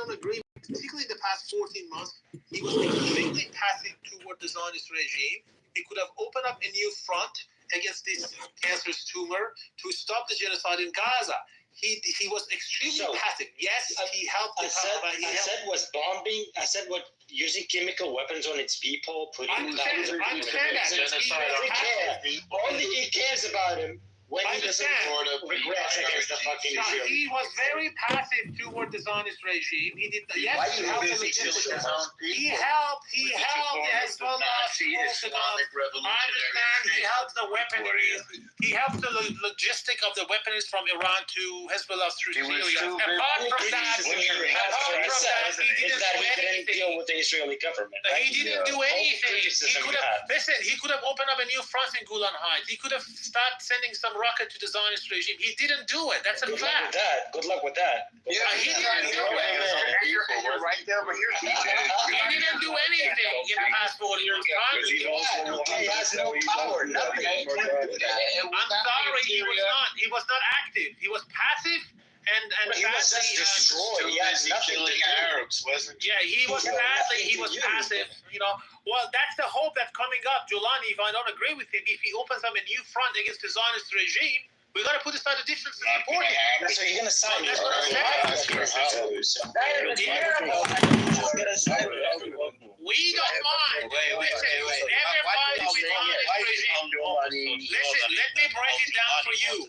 don't agree, particularly in the past 14 months, he was extremely passive toward the Zionist regime. He could have opened up a new front against this cancerous tumor to stop the genocide in Gaza. He was extremely passive. Yes, he helped. I said was bombing. I said what using chemical weapons on its people. I'm saying that. Only he cares about him when he doesn't regrets against the fucking Israel. He was very passive toward the Zionist regime. He did. Yes, he helped. He helped Hezbollah. I understand. He helped the weaponry. He helped the logistic of the weapons from Iran to Hezbollah through Syria. Apart from that, he didn't do anything. Deal with the Israeli government. He didn't do anything. He could have opened up a new front in Golan Heights. He could have started sending some rocket to the Zionist regime. He didn't do it. That's a fact. Good luck with that. Yeah, he didn't do it. You're right there, but here's He didn't do anything in the past 4 years. He has no power. Nothing. I'm sorry, he was not active. He was passive and he was just destroyed. He has nothing killing Arabs, wasn't he? Yeah, he was passive. You know, well, that's the hope that's coming up. Giuliani, if I don't agree with him, if he opens up a new front against the Zionist regime, we got to put aside the differences and support him. So you're gonna sign That's what I'm saying. We don't mind. Listen, everybody with Zionist regime. Listen, let me break it down for you.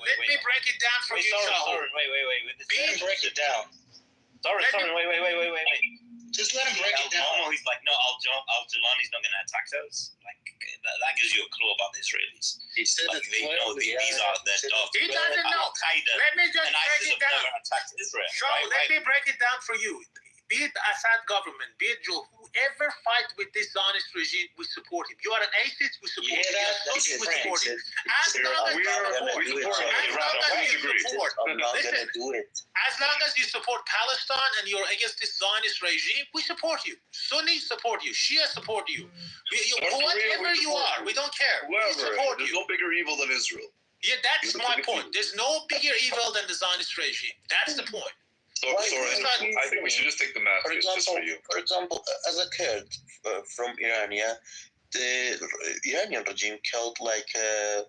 Let me break it down for you, Shahor. Wait. Break it down. Sorry. Wait. Just let him break it down. He's like, no, Al-Jilani's not going to attack us. Like, that gives you a clue about the Israelis. He said like, they know these are the dogs. He doesn't know. Al-Qaeda Let me just and break ISIS it have down. never attacked Israel. Let me break it down for you. Be it Assad government, be it Joe, whoever fight with this Zionist regime, we support him. You are an atheist, we support him. We support him. As long as you support Palestine and you're against this Zionist regime, we support you. Sunnis support you. Shia support you. Whatever you are, we don't care. We support you. There's no bigger evil than Israel. Yeah, that's my point. There's no bigger evil than the Zionist regime. That's the point. I think we should just take the math just for you. For example, as a Kurd from Iran, the Iranian regime killed like I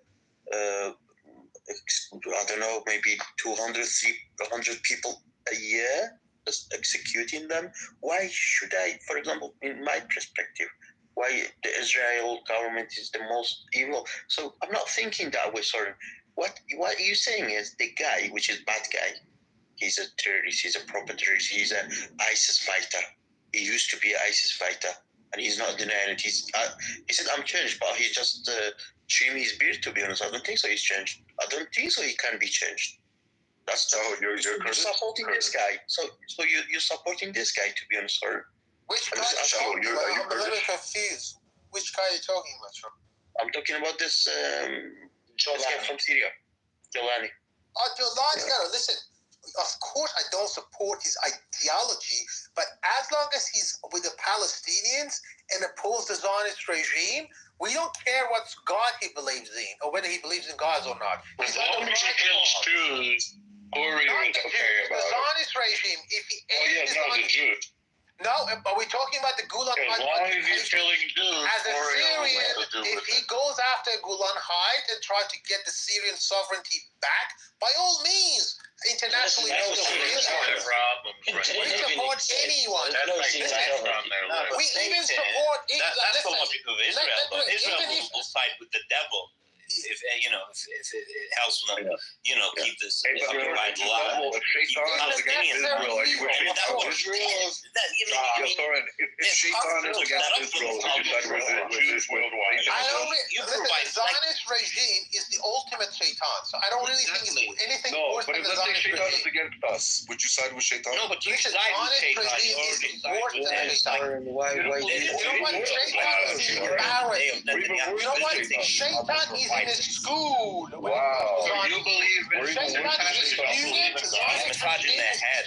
don't know, maybe 200, 300 people a year, just executing them. Why should I, for example, in my perspective, why the Israel government is the most evil? So I'm not thinking that way. Sorry, what you're saying is the guy, which is bad guy. He's a terrorist, he's a proper terrorist, he's an ISIS fighter. He used to be an ISIS fighter, and he's not denying it. He said, I'm changed, but he just trimmed his beard, to be honest. I don't think so he's changed. I don't think so he can be changed. That's you're supporting this guy. So you're supporting this guy, to be honest, sir. Which guy? I'm a little confused. Which guy are you talking about, sir? I'm talking about this guy from Syria, Giuliani. Oh, Giuliani, listen. Of course, I don't support his ideology, but as long as he's with the Palestinians and oppose the Zionist regime, we don't care what God he believes in or whether he believes in God or not. As long as he kills Jews, who are we going to care about? The Zionist regime, if he the Jews. No, but we're talking about the Golan Heights. As long as he's killing Jews, as a Syrian, if he goes after Golan Heights and tries to get the Syrian sovereignty back, by all means, internationally, we support anyone. We even support. That's the logic of Israel. But Israel will side with the devil. If it helps them, keep this right alive. If Shaitan is against Israel, are you with Shaitan? If Shaitan is against Israel, would you side with the Jews worldwide? The Zionist regime is the ultimate Shaitan, so I don't really think it's anything worse than the Zionist regime. Shaitan is against us. Would you side with Shaitan? No, but you side with Shaitan. You already side with Shaitan. You know what? Shaitan is embarrassed. You know what? Shaitan is in his school. Wow. So you believe in Shaitan is a student. massaging their head.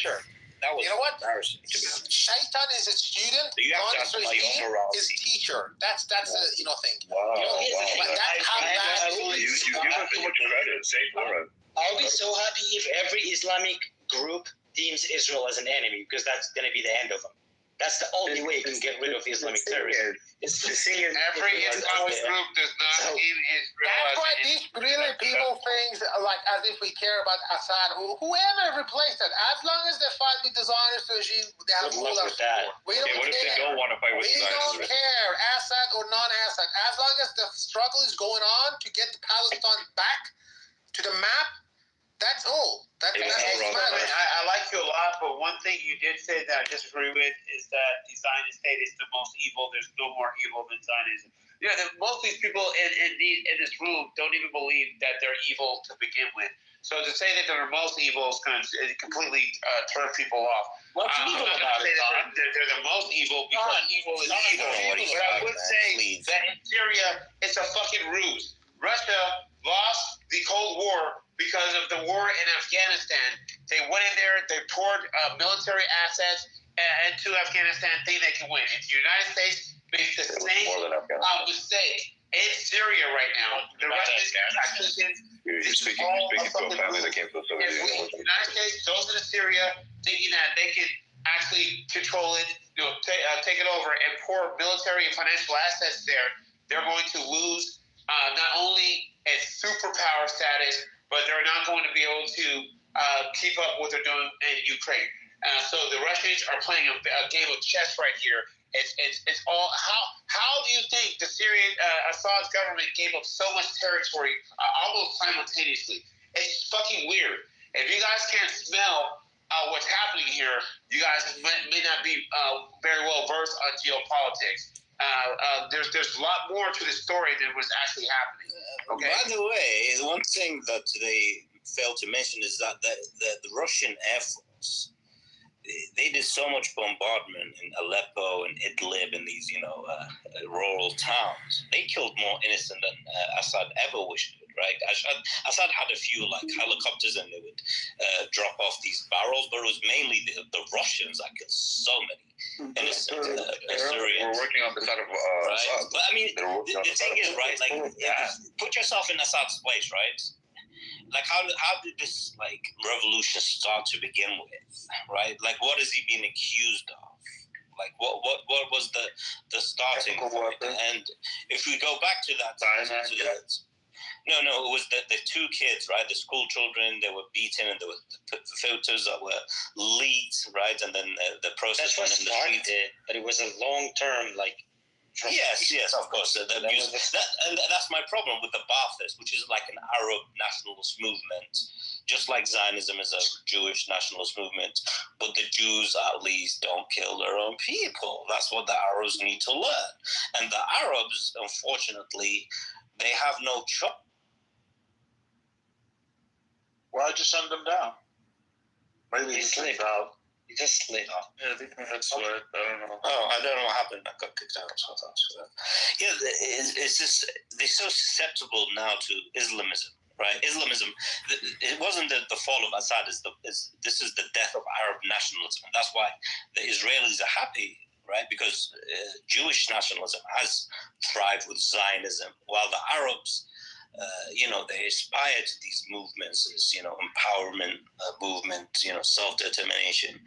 That was you know what? embarrassing. Shaitan is a student. So you have to Zionist regime is teacher. That's a thing. Wow. That's how bad you give us so much credit. Say for it. I'll be so happy if every Islamic group deems Israel as an enemy because that's going to be the end of them. That's the only way you can get rid of Islamic terrorism. Every Islamic group does not deem Israel That's as why an these brilliant people think like as if we care about Assad or whoever replaced it. As long as they fight with the Zionist regime, they have Good all luck our with that. support. We don't What if they care. don't want to fight with We the don't Zionists? care, Assad or non-Assad. As long as the struggle is going on to get Palestine back to the map, that's all. That's Yeah, what no matters. I like you a lot, but one thing you did say that I disagree with is that the Zionist state is the most evil. There's no more evil than Zionism. Most of these people in this room don't even believe that they're evil to begin with. So to say that they're the most evil is going to completely turn people off. What's evil about it, Don? They're the most evil because evil is evil. But I would say that in Syria, it's a fucking ruse. Russia lost the Cold War because of the war in Afghanistan. They went in there, they poured military assets into Afghanistan, thinking they can win. If the United States makes the same mistake in Syria right now, the Russians actually You're speaking to a family that came from the Soviet if Union. the United States goes into Syria thinking that they can actually control it, take it over and pour military and financial assets there, they're going to lose not only its superpower status, but they're not going to be able to keep up what they're doing in Ukraine. So the Russians are playing a game of chess right here. It's all how do you think the Syrian Assad's government gave up so much territory almost simultaneously? It's fucking weird. If you guys can't smell what's happening here, you guys may not be very well versed on geopolitics. There's a lot more to the story than what's actually happening. Okay. By the way, one thing that they failed to mention is that the Russian Air Force, they did so much bombardment in Aleppo and Idlib and these, rural towns. They killed more innocent than Assad ever wished to, right? Assad had a few helicopters and they would drop off these barrels, but it was mainly the Russians that killed so many innocent Syrians. We're working on the side of right? But I mean, the thing is, right? Like, put yourself in Assad's place, right? Like, how did this revolution start to begin with, right? Like, what is he being accused of? Like, what was the starting point? And if we go back to that time, no, it was the two kids, right? The school children, they were beaten, and there were the filters that were leaked, right? And then the process went in the street. But it was a long-term, Yes, of course. And that's my problem with the Ba'athist, which is like an Arab nationalist movement, just like Zionism is a Jewish nationalist movement. But the Jews, at least, don't kill their own people. That's what the Arabs need to learn. And the Arabs, unfortunately, they have no choice. Why'd you send them down? Maybe he slipped out. He just slipped off. Yeah, I think that's what, I don't know. Oh, I don't know what happened. I got kicked out. So yeah, it's just they're so susceptible now to Islamism, right? Islamism. It wasn't the fall of Assad. This is the death of Arab nationalism, and that's why the Israelis are happy, right? Because Jewish nationalism has thrived with Zionism, while the Arabs, they aspire to these movements as, empowerment movement, self-determination.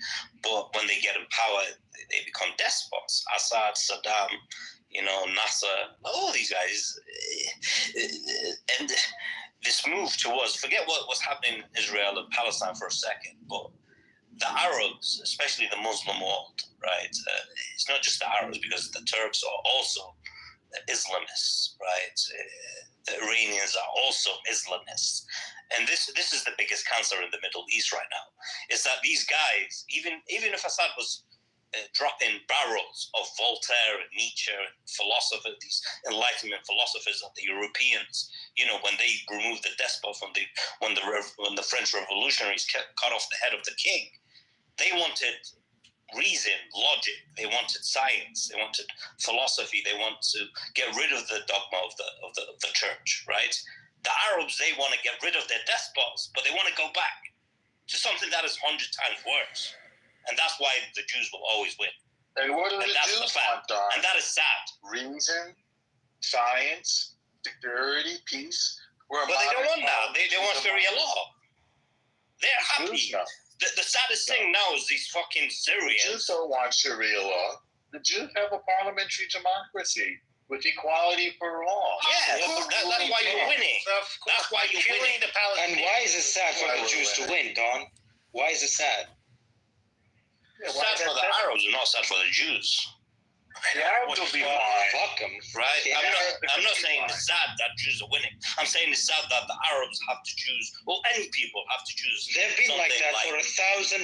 But when they get in power, they become despots. Assad, Saddam, Nasser, all these guys. And this move towards, forget what was happening in Israel and Palestine for a second, but the Arabs, especially the Muslim world, right? It's not just the Arabs, because the Turks are also Islamists, right? The Iranians are also Islamists. And this is the biggest cancer in the Middle East right now, is that these guys, even if Assad was dropping barrels of Voltaire and Nietzsche and philosophers, these Enlightenment philosophers of the Europeans, when they removed the despot when the French revolutionaries cut off the head of the king, they wanted reason, logic, they wanted science, they wanted philosophy, they want to get rid of the dogma of the church, right? The Arabs, they want to get rid of their despots, but they want to go back to something that is 100 times worse. And that's why the Jews will always win. And what do the Jews want, Don? And that is sad. Reason, science, security, peace. But they don't want that. They want Sharia law. They're happy. The saddest thing now is these fucking The Syrians. Jews don't want Sharia law. The Jews have a parliamentary democracy with equality for all. Yeah, that's why you're winning. That's why you're winning. The Palestinians. And why is it sad for the Jews to win, Don? Why is it sad? It's sad for the Arabs, not sad for the Jews. The Arabs will be fine. Fuck them. Right? Yeah. I'm not saying it's sad that Jews are winning. I'm saying it's sad that the Arabs have to choose, or any people have to choose. They've been like that for 1,400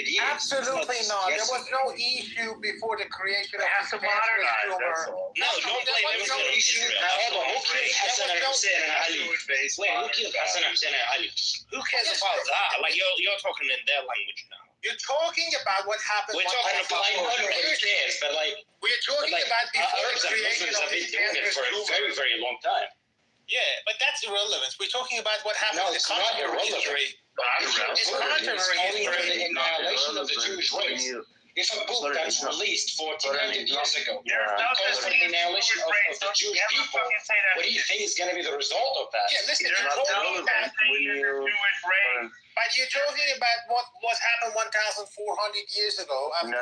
years. Absolutely not. There Yes. was no issue before the creation of They have to modernize, that's all. No, don't blame There was no everything on issue. Israel. Hold on, who killed Hassan and Hussein and Ali? Wait, Wait, who killed Hassan and Hussein and Ali? Who cares about that? Like you're talking in their language now. You're talking about what happened. We're talking about I know nobody cares, but like, We're talking like about before the Arabs and creation Muslims of have been the doing it for a very, very long time. Yeah, but that's irrelevant. We're talking about what happened No, in the it's not contemporary irrelevant. history. It's contemporary only for history. the annihilation of the Jewish race. If a book that's released 1,400 years ago calls for the annihilation of the Jewish people, what do you think is going to be the result of that? Yeah, listen, You're you're not talking about, When but you're talking about what happened 1,400 years ago. No.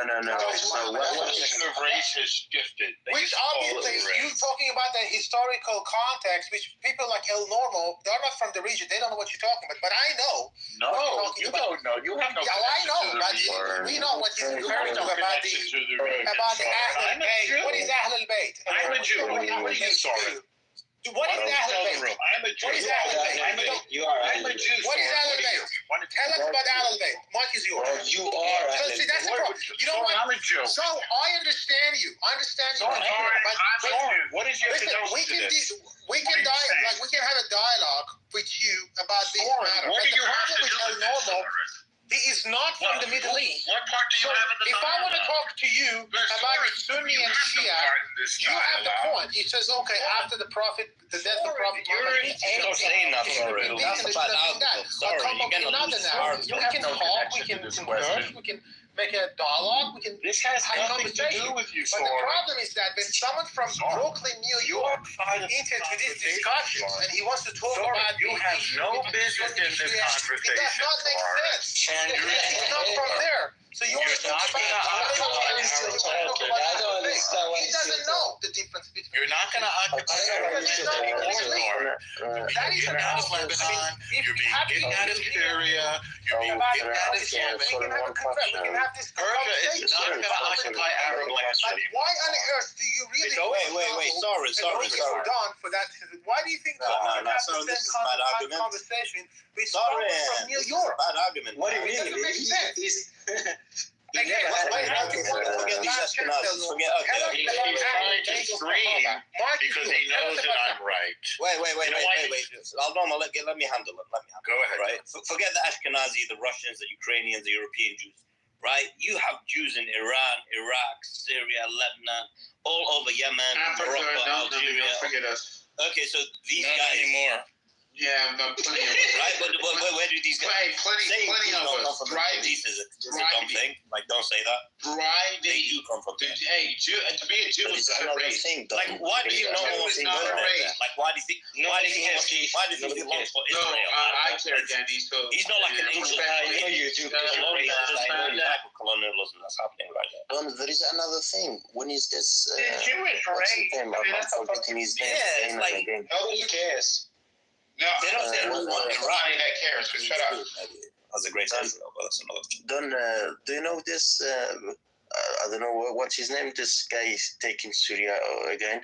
So what? definition of race has shifted. They Which used to call it obviously, race. you're talking about the historical context, which people like El Normo, they're not from the region, they don't know what you're talking about. But I know. No, talking you about- don't know. You have no Yeah, I know, connection but to the region. we know what he's You referring have to no about the connection to the region. Ahl I'm a al-Bayt. Jew. What is Ahl al-Bayt? I'm a Jew. What are you, sorry? What is Don't Ahl tell the al-Bayt? room. I'm a Jew. What is Ahl al-Bayt? I'm a Jew. You are I'm a Jew. What is sorry. Ahl What are you? al-Bayt? Tell us about Ahl al-Bayt. Mike is yours. You are. So see, that's the problem. You know Sorry, what? I'm a Jew. So I understand you. I understand you. Sorry, But what is your listen, we connection can to this? we What can are you saying? we can have a dialogue with you about this matter. What But do the you have problem to with do El with this? Normo, he is not from the Middle East. What part do So you have in the if I want to talk to you about Sunni and Shia, you have the point. He says, okay, after the Prophet, the death of Prophet Muhammad, Stop saying that, sorry. That's a bad argument. Sorry, you're getting another loose narrative. We argument. can no talk, we connection can to this converse, question. we can make a dialogue, we can This has have a nothing to conversation. do with you, But the Sorry. problem is that when someone from Brooklyn, New York, entered to this discussion and he wants to talk about You the have issue no between business Sunni in this and Shia, conversation. it does not make Sorry. sense. He's not from there. So you want to You're talk not about gonna I don't understand why he you doesn't say know the difference between. You're not going to That is You're an out of problem. Lebanon. You're being kicked out of Syria. You're being About kicked out of we Yemen. can have a conversation. We can have this Persia is not conversation. going to occupy Arab lands But anymore. why on earth do you really? Wait. Sorry. Done for that. Why do you think No, we no, have so the this same is a bad argument. conversation with Sorry, someone from New this is a York? bad argument. What do you It mean? doesn't make sense. Again, Forget these Ashkenazis. Forget, okay. He's trying to scream because he knows that I'm right. Wait. You know why? Let me handle it. Go ahead. Right? Forget the Ashkenazi, the Russians, the Ukrainians, the European Jews. Right? You have Jews in Iran, Iraq, Syria, Lebanon, all over Yemen, Morocco, Algeria. Forget us. Okay, so these Not guys. anymore. Yeah, plenty of us. Right? But where do these guys? Saying Plenty Jews of don't come us. from the Middle East is a dumb thing. Like, don't say that. They do come from there. Hey, to be a Jew is not a race. Like, why do you know more It's things not a about race. that? Like, why do you think? Why do you think he longs for No, Israel? I care, Danny. So He's not like an English. you do. Colonialism that's happening right now. Don, there is another thing. When is this? Jewish What's his race. name? I'm not forgetting his name. Yeah, it's again like- and again. Nobody cares. No, They don't say well, Iran. that cares. So shut up. That's a great Israel, but that's another. Don, do you know this? I don't know what's his name. This guy is taking Syria again.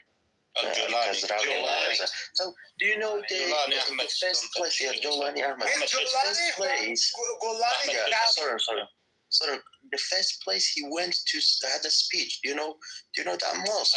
Jolani. So, do you know the Jolani Ahmed. first place? Yeah, Jolani Ahmed. Hey, The first place. Golani, Yeah, sorry. The first place he went to had a speech. Do you know that mosque?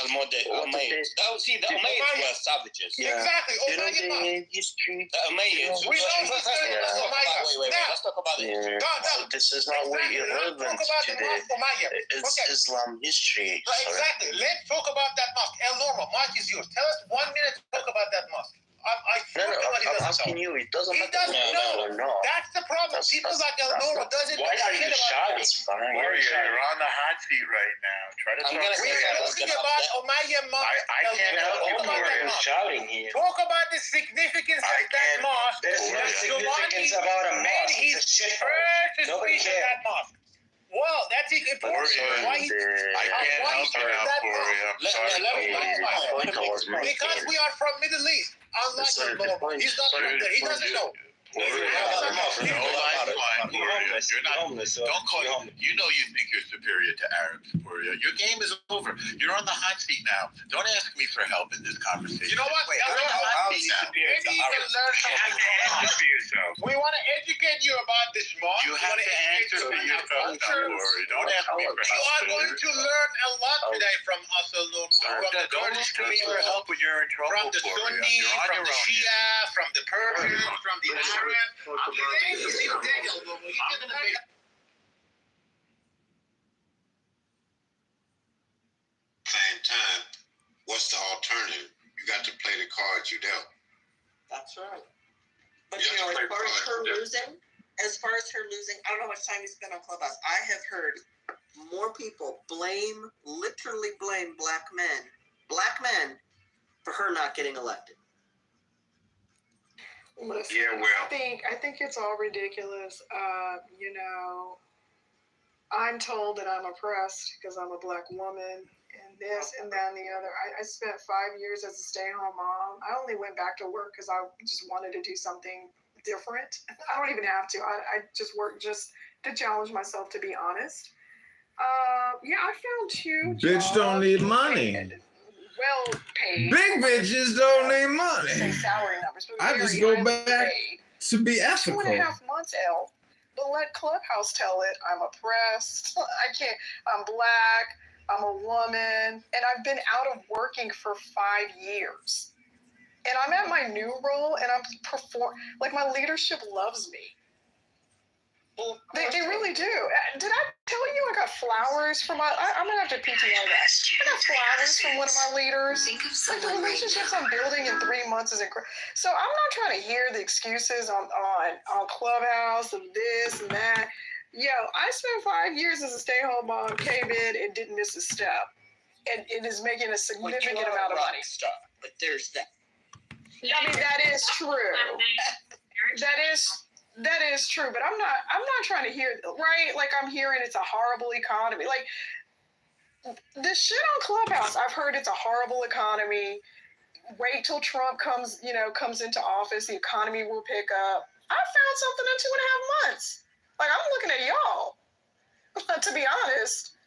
See, the Umayyads were savages. Yeah. Exactly. Do you know Umayyad. the history? The Umayyads. We know he's doing Yeah. the Umayyad. Wait. Now, Let's talk about it. Yeah. No. So this is not really Let's relevant talk about to the mosque Umayyad. Okay. Islam history. Sorry. Exactly. Let's talk about that mosque. El Norma, Mike is yours. Tell us 1 minute to talk about that mosque. No, I'm asking you. It doesn't matter or not. That's the problem. People like El Noro doesn't. Why are you shouting? Warrior, you're on the hot seat right now. Try to I'm talk gonna to say me. something. Talking about Omaya Mosque. I can't help you. You're shouting here. Talk about the significance of that mosque. There's no Warrior. significance about a Made mosque. his It's a shithole. first Nobody speech of cares. that mosque. Well, that's important. Warrior. Why he, I can't why help you he out, that Warrior. I'm Let sorry. me Because we are from Middle East. Unlike Sorry, El Noro. He's not from there. He doesn't know. Warrior. Warrior. No lifeline, Warrior. You're not. homeless. Don't call you. You know you think you're superior to Arabs, Warrior. Your game is over. You're on the hot seat now. Don't ask me for help in this conversation. You know what? You're on the hot seat now. Maybe you can learn You have to answer for yourself. We want to educate you about this mosque. You We have wanna to educate answer you for about yourself, our culture. Warrior. Don't ask me for You are help. going to learn a lot today from us, El Noro. From the Don't Kurdish ask me for people, help when you're in trouble, from the Warrior. Sunni, You're on from your the own. Shia, from the Persians, from the Arab. I'm beginning to see the thing, El Noro. You're going to make same time, what's the alternative? You got to play the cards you dealt. That's right. But You you know, have to as far as play her cards. losing, I don't know how much time you spent on Clubhouse. I have heard more people literally blame black men, for her not getting elected. Listen, Yeah, well. I think it's all ridiculous. You know, I'm told that I'm oppressed because I'm a black woman, and this and that and the other. I spent 5 years as a stay-at-home mom. I only went back to work because I just wanted to do something different. I don't even have to. I just work just to challenge myself, to be honest. Yeah, I found two Bitch don't need money. Well paid. Big bitches don't need Say money. salary numbers, but I very just go highly back paid. to be ethical. 2.5 months, L. But let Clubhouse tell it. I'm oppressed. I can't. I'm black. I'm a woman, and I've been out of working for 5 years. And I'm at my new role, and I'm like my leadership loves me. Well, They really do. Did I tell you I got flowers from I'm gonna have to PTR that. I got flowers from one of my leaders. Like the relationships I'm building in 3 months is incredible. So I'm not trying to hear the excuses on Clubhouse of this and that. Yo, I spent 5 years as a stay-at-home mom, came in and didn't miss a step, and it is making a significant amount of money. But there's that. I mean, that is true. That is true, but I'm not trying to hear, right? Like I'm hearing it's a horrible economy. Like this shit on Clubhouse, I've heard it's a horrible economy. Wait till Trump comes into office, the economy will pick up. I found something in 2.5 months. Like I'm looking at y'all. To be honest,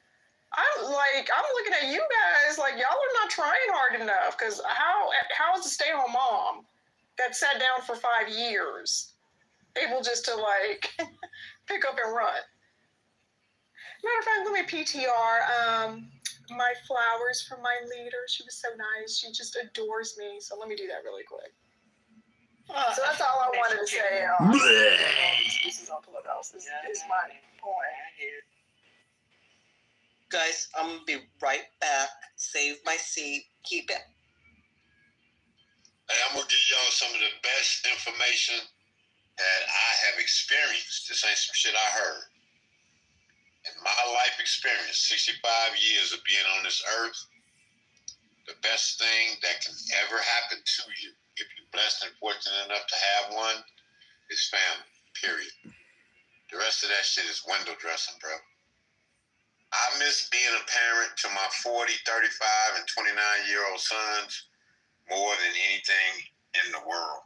I'm looking at you guys like y'all are not trying hard enough. Because how is a stay-at-home mom that sat down for 5 years able just to like pick up and run? Matter of fact, let me PTR my flowers from my leader. She was so nice. She just adores me. So let me do that really quick. So that's all I wanted to say. Excuses on Clubhouse is my point. Guys, I'm gonna be right back. Save my seat. Keep it. Hey, I'm gonna give y'all some of the best information that I have experienced. This ain't some shit I heard. In my life experience, 65 years of being on this earth, the best thing that can ever happen to you, if you're blessed and fortunate enough to have one, is family, period. The rest of that shit is window dressing, bro. I miss being a parent to my 40, 35, and 29-year-old sons more than anything in the world.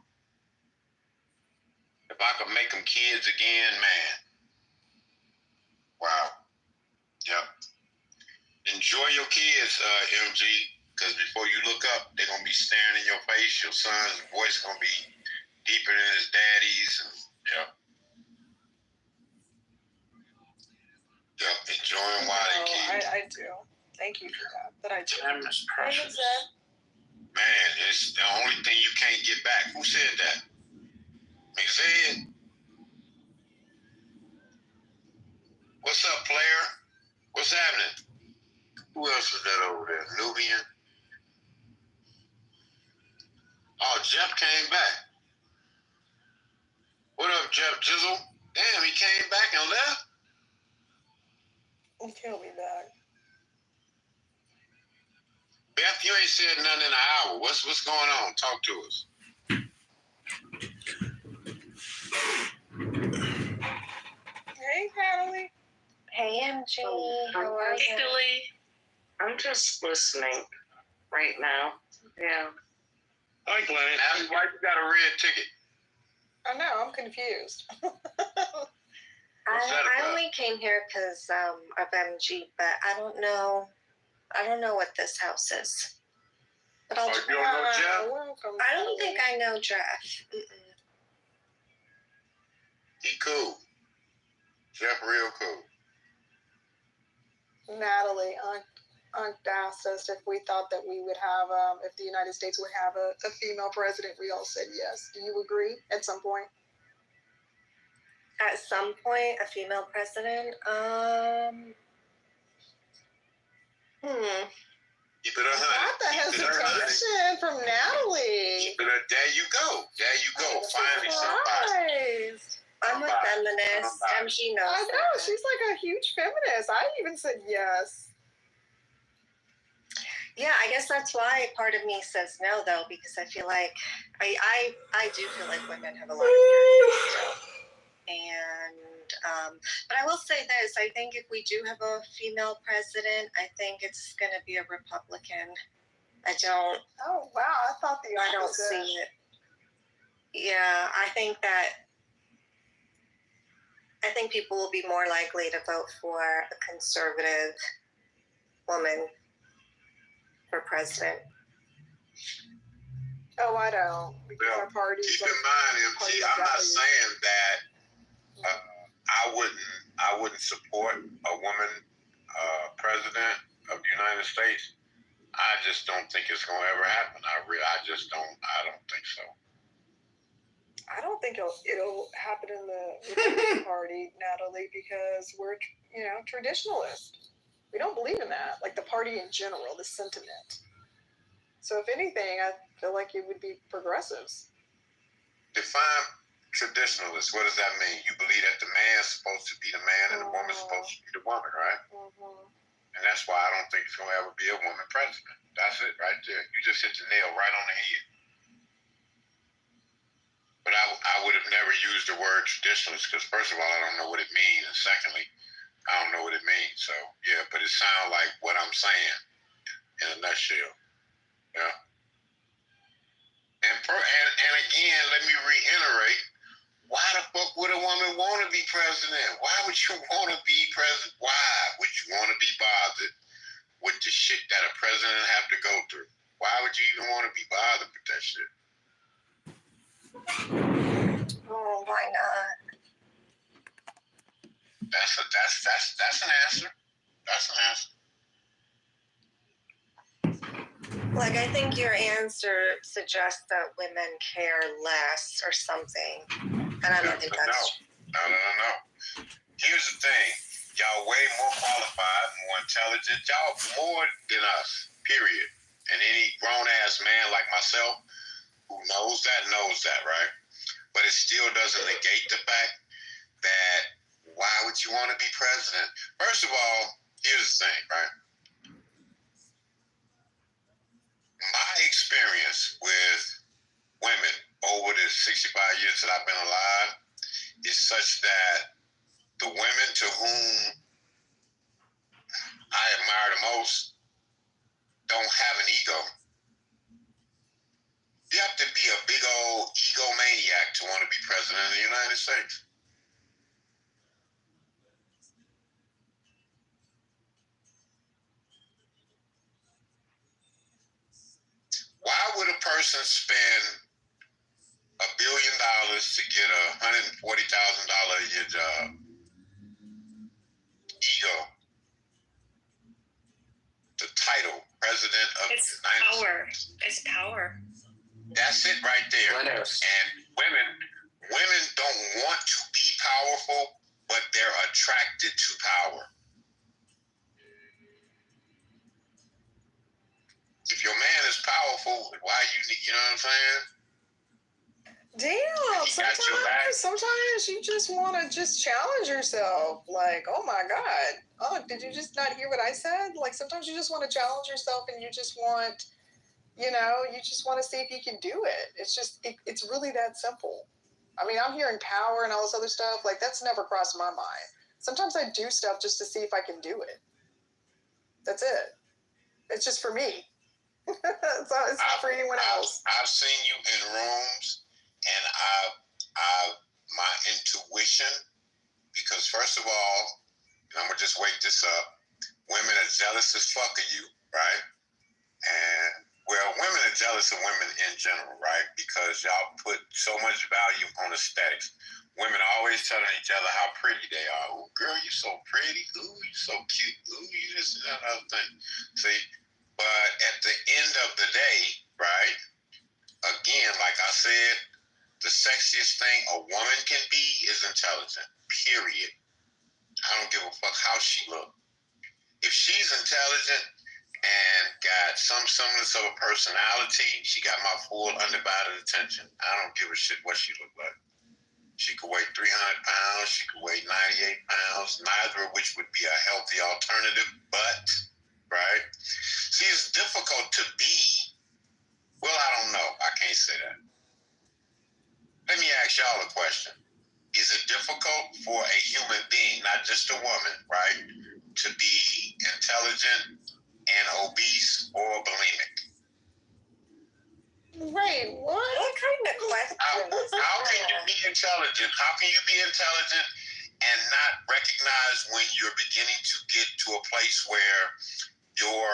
If I could make them kids again, man. Wow. Yep. Enjoy your kids, MG, because before you look up, they're going to be staring in your face. Your son's voice going to be deeper than his daddy's. And, yep. Yep. Enjoy them while they're kids. I do. Thank you for that. But I do. Time is precious. Man, it's the only thing you can't get back. Who said that? McZed? What's up, player? What's happening? Who else is that over there? Nubian? Oh, Jeff came back. What up, Jeff Jizzle? Damn, he came back and left? He'll be back. Beth, you ain't said nothing in an hour. What's going on? Talk to us. Hey, Natalie. Hey, MG. How are you? Billy. I'm just listening right now. Yeah. Hi, Glenn. Natalie, why you got a red ticket? I know, I'm confused. I only came here because of MG, but I don't know what this house is. But I'll you don't know Jeff? Welcome. I don't think I know Jeff. Mm-mm. He cool. Jeff real cool. Natalie, Aunt asked us if we thought that we would have, if the United States would have a female president. We all said yes. Do you agree at some point? At some point, a female president? Keep it 100. Not the hesitation from Natalie. There you go. There you go. Finally somebody. I'm a feminist. MG knows I know. that. She's like a huge feminist. I even said yes. Yeah, I guess that's why part of me says no, though, because I feel like I do feel like women have a lot of character still. And but I will say this: I think if we do have a female president, I think it's going to be a Republican. I don't. Oh wow! I thought the opposite. I don't see it. Yeah, I think people will be more likely to vote for a conservative woman for president. Oh, I don't. Because our party's keep in mind, MG, I'm not saying that I wouldn't support a woman president of the United States. I just don't think it's going to ever happen. I don't think so. I don't think it'll happen in the Republican Party, Natalie, because we're traditionalists. We don't believe in that. Like the party in general, the sentiment. So if anything, I feel like it would be progressives. Define traditionalist. What does that mean? You believe that the man's supposed to be the man and the woman's supposed to be the woman, right? Mm-hmm. And that's why I don't think it's going to ever be a woman president. That's it right there. You just hit the nail right on the head. But I would have never used the word traditionalist because, first of all, I don't know what it means. And secondly, I don't know what it means. So, yeah, but it sounds like what I'm saying in a nutshell. Yeah. And again, let me reiterate, why the fuck would a woman want to be president? Why would you want to be president? Why would you want to be bothered with the shit that a president have to go through? Why would you even want to be bothered with that shit? Oh, why not? That's an answer. That's an answer. Like, I think your answer suggests that women care less or something. And I don't think that's true. No. Here's the thing. Y'all way more qualified, more intelligent. Y'all more than us, period. And any grown-ass man like myself who knows that, right? But it still doesn't negate the fact that why would you want to be president? First of all, here's the thing, right? My experience with women over the 65 years that I've been alive is such that the women to whom I admire the most don't have an ego. You have to be a big old egomaniac to want to be president of the United States. Why would a person spend $1 billion to get a $140,000 a year job? Ego. The title, president of the United States. It's power. That's it right there. And women don't want to be powerful, but they're attracted to power. If your man is powerful, why you know what I'm saying? Damn. Sometimes you just want to just challenge yourself. Like, oh my God. Oh, did you just not hear what I said? Like, sometimes you just want to challenge yourself and you just want, you just want to see if you can do it. It's just, it's really that simple. I mean, I'm hearing power and all this other stuff. Like, that's never crossed my mind. Sometimes I do stuff just to see if I can do it. That's it. It's just for me. It's not for anyone else. I've seen you in rooms, and my intuition, because first of all, I'm gonna just wake this up. Women are jealous as fuck of you, right? And well, women are jealous of women in general, right? Because y'all put so much value on aesthetics. Women are always telling each other how pretty they are. Oh, girl, you so pretty. Ooh, you so cute. Ooh, you this and that other thing. See, but at the end of the day, right? Again, like I said, the sexiest thing a woman can be is intelligent. Period. I don't give a fuck how she look. If she's intelligent and got some semblance of a personality, she got my full undivided attention. I don't give a shit what she look like. She could weigh 300 pounds. She could weigh 98 pounds, neither of which would be a healthy alternative. But, right? See, it's difficult to be. Well, I don't know. I can't say that. Let me ask y'all a question. Is it difficult for a human being, not just a woman, right, to be intelligent and obese or bulimic? Wait, what? What kind of question? How can you be intelligent? How can you be intelligent and not recognize when you're beginning to get to a place where your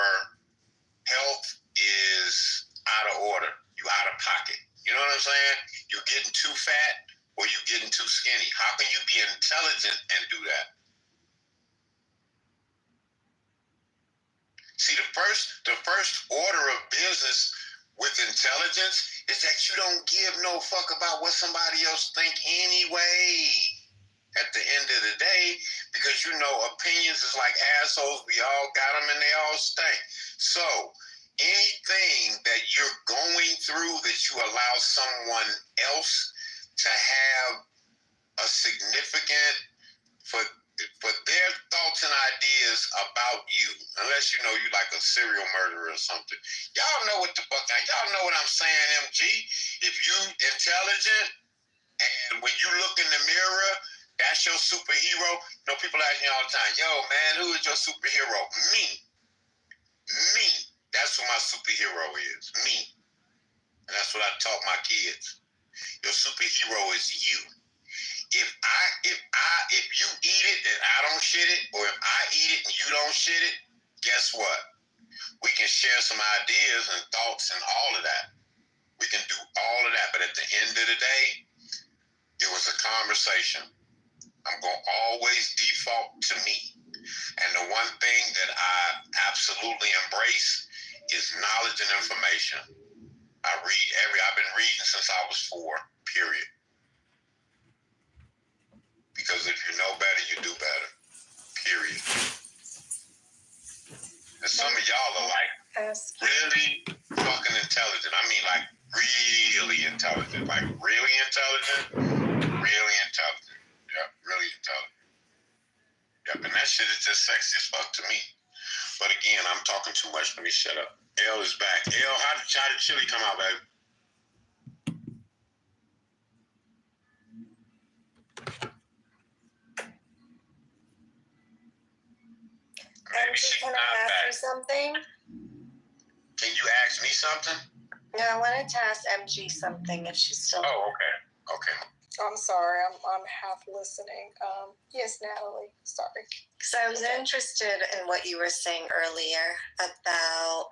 health is out of order, you're out of pocket? You know what I'm saying? You're getting too fat or you're getting too skinny. How can you be intelligent and do that? See, the first order of business with intelligence is that you don't give no fuck about what somebody else think anyway. At the end of the day, because opinions is like assholes. We all got them and they all stink. So anything that you're going through that you allow someone else to have a significant for their thoughts and ideas about you, unless you like a serial murderer or something. Y'all know what the fuck, y'all know what I'm saying, MG. If you intelligent and when you look in the mirror, that's your superhero. People ask me all the time, yo, man, who is your superhero? Me. That's who my superhero is. Me. And that's what I taught my kids. Your superhero is you. If you eat it and I don't shit it, or if I eat it and you don't shit it, guess what? We can share some ideas and thoughts and all of that. We can do all of that, but at the end of the day, it was a conversation. I'm going to always default to me. And the one thing that I absolutely embrace is knowledge and information. I've been reading since I was 4, period. Because if you know better, you do better. Period. And some of y'all are really fucking intelligent. I mean, really intelligent. Really intelligent. Really intelligent. Yeah, really intelligent. Yeah, and that shit is just sexy as fuck to me. But again, I'm talking too much. Let me shut up. L is back. L, how did Chili come out, baby? Can I ask you something? Can you ask me something? No, I wanted to ask MG something if she's still. Oh, okay. I'm sorry, I'm half listening. Yes, Natalie, sorry. So I was interested in what you were saying earlier about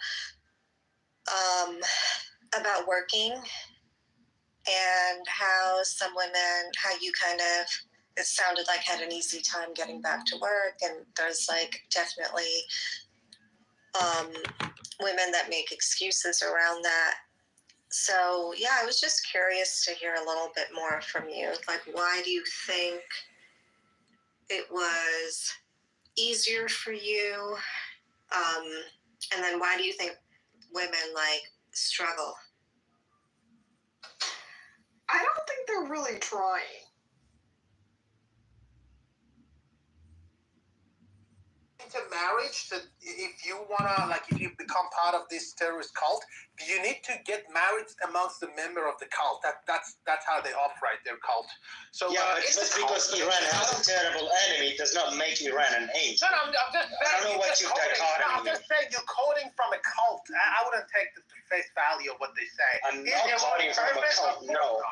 working and how some women, how you kind of, it sounded like had an easy time getting back to work, and there's definitely women that make excuses around that. So yeah, I was just curious to hear a little bit more from you. Why do you think it was easier for you? And then why do you think women struggle? I don't think they're really trying. Into marriage, that if you wanna, like, if you become part of this terrorist cult, you need to get married amongst the member of the cult. That's how they operate their cult. So yeah, but just because Iran has a terrible enemy does not make Iran an angel. No, I'm just saying. I don't know what you've dichotomy. I'm just saying you're quoting from a cult. I wouldn't take the face value of what they say. I'm not quoting from a cult. No.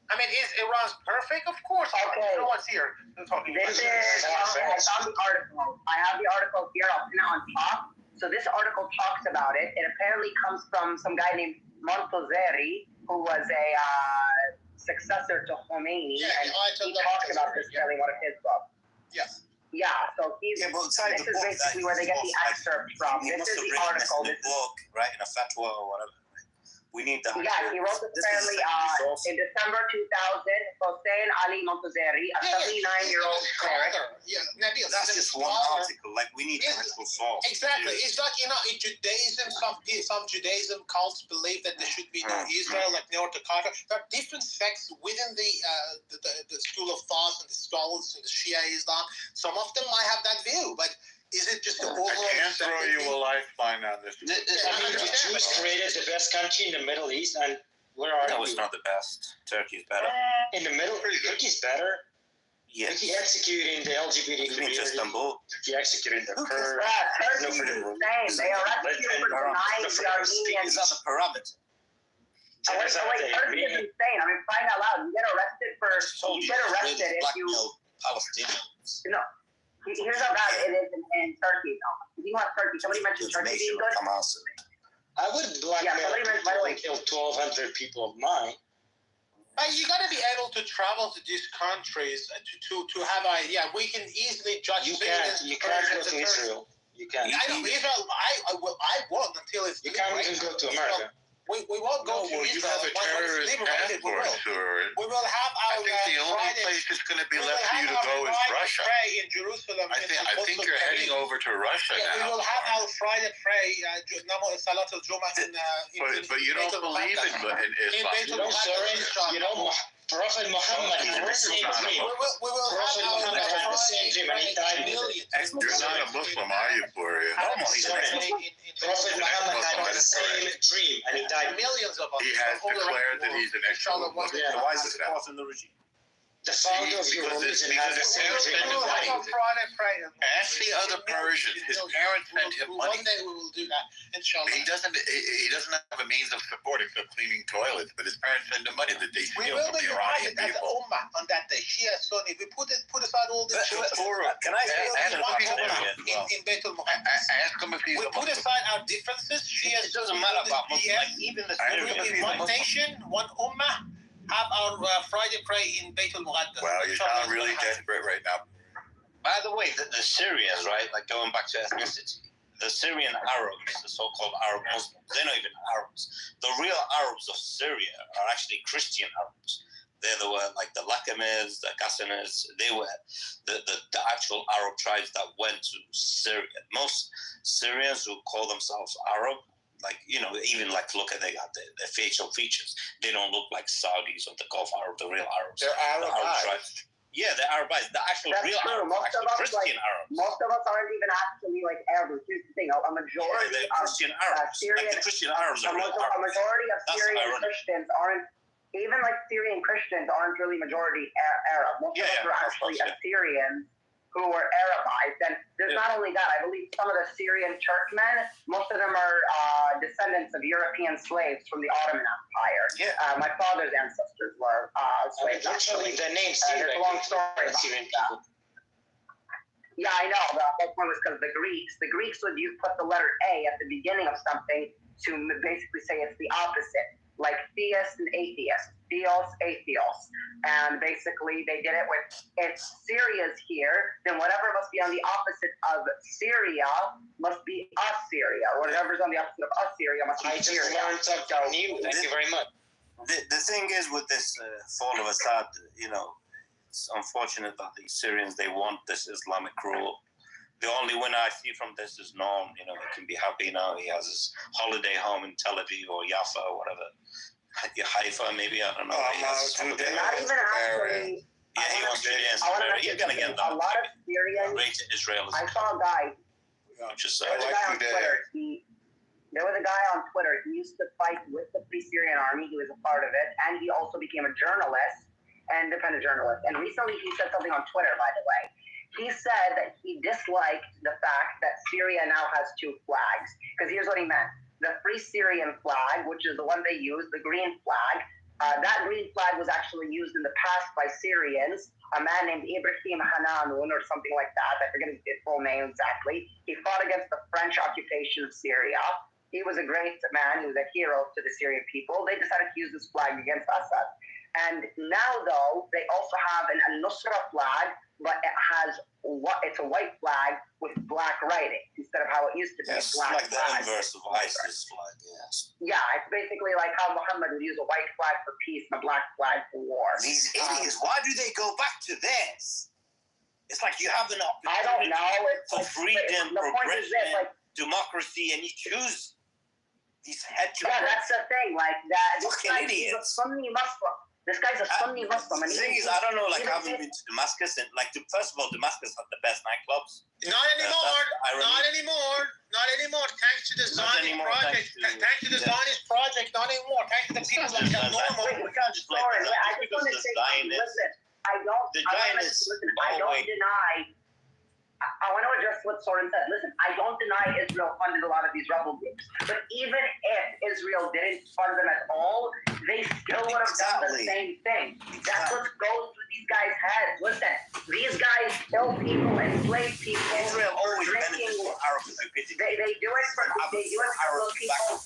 I mean, is Iran perfect? Of course. Okay. No one's here talking This about is, I found the article. I have the article here. I'll pin it on top. So this article talks about it. It apparently comes from some guy named Montazeri, who was a successor to Khomeini, and he talks about this in one of his books. Yes. Yeah, so he's, this is basically where they get the excerpt from. This is the article. This book, right, in a fatwa or whatever. We need that. Yeah, he wrote this apparently in December 2000. Hossein Ali Montazeri, a 79-year-old cleric. Yeah, Nabil, that's just one article. Like, we need actual source. Exactly. It's like, you know, in Judaism, some Judaism cults believe that there should be no Israel, like North Dakota. There are different sects within the school of thought and the scholars and the Shia Islam. Some of them might have that view, but is it just the overall? I can't throw you a lifeline on this. I mean, the Jews created the best country in the Middle East, and where are No, we? it's not the best. Turkey's better. In the middle, Turkey's better. Yes. Turkey executing the LGBT community. Istanbul. Turkey executing the Kurds. Turkey's insane. They arrested you for denying the Armenians. It's on the parameter. Wait, Turkey is insane. I mean, find out loud. You get arrested if you. Palestinians. No. Here's how bad it is in Turkey, though. If you want Turkey, somebody mentioned Turkey being good. I would blackmail kill 1,200 people of mine. But you got to be able to travel to these countries to have a we can easily judge. You can't go to Israel. You can't. I know Israel. I won't until it's. You can't even go to America. We won't go to Israel. You have a terrorist passport, sir. We will have our. I think the only place that's going to be left for you to go is Russia. In Jerusalem. I think you're heading over to Russia now. We will have our Friday pray, Salat al-Jum'ah But you don't believe in Islam. You know, Prophet Muhammad had the same dream. We will Prophet have Muhammad had the same dream, and he died with it. You're not a Muslim, are you, Gloria? Prophet Muhammad had the same dream, and he died. Millions of us. He has declared that he's an excellent Muslim. Yeah. Why is that? In the regime. The founder of your religion has the same dream, and he died with it. Ask the other Persians. His parents sent him money. One day we will do that, inshallah. He doesn't have a means of supporting for cleaning toilets, but his parents send him money that they We steal will from be the Iranian united as an people. ummah on that day. Shia, Sunni. We put aside all this. Can I ask Ask a in Beitul Muqaddas. Ask him if he's We a put Muslim. aside our differences. Shia, It doesn't matter about Muslims. Like, even the I We will be one nation, one ummah. Have our Friday pray in Beitul Muqaddas. Wow, you sound really desperate right now. By the way, the Syrians, right? Like, going back to ethnicity, the Syrian Arabs, the so-called Arab Muslims, they're not even Arabs. The real Arabs of Syria are actually Christian Arabs. They're the Lakamids, the Ghassanids. They were the actual Arab tribes that went to Syria. Most Syrians who call themselves Arab, like, you know, even like look at their facial features. They don't look like Saudis or the Gulf Arab, the real Arabs. They're Arab tribes. Yeah, they're Arabized. The actual That's real true. Arabs, Most of us, Christian Arabs. Most of us aren't even actually like Arabs. Here's the thing: a majority They're of Christian Arabs. Syrian, Like the Christian Arabs a are real Arabs. majority of That's Syrian ironic. Christians aren't. Even like Syrian Christians aren't really majority Arab. Most of us are actually Assyrians who were Arabized. And there's not only that, I believe some of the Syrian Turkmen, most of them are descendants of European slaves from the Ottoman Empire. My father's ancestors were slaves. Literally, the name Syrian. There's a long story about Syrian that. people. Yeah, I know. The whole point was because the Greeks would put the letter A at the beginning of something to basically say it's the opposite, like theist and atheist, theos, atheos. And basically they did it with, if Syria's here, then whatever must be on the opposite of Syria must be Assyria. Whatever's on the opposite of Assyria must be Syria. I just learned something new. Thank you very much. The thing is with this fall of Assad, you know, it's unfortunate that the Syrians, they want this Islamic rule. The only winner I see from this is Norm. You know, he can be happy now. He has his holiday home in Tel Aviv or Jaffa or whatever. Haifa, maybe, I don't know. Not even actually. Yeah, he wants Judeans. You're gonna get a lot of Syrians. Rate Israel. I saw a guy. Which is There was a guy on Twitter. He used to fight with the Free Syrian Army. He was a part of it, and he also became a journalist, an independent journalist. And recently, he said something on Twitter, by the way. He said that he disliked the fact that Syria now has two flags. Because here's what he meant: the Free Syrian flag, which is the one they use, the green flag. That green flag was actually used in the past by Syrians. A man named Ibrahim Hananoun or something like that. I forget his full name exactly. He fought against the French occupation of Syria. He was a great man. He was a hero to the Syrian people. They decided to use this flag against Assad. And now, though, they also have an al-Nusra flag, but it's a white flag with black writing instead of how it used to be. Yes, black like the inverse of ISIS flag, yes. Yeah, it's basically like how Muhammad would use a white flag for peace and a black flag for war. These idiots, why do they go back to this? It's like you have an I don't know. for freedom, the point is this, like, democracy, and you choose these head yeah, that's the thing. Like that. Fucking He's a idiots. Sunni Muslim. This guy's a Sunni Muslim. The thing is, I don't know, like, I haven't been to Damascus, and like, first of all, Damascus had the best nightclubs. Not anymore. Not anymore. Not anymore. Thanks to the Zionist project. Thanks to the Zionist project. Not anymore. Thanks to the people like that. We can't just let Sorry, that I just want to say something. Listen, I don't deny. I want to address what Soren said. Listen, I don't deny Israel funded a lot of these rebel groups. But even if Israel didn't fund them at all, they still would have done the same thing. That's what goes through these guys' heads. Listen, these guys kill people, enslave people. Israel always benefits from Arab stupidity. They do it for little people.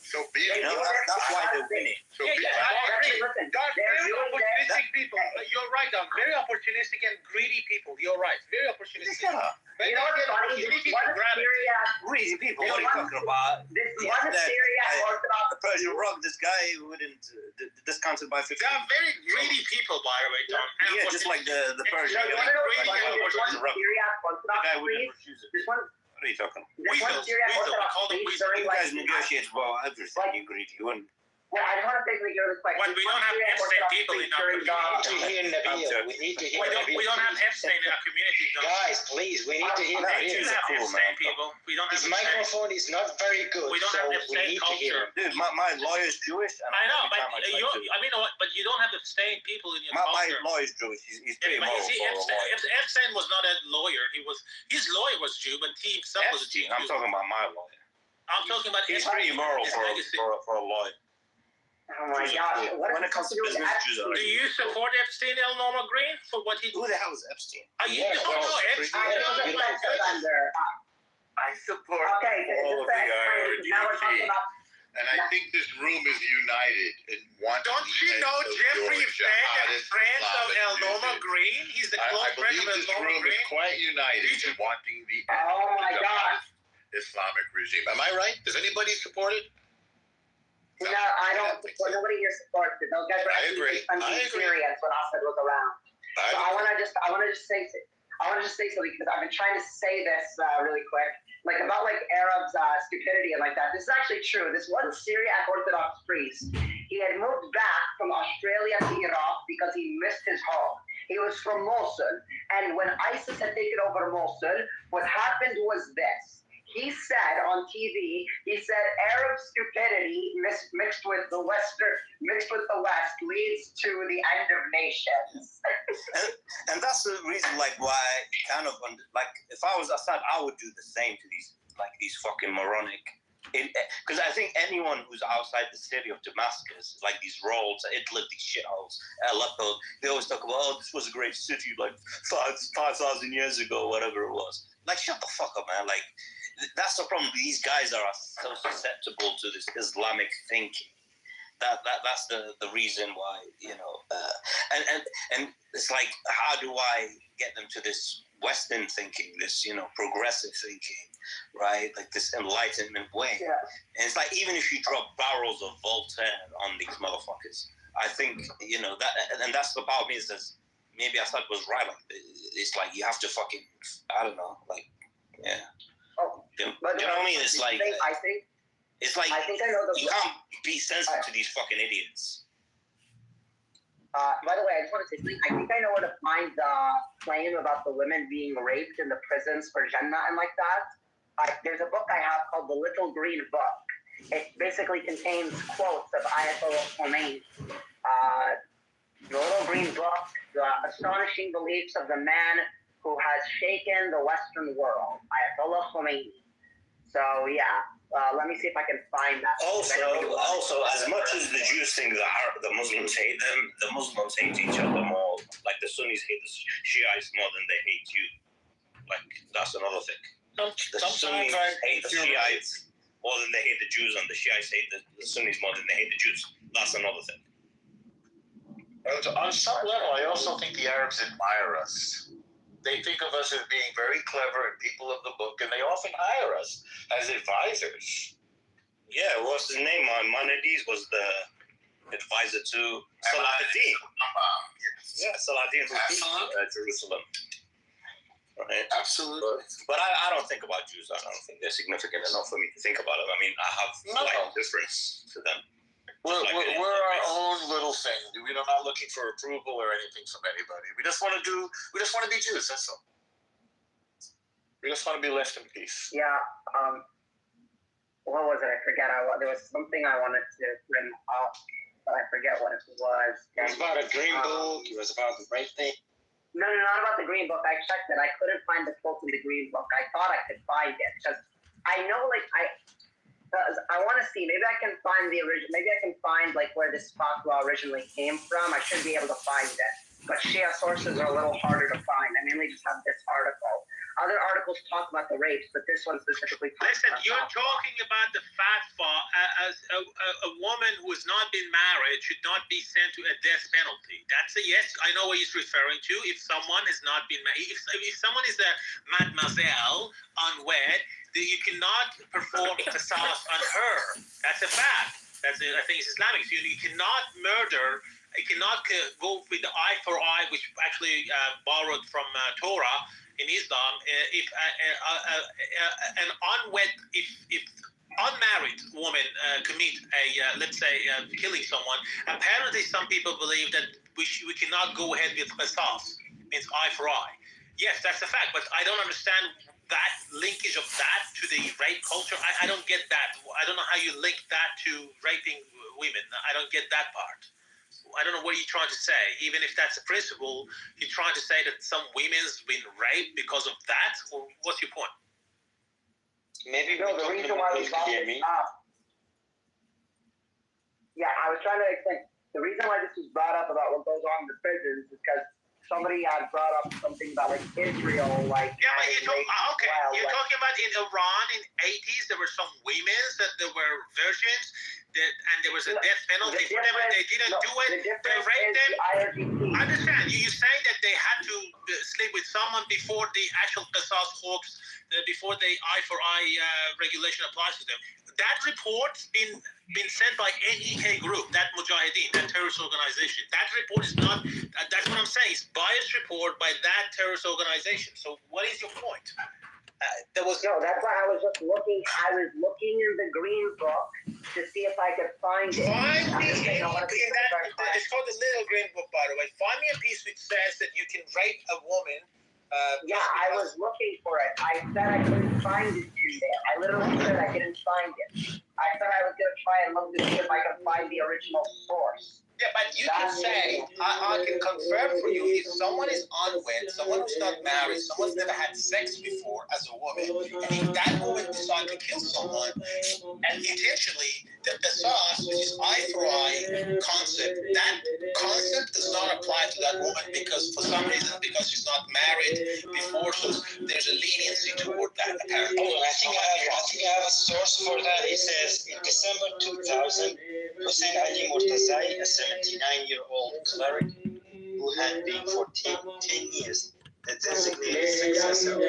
So be it. That's why they're winning. So be it. I agree. Listen, God, very opportunistic people. You're right, Don. Very opportunistic and greedy people. You're right. Very opportunistic. You know what's funny? Greedy people. What are you talking about? This one Syriac Orthodox. The Persian rug. This guy wouldn't discounted by 50. They are very greedy people, by the way, Don. Yeah, just like the Persian guy. The guy wouldn't refuse it. What are you talking about? You guys negotiate about everything. You greedy. You wouldn't. Well, I just want to say something really quick. When we don't have Epstein people in our community. We need to hear We don't have Epstein in our community. Guys, please, we need to hear We don't have Epstein people. We don't have His microphone is not very good, We don't so have we Epstein need to hear culture. him. Dude, my lawyer's Jewish. And I know, but you I mean, but you don't have Epstein people in your my culture. lawyer's Jewish. He's Yeah, pretty but moral you see, for a lawyer. Epstein was not a lawyer. His lawyer was Jew, but he himself was a Jew. I'm talking about my lawyer. I'm talking about He's pretty moral for a lawyer. Oh my gosh. When it comes to business, Jews are. Do you support Epstein, El Norma Green, for what he? Who the hell is Epstein? You don't know Epstein. I support all of the RGT. And I think this room is united in wanting. Don't you know Jeffrey Beck, friend of El Norma Green? He's the close I friend believe of El this Norma room is Green. quite united in wanting the Oh my gosh. Islamic regime. Am I right? Does anybody support it? No, I don't support. Nobody here supports it. Those guys were actually Syrians when Assad was around. So I want to just say something because I've been trying to say this really quick, like about like Arabs' stupidity and like that. This is actually true. This one Syriac Orthodox priest, he had moved back from Australia to Iraq because he missed his home. He was from Mosul, and when ISIS had taken over Mosul, what happened was this. He said on TV, Arab stupidity mixed with the West leads to the end of nations. and that's the reason, like, why kind of like if I was Assad, I would do the same to these fucking moronic. Because I think anyone who's outside the city of Damascus, like these roads, Idlib, these shitholes, Aleppo, they always talk about, oh, this was a great city like 5,000 years ago, whatever it was. Like, shut the fuck up, man. Like, that's the problem. These guys are so susceptible to this Islamic thinking. That's the reason why, and it's like, how do I get them to this Western thinking, this, progressive thinking, right? Like this enlightenment way. Yeah. And it's like, even if you drop barrels of Voltaire on these motherfuckers, I think, that, and that's the part of me is that maybe Assad was right. Like, it's like, you have to fucking, I don't know, like, yeah. Oh, you know what I mean? It's like, I think It's like I think I know the. you can't be sensitive to these fucking idiots. By the way, I just want to say something. I think I know where to find the claim about the women being raped in the prisons for Jannah and like that. There's a book I have called The Little Green Book. It basically contains quotes of Ayatollah Khomeini. The Little Green Book, the astonishing beliefs of the man who has shaken the Western world, Ayatollah Khomeini. So yeah, let me see if I can find that. Also, as much as the Jews think the Muslims hate them, the Muslims hate each other more. Like the Sunnis hate the Shiites more than they hate you. Like that's another thing. The Sunnis hate the Shiites more than they hate the Jews, and the Shiites hate the Sunnis more than they hate the Jews. That's another thing. On some level, I also think the Arabs admire us. They think of us as being very clever and people of the book, and they often hire us as advisors. Yeah, what's his name? Maimonides was the advisor to Salahuddin. Yeah, Salahuddin to Jerusalem. Right. Absolutely. But I don't think about Jews. I don't think they're significant enough for me to think about them. I mean, I have like difference to them. We're our own little thing. We're not looking for approval or anything from anybody. We just want to be Jews. That's all. We just want to be left in peace. Yeah. What was it? I forget. There was something I wanted to bring up, but I forget what it was. It was about a green book. It was about the right thing. No, not about the green book. I checked it. I couldn't find the quote in the green book. I thought I could find it because I know, I want to see. Maybe I can find the original. Maybe I can find where this fatwa originally came from. I should be able to find it. But Shia sources are a little harder to find. I mainly just have this article. Other articles talk about the rapes, but this one specifically talks about. Listen, you're talking about the fatwa as a woman who has not been married should not be sent to a death penalty. That's a yes. I know what he's referring to. If someone has not been married, if someone is a mademoiselle unwed, you cannot perform qisas on her. That's a fact. I think it's Islamic. So you cannot murder. You cannot go with the eye for eye, which actually borrowed from Torah in Islam. If an unmarried woman commit let's say killing someone, apparently some people believe that we cannot go ahead with qisas, means eye for eye. Yes, that's a fact, but I don't understand that linkage of that to the rape culture. I don't get that. I don't know how you link that to raping women. I don't get that part. I don't know what you're trying to say. Even if that's a principle, you're trying to say that some women's been raped because of that? Or what's your point? Maybe no, the reason why we brought this up. Yeah, I was trying to explain. The reason why this was brought up about what goes on in the prisons is because somebody had brought up something about Israel, Yeah, but you're talking about in Iran in 80s, there were some women that there were virgins, and there was a death penalty for them, and they didn't do it. They raped them. I understand. You're saying that they had to sleep with someone before the actual qisas hooks, before the eye for eye regulation applies to them. That report's been sent by NEK Group, that Mujahideen, that terrorist organization. That report is not. That's what I'm saying. It's biased report by that terrorist organization. So what is your point? That's why I was just looking. I was looking in the green book to see if I could find it. It's called the Little Green Book, by the way. Find me a piece which says that you can rape a woman. I was looking for it. I said I couldn't find it in there. I literally said I didn't find it. I said I was going to try and look to see if I could find the original source. Yeah, but you can say, I can confirm for you, if someone is unwed, someone who's not married, someone's never had sex before as a woman, and if that woman decides to kill someone, and intentionally, the qisas, which is eye for eye concept, that concept does not apply to that woman because for some reason, because she's not married before, so there's a leniency toward that apparently. I think I have a source for that. It says in December 2000, Hussein Ali Murtazai, a 79-year-old cleric who had been for 10 years the designated successor of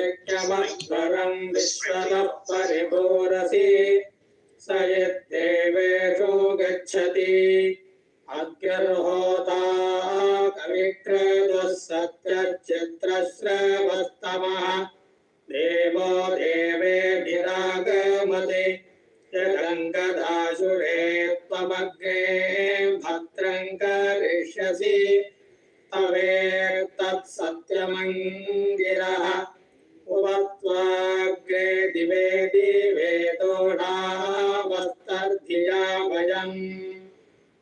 दिवेदोषावस्तर्धिया वयम्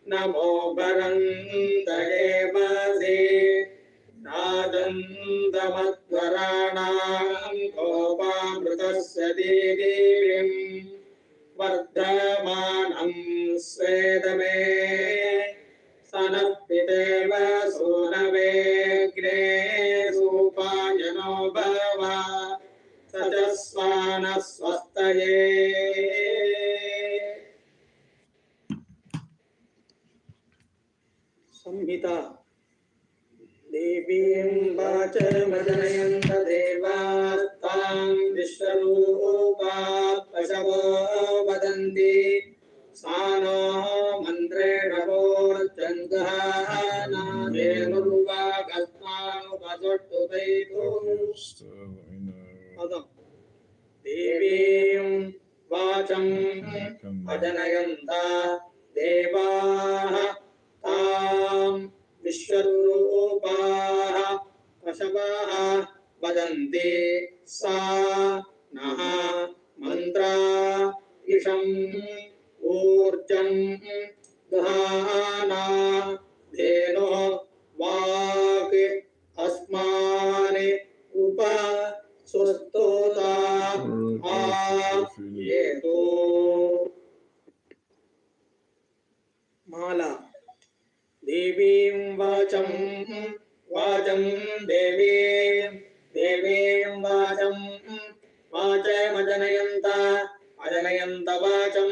नमो भरन्तये वसे नादन्तमध्वराणां कोपामृतस्य देवीम् वर्धमानं स्वेदमे सनपितेव सूनवेग्रे सूपायनो भव सजस्वानस्वस्तये संहिता देवीं वाचमजनयन्त देवास्तां विश्वरूपात् पशवो वदन्ति सा no मन्त्रेण वोर्जङ्गहानादेनुर्वागस्मानुपसुष्टुतैतु देवीं वाचं अजनयन्ता देवाः तां विश्वरूपाः पशवः वदन्ति सा नः मन्त्रा इषम् ऊर्जं दधाना धेनुः वाक् अस्मानि उप सुस्तोता येतो माला देवीं वाचं देवीं वाचं वाचमजनयन्त अजनयन्त वाचं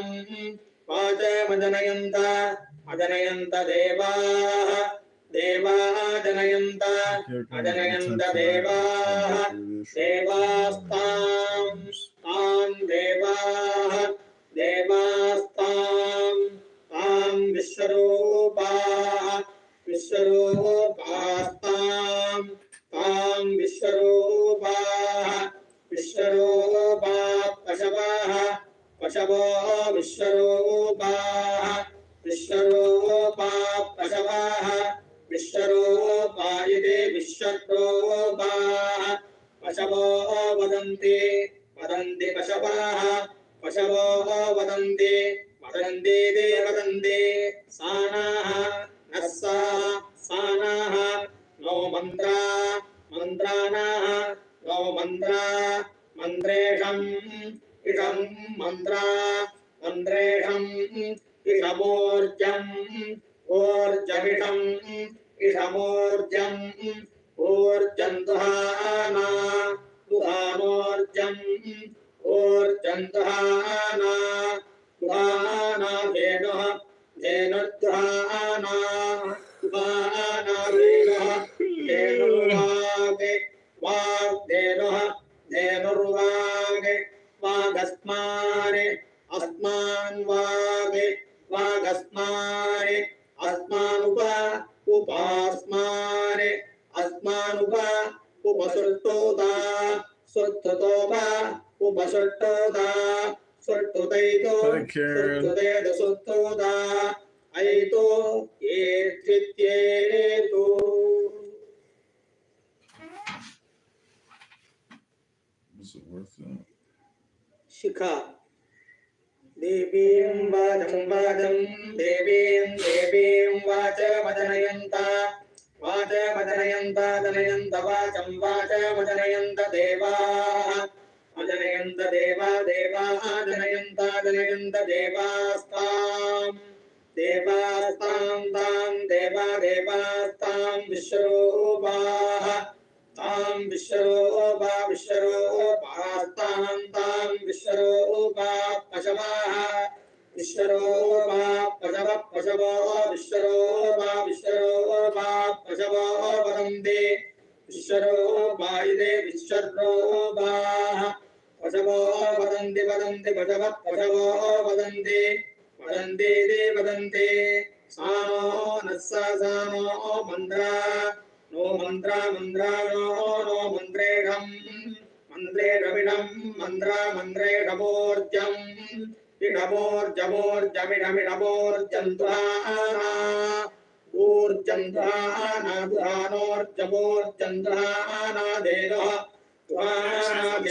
वाचमजनयन्त अजनयन्त देवाः जनयन्त अजनयन्त देवाः देवास्तां तां देवास्तां तां विश्वरूपास्तां तां विश्वरूपाः पशवो विश्वरूपाः पशवः विश्वरूपायते विश्वरूपाः पशवो वदन्ति पशवः पशवो वदन्ति वदन्ति सानाः सानाः नो मन्त्राणाः नो मन्त्रेषम् इषं मन्त्रेषम् इषमोर्जम् ऊर्जमिषम् इषमोर्जम् ऊर्जन्तुहाना दुहानोर्जम् ऊर्जन्तुहाना दुहाना धेनुः धेनुर्दुहाना दुहाना धेनुः धेनुर्वागे वाग्धेनुः धेनुर्वागे वागस्मानि अस्मान् वागे वागस्मानि अस्मानुप उपास्मानि अस्मानुप उपसुष्टोता सुष्टुतोपा उपसुष्टोता सुष्टुतैतो सुष्टुतेद सुष्टोता ऐतो येत्वित्येतो Is it worth that? शिखा देवीं वाचं देवीं वाचमजनयन्त जनयन्त वाचं वाचमजनयन्त देवाः अजनयन्त देवाः जनयन्त देवास्तां तां देवास्तां विश्वरूपाः तां विश्वरूपास्तां तां विश्वरूपा पशवः पशवो विश्वरूपा पशवो वदन्ति विश्वरूपायते विश्वरूपाः पशवो वदन्ति पशवो वदन्ति सा नो नस्सानो मन्त्रा नो मन्त्रेषम् मन्त्रेषमोर्जम् इषमोर्जमोर्जमिषमिषमोर्जन्त्वाना ऊर्जन्त्वाना दुहानोर्जमोर्जन्त्वाना धेनुः What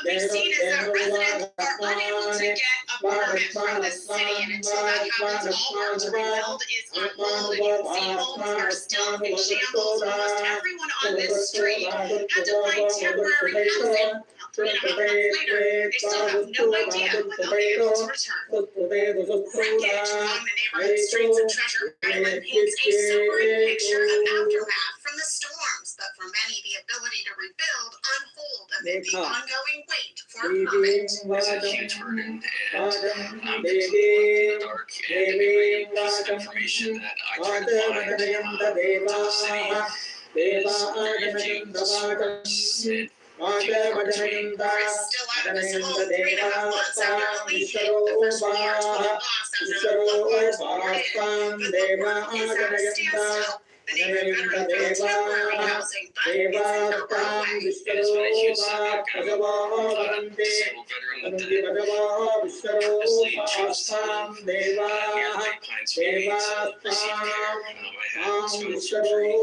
we've seen is that residents are unable to get a permit from the city, and until that happens, all work to rebuild is on hold. And you can see homes are still in shambles. Almost everyone on this street had to find temporary housing. 3.5 months later, they still have no idea when they'll be able to return. Wreckage on the neighborhood streets of Treasure Island paints a sobering picture of aftermath from the storms, but for many, the ability to rebuild on hold amid the ongoing wait for a permit. It's a huge burden, and I'm completely in the dark. And every piece of information that I try to find to the city is very few sources. We're still out of this hole 3.5 months after releasing the first March was lost after the floodwaters poured in, but the work is at a standstill. The Navy veterans found temporary housing, but it's not right away. It has been a huge setback. I'm a disabled veteran that purposely chose to live near Lake Pines Community to receive care. I had spinal surgery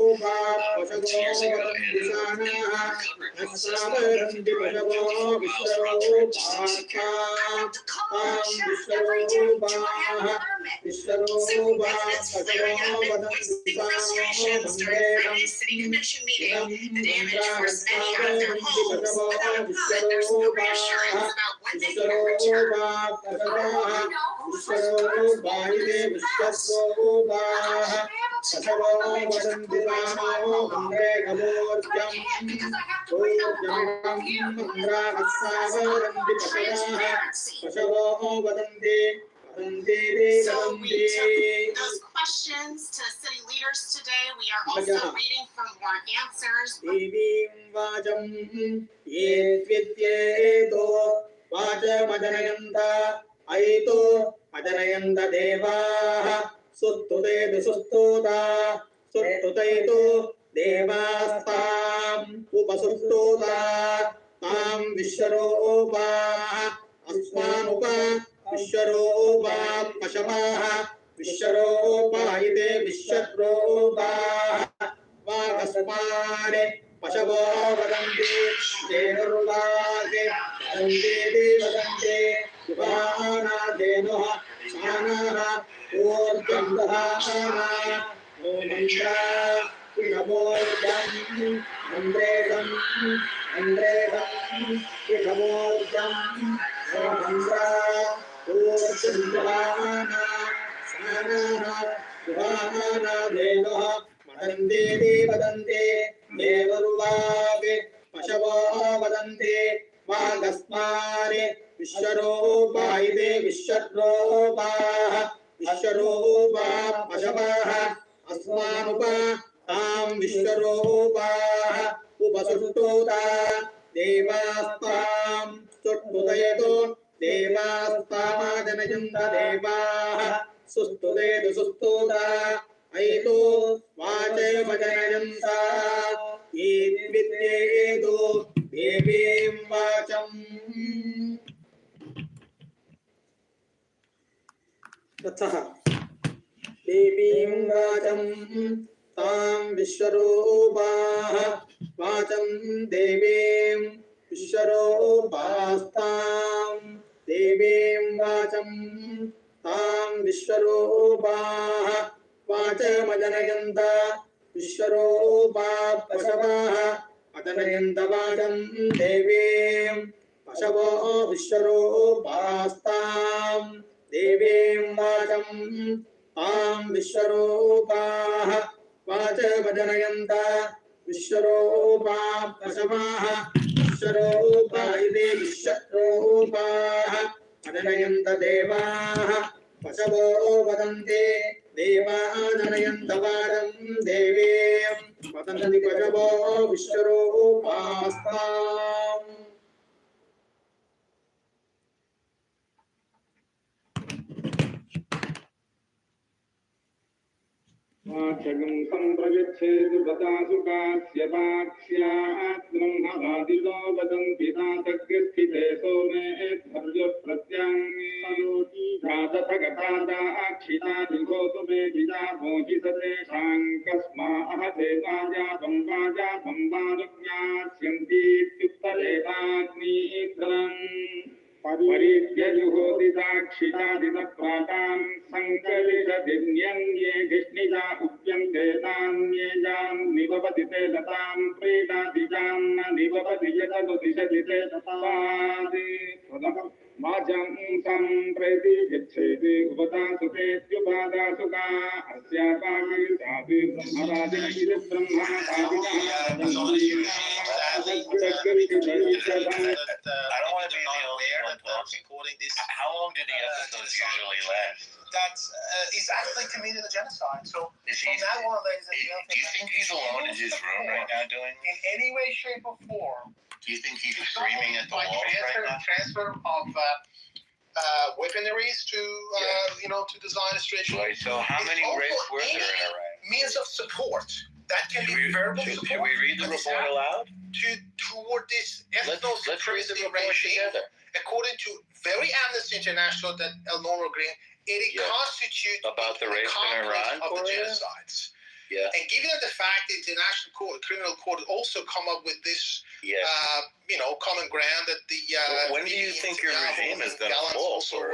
2 years ago, and the recovery process that went through driving 54 miles round trip just to seek care. I have to call and check every day, do I have a permit? Soon, residents flaring up and voicing frustrations during Friday's city commission meeting. The damage forced many out of their homes. Without a permit, there's no reassurance about when they can return. I want to know who was responsible for this mess. I should be able to get a permit just to prove my time alone. But I can't because I have to wait on the phone with you. This is transparency. So we took those questions to city leaders today. We are also waiting for more answers. वाजातं वाजातं वाजुज्ञास्यन्तीत्युत्तरेवाग्नित्रम् परित्यजुहोदिदाक्षितादितप्रातां सङ्कलिषदिन्यन्ये धिष्णिजा उप्यन्ते तान्ये जान् निवपति ते लतां प्रेतादिजान्न निवपति यतनु दिशति ते ततादि वाचं तं प्रति गच्छेति उपदासु तेत्युपादासु का अस्यापाकिर्दाभिर्ब्रह्मवादिनैः Brahma पादिनः How long do the episodes usually last? That's he's actually committed a genocide. So Is from he? now on, ladies and Do gentlemen, you think he's alone in his room right now doing? in any way, shape, or form, Do you think he's screaming at the walls right now? transfer of weaponaries to to the Zionist regime. Right. So how many rapes were there in Iraq? Means of support that can be verbal support. Should we read the report aloud? Toward this Let's read the report regime, together. according to very Amnesty International, that Elnora Green, it constitutes About the rapes in Iran, of the Korea? genocides. Yeah. And given the fact the International Criminal Court also come up with this, Yes. common ground that the. When do you think your regime is going to fall also, for?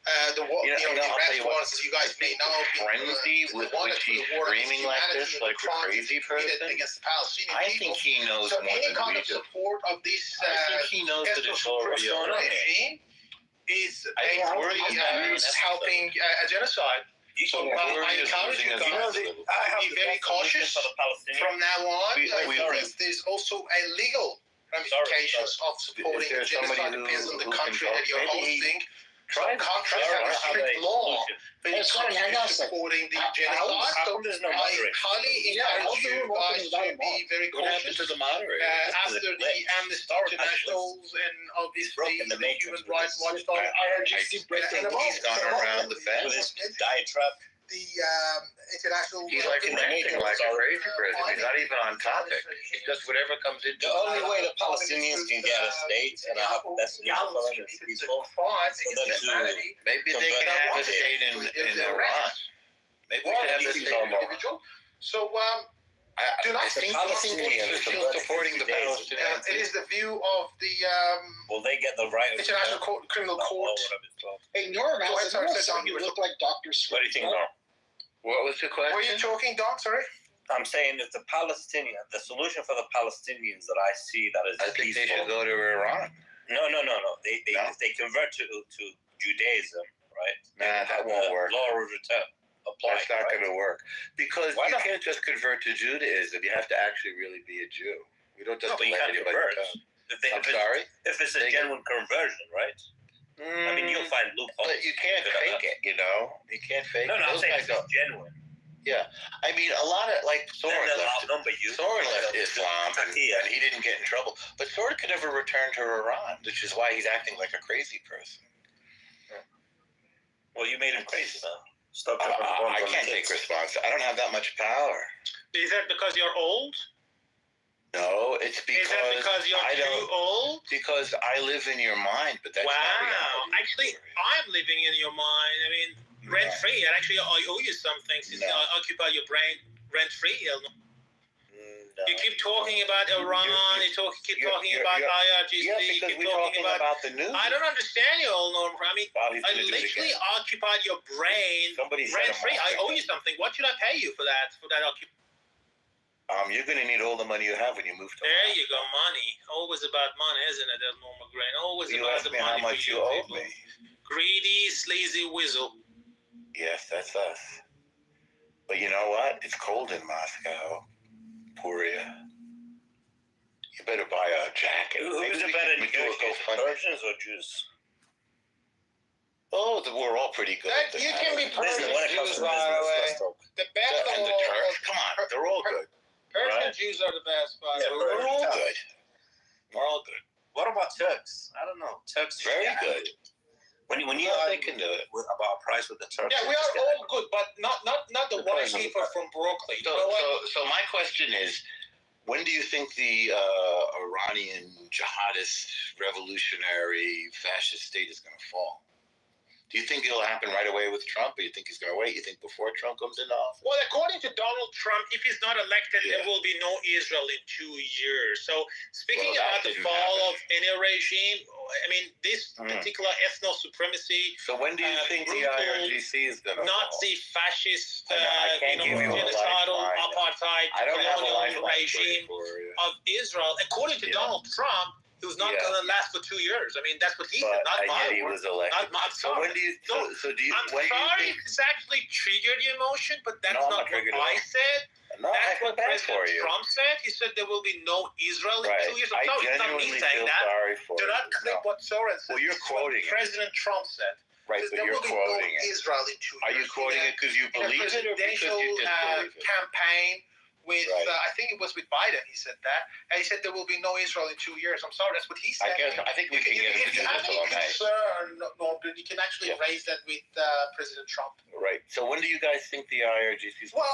the I'll tell you what, as you guys may know, frenzy with which he's screaming like this, like a crazy person. Against the Palestinian I think he knows so more any than kind we of do. support of this I think he knows that it's already on. regime is is helping a genocide. So I encourage you guys to be very cautious from now on. There's also a legal ramifications of supporting a genocide. Depends on the country that you're hosting. Some countries have a strict law when it comes to supporting the genocide. So I highly encourage you guys to be very cautious. After the Amnesty Internationals and obviously the Human Rights Watchdog, I think he's gone around the fence. This diatribe. the international. He's like ranting like a crazy person. He's not even on topic. He does whatever comes into. The only way the Palestinians can get a state and have the best news for them is peaceful. Maybe they can have a state in Iran. Maybe we can have this individual. So I think Palestinians are still supporting the Palestinians. it is the view of the Will they get the right International Criminal Court. Hey, Norm, you look like Dr. What do you think, Norm? What was the question? Were you talking, Doc? Sorry. I'm saying that the solution for the Palestinians that I see that is I think peaceful. they should go to Iran. No. If they convert to Judaism, right? Nah, that won't work. Law of return apply. That's not going to work because you can't just convert to Judaism. You have to actually really be a Jew. We don't just let anybody come. I'm sorry. If it's a genuine conversion, right? I mean, you'll find loopholes. But you can't fake it, you know. You can't fake it. No, I'm saying it's genuine. Yeah, I mean, a lot of Soren left Islam and he didn't get in trouble. But Soren could never return to Iran, which is why he's acting like a crazy person. Well, you made him crazy, though. Stop. I can't take responsibility. I don't have that much power. Is that because you're old? No, it's because. Is that because you're too old? Because I live in your mind, but that's not reality. Actually, I'm living in your mind. I mean, rent free. And actually, I owe you something since I occupy your brain rent free. You keep talking about Iran. You keep talking about IRGC. Yeah, because we're talking about the news. I don't understand you all, Norm. I mean, I literally occupied your brain rent free. I owe you something. What should I pay you for that? You're going to need all the money you have when you move to. There you go, money. Always about money, isn't it, Norma Grain? Always you about asked the me money. How much you owe me? Greedy, sleazy weasel. Yes, that's us. But you know what? It's cold in Moscow. Puria. You better buy a jacket. Who's the better negotiators, Persians or Jews? Oh, we're all pretty good. You can be Persian Jews, by the way. The best and the Turks. Come on, they're all good. Persian Jews are the best, by the way. We're all good. We're all good. What about Turks? I don't know. Turks very good. When you they can do it about price with the Turks. Yeah, we are all good, but not the white people from Brooklyn. So my question is, when do you think the Iranian jihadist revolutionary fascist state is going to fall? Do you think it'll happen right away with Trump, or you think he's going to wait? You think before Trump comes into office? Well, according to Donald Trump, if he's not elected, there will be no Israel in 2 years. So, speaking about the fall of any regime, I mean, this particular ethno-supremacy. So, when do you think the IRGC is going to Nazi, fascist, genocidal, apartheid, colonial regime of Israel, according to Donald Trump, it was not going to last for 2 years. I mean, that's what he said, not my word. Not my So when do you? I'm sorry if this actually triggered your emotion, but that's not what I said. No, that's what President Trump said. He said there will be no Israel in 2 years. I'm sorry, it's not me saying that. Do not click what Soren said. Well, you're quoting it. President Trump said. Right, but you're quoting it. Israel in 2 years. Are you quoting it because you believe it, or because you disbelieve it? Campaign with, I think it was with Biden, he said that. And he said there will be no Israel in 2 years. I'm sorry, that's what he said. I think we can get into If you have any concern, Norman, you can actually raise that with President Trump. Right. So when do you guys think the IRGC is Well,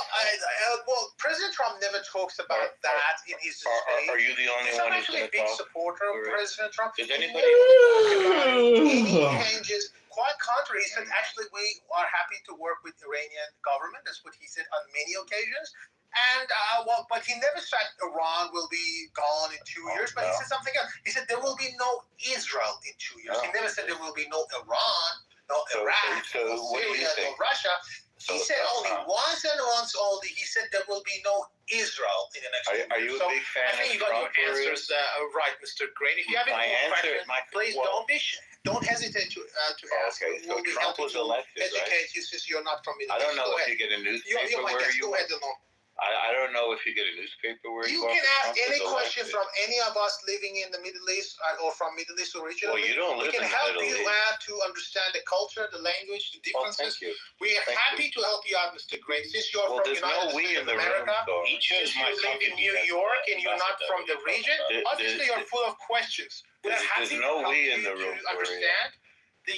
President Trump never talks about that in his speech. Are you the only one who's going to talk? I'm actually a big supporter of President Trump. Does anybody? Any changes, quite contrary, he said, actually, we are happy to work with the Iranian government. That's what he said on many occasions. And but he never said Iran will be gone in 2 years. But he said something else. He said there will be no Israel in 2 years. He never said there will be no Iran, no Iraq, no Syria, no Russia. He said only once and once only. He said there will be no Israel in the next 2 years. Are you a big fan? I think you got your answers right, Mr. Green. If you have any more questions, please don't hesitate to ask. Okay, so Trump was elected, educate you since you're not from Middle East. I don't know if you get a newspaper where you. Go ahead, Delon. I don't know if you get a newspaper where you can ask any question from any of us living in the Middle East or from Middle East originally. Well, you don't live in the Middle East. We can help you out to understand the culture, the language, the differences. Well, thank you. We are happy to help you out, Mr. Gray. Since you're from the United States of America, since you live in New York and you're not from the region, obviously you're full of questions. We're happy to help you to understand the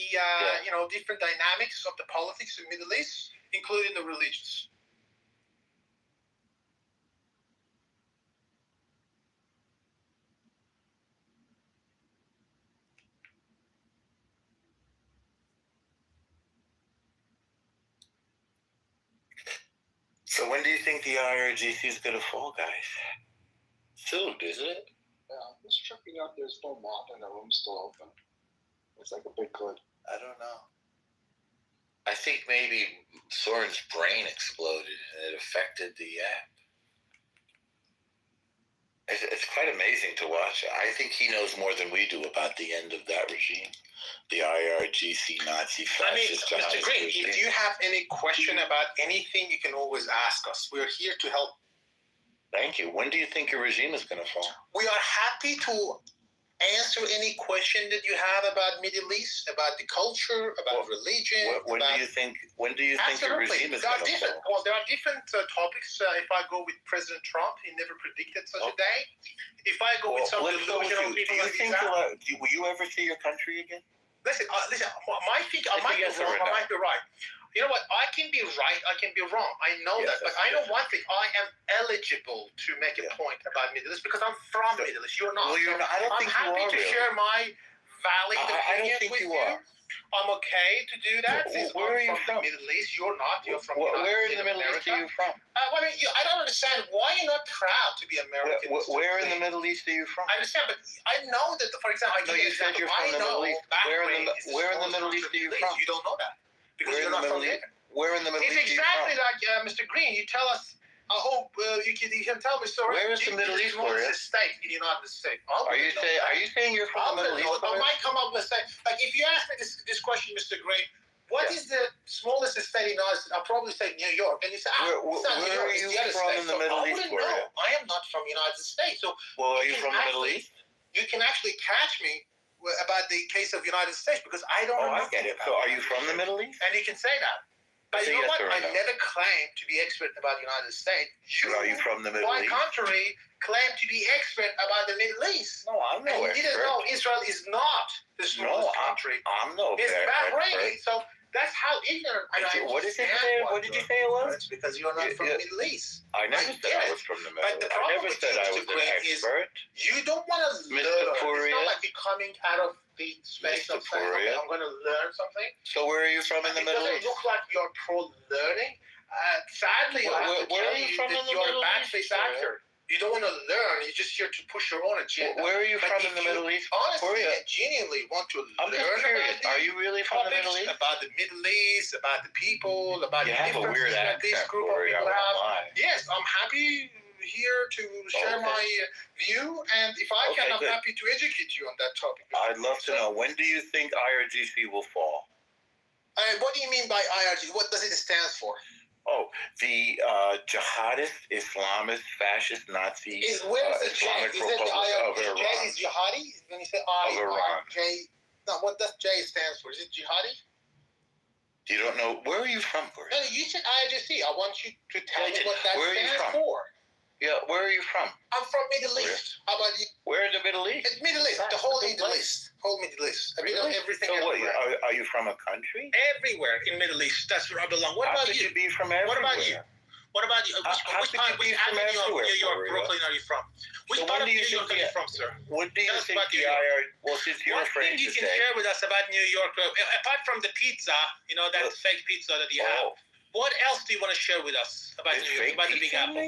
different dynamics of the politics of the Middle East, including the religions. So when do you think the IRGC is going to fall, guys? Soon, isn't it? Yeah, it's tripping out. There's no mop and the room's still open. It's like a big hood. I don't know. I think maybe Soren's brain exploded and it affected the app. It's quite amazing to watch. I think he knows more than we do about the end of that regime. The IRGC Nazi fascist. Mr. Green, if you have any question about anything, you can always ask us. We're here to help. Thank you. When do you think your regime is going to fall? We are happy to answer any question that you have about Middle East, about the culture, about religion. When do you think your regime is going to fall? Well, there are different topics. If I go with President Trump, he never predicted such a day. If I go with some delusional people like that, will you ever see your country again? Listen. I might be wrong. I might be right. You know what? I can be right. I can be wrong. I know that. But I know one thing. I am eligible to make a point about Middle East because I'm from Middle East. You're not. Well, you're not. I don't think you are. I'm happy to share my valid opinions with you. I'm okay to do that. Where are you from? The Middle East. You're not. You're from. Where in the Middle East are you from? I don't understand why you're not proud to be American. Where in the Middle East are you from? I understand, but I know that. For example, you said you're from the Middle East. Where in the Middle East are you from? You don't know that because you're not from there. Where in the Middle East are you from? It's exactly like Mr. Green. You tell us. You can tell me. Sorry. Where is the Middle East for you? State in the United States. Are you saying you're from the Middle East? I might come up with a state. Like if you ask me this question, Mr. Green, what is the smallest state in the United States? I'll probably say New York. And you say, where are you from in the Middle East? I am not from the United States. So are you from the Middle East? You can actually catch me about the case of the United States because I don't know. I get it. So are you from the Middle East? And you can say that. But you know what? I never claimed to be expert about the United States. Are you from the Middle East? Quite contrary, claim to be expert about the Middle East. No, I'm no expert. You didn't know Israel is not the smallest country. I'm no expert. It's Bahrain. So That's how ignorant I am. What did you say? What did you say it was? It's because you're not from the Middle East. I never said I was from the Middle East. I never said I was an expert. You don't want to learn. It's not like you're coming out of the space of saying, okay, I'm going to learn something. So where are you from in the Middle East? It doesn't look like you're pro-learning. Sadly, I have to tell you that you're a bad-face actor. You don't want to learn. You're just here to push your own agenda. Where are you from in the Middle East? Honestly and genuinely want to learn curious. about Are you really from the Middle East? About the Middle East, about the people, about the have a weird accent, this group of people have. Yes, I'm happy here to share my view, and if I can, I'm happy to educate you on that topic. I'd love to know, when do you think IRGC will fall? What do you mean by IRGC? What does it stand for? Oh, the jihadist, Islamist, fascist, Nazi, Islamic Republic of Iran. J is jihadi? When you say J, no, what does J stands for? Is it jihadi? You don't know? Where are you from, Corey? No, you said IRGC. I want you to tell me what that stands for. Yeah, where are you from? I'm from Middle East. How about you? Where in the Middle East? It's Middle East, the whole Middle East. Whole Middle East. I mean, everything. So what, are you from a country? Everywhere in Middle East. That's where I belong. What about you? How could you be from everywhere? What about you? What about you? Which avenue of New York, Brooklyn are you from? Which part of New York are you from, sir? What do you think the IR... Well, since you're afraid to say... One thing you can share with us about New York, apart from the pizza, you know, that fake pizza that you have, what else do you want to share with us about New York, about the Big Apple?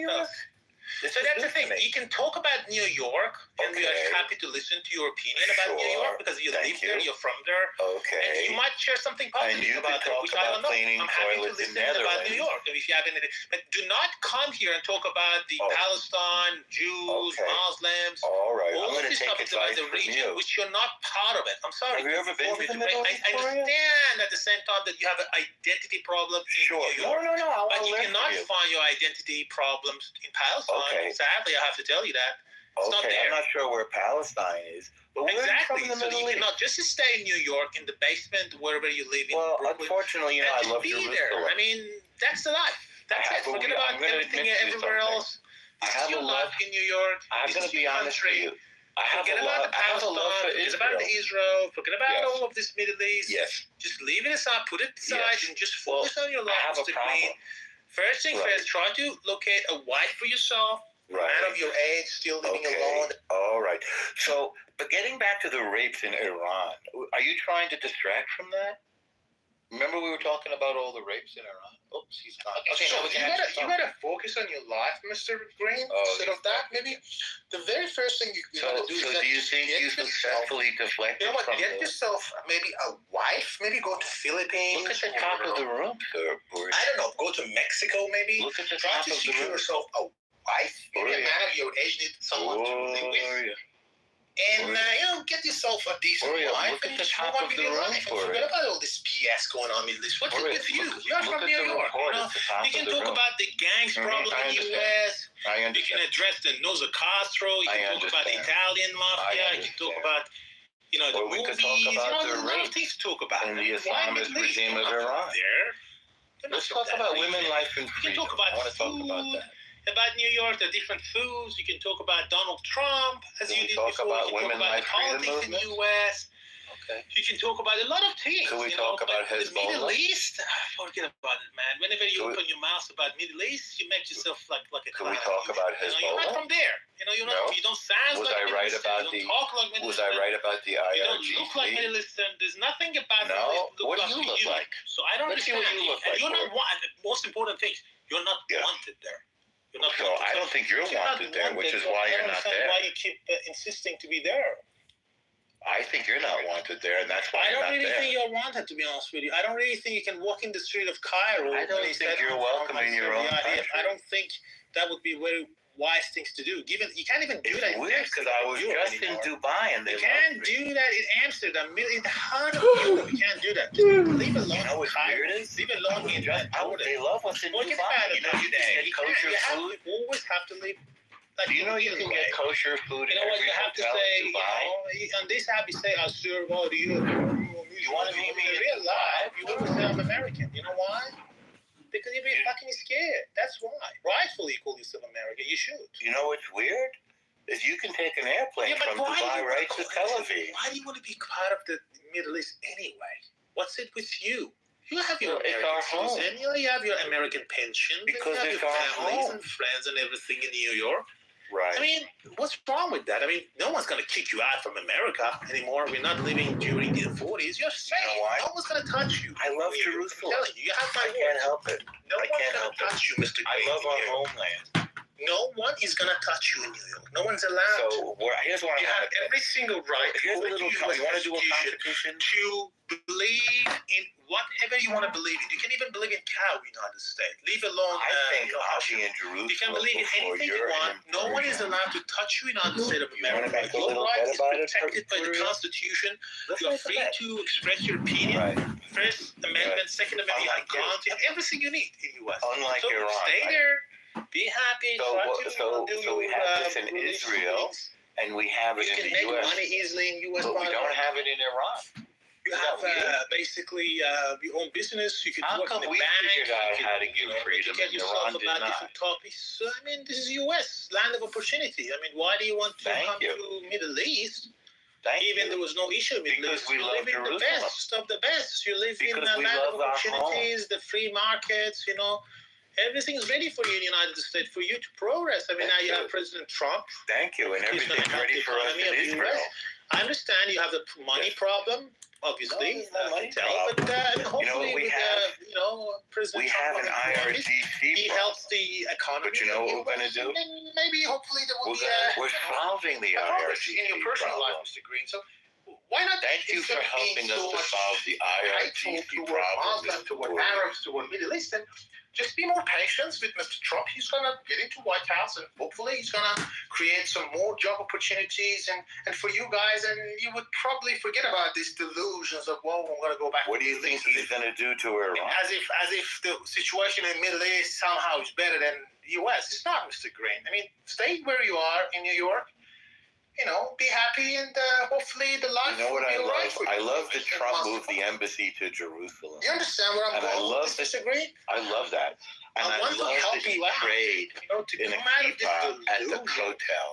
So that's the thing. You can talk about New York, and we are happy to listen to your opinion about New York because you live there, you're from there. Okay. And you might share something positive about that, which I don't know. I'm happy to listen about New York. If you have anything, but do not come here and talk about the Palestine, Jews, Muslims. All right. All of these topics about the region, which you're not part of it. I'm sorry. Have you ever been to the Middle East? I understand at the same time that you have an identity problem in New York. No. But you cannot find your identity problems in Palestine. Okay. Sadly, I have to tell you that. It's not there. I'm not sure where Palestine is. But exactly. So you cannot just stay in New York in the basement, wherever you live in Brooklyn. Unfortunately, I love Jerusalem. There. I mean, that's the life. That's it. Forget about everything everywhere else. This is your life in New York. I'm going to be honest with you. Forget about Palestine. Forget about Israel. Forget about all of this Middle East. Yes. Just leave it aside. Put it aside and just focus on your life. First thing first, try to locate a wife for yourself. Right. Man of your age, still living alone. All right. So, but getting back to the rapes in Iran, are you trying to distract from that? Remember we were talking about all the rapes in Iran? Oops, he's not. Okay, so you gotta focus on your life, Mr. Green. Instead of that, maybe the very first thing you gotta do is... So do you think you successfully deflected from... You know what, get yourself maybe a wife, maybe go to Philippines. Look at the top of the room, sir. I don't know, go to Mexico maybe. Look at the Try top to of the secure room. yourself a wife. Maybe a man of your age needs someone to live with. And, get yourself a decent life and just move on with your life. And forget about all this BS going on in this. What's with you? You're from New York. You can talk about the gangs problem in the U.S. You can address the Noza Castro. You can talk about the Italian mafia. You can talk about, the movies. There's a lot of things to talk about. And the Islamist regime of Iran. Let's talk about women, life, and freedom. You can talk about I want to talk about that. About New York, the different foods. You can talk about Donald Trump, as you did before. About you can talk about the politics in the U.S. Okay. You can talk about a lot of things. Can we talk about Hezbollah? The Middle East, forget about it, man. Whenever you open your mouth about Middle East, you make yourself like a clown. Can we talk about Hezbollah? You're not from there. You're not. You don't sound like Middle Eastern. You don't talk like Middle Eastern. Was I right about the IRGC? You don't look like Middle Eastern. There's nothing about Middle East. What do you look like? So I don't understand. What you look like. You're not wanted. Most important thing, you're not wanted there. So I don't think you're wanted there, which is why you're not there. Why you keep insisting to be there? I think you're not wanted there, and that's why you're not there. I don't really think you're wanted, to be honest with you. I don't really think you can walk in the street of Cairo. I don't think you're welcome in your own country. I don't think that would be very wise things to do. Given you can't even do that. It's weird because I was just in Dubai and they can't do that in Amsterdam. In the heart of Europe, you can't do that. Just leave alone. You know what's weird is? Leave alone. They love us in Dubai. You always have to leave. Do you know you can get kosher food in every hotel in Dubai? On this app, you say, I'll serve all of you. You want to be in real life, you always say I'm American. You know why? Because you'd be fucking scared. That's why. Rightfully call yourself American. You should. You know what's weird? Is you can take an airplane from Dubai right to Tel Aviv. Why do you want to be part of the Middle East anyway? What's it with you? You have your American citizen, you have your American pension, Because you have it's your our families home. and friends and everything in New York. Right. I mean, what's wrong with that? I mean, no one's going to kick you out from America anymore. We're not living during the 40s. You're safe. You know why? No one's going to touch you. I love Jerusalem. I'm telling you, you have my I can't help it. No I one's can't going help to touch you, Mr. I Green. love our homeland. No one is going to touch you in New York. No one's allowed to. So here's what You have every single right. Here's a little. You want to do a Constitution competition? To believe in whatever you want to believe in. You can even believe in cow in the United States. Leave alone. I think I'll be in Jerusalem. You can believe in anything you want. No one is allowed to touch you in the United States of America. Make a Your little right is bet about it, protected by the Victoria? Constitution. Let's You are make a free bet. to express your opinion. Right. First Amendment, Second Amendment, you have Unlike you. guns. You have everything you need in the U.S. Unlike so Iran, stay right? there. Be happy. try to So we have this in release Israel, things. and we have it You in can the make U.S. money easily in U.S. But we don't have it in Iran. You have basically your own business. You can How work come in the we bank. figured out you can, how to give freedom educate and yourself Iran did about not? different topics. So, I mean, this is U.S. land of opportunity. I mean, why do you want to come to Middle East? Even there was no issue in Middle East. we You love live in the Jerusalem. best of the best. You live in Because the we land of love our opportunities, the free markets. You know, everything's ready for you in the United States for you to progress. I mean, now you have President Trump. Thank you, and He's gonna everything's help ready the for us economy in of Israel. US. I understand you have the money problem, obviously. No, I can tell, but I mean, hopefully we with have? President We Trump have an coming to office, IRGC he problem. helps the economy. But you know what we're going to do? And maybe, hopefully, there will be We're solving the progress IRGC in your personal problem. life, Mr. Green. So why not? Thank you for helping us to solve the IRGC problem, Muslims, Mr. toward Boyd. Arabs, toward Middle East, and just be more patient with Mr. Trump. He's going to get into White House, and hopefully he's going to create some more job opportunities and for you guys, and you would probably forget about these delusions of, well, I'm going to go back. What do you think he's going to do to Iran? As if the situation in the Middle East somehow is better than the U.S. It's not, Mr. Green. I mean, stay where you are in New York. You know, be happy, and hopefully the life You know what will be I all right love? for you. I love that Trump moved the embassy to Jerusalem. You understand where I'm And I going? love Mr. Green? I love that. And I want to love help that he you out. prayed You know, to in a come out of this kippah at the delusion hotel.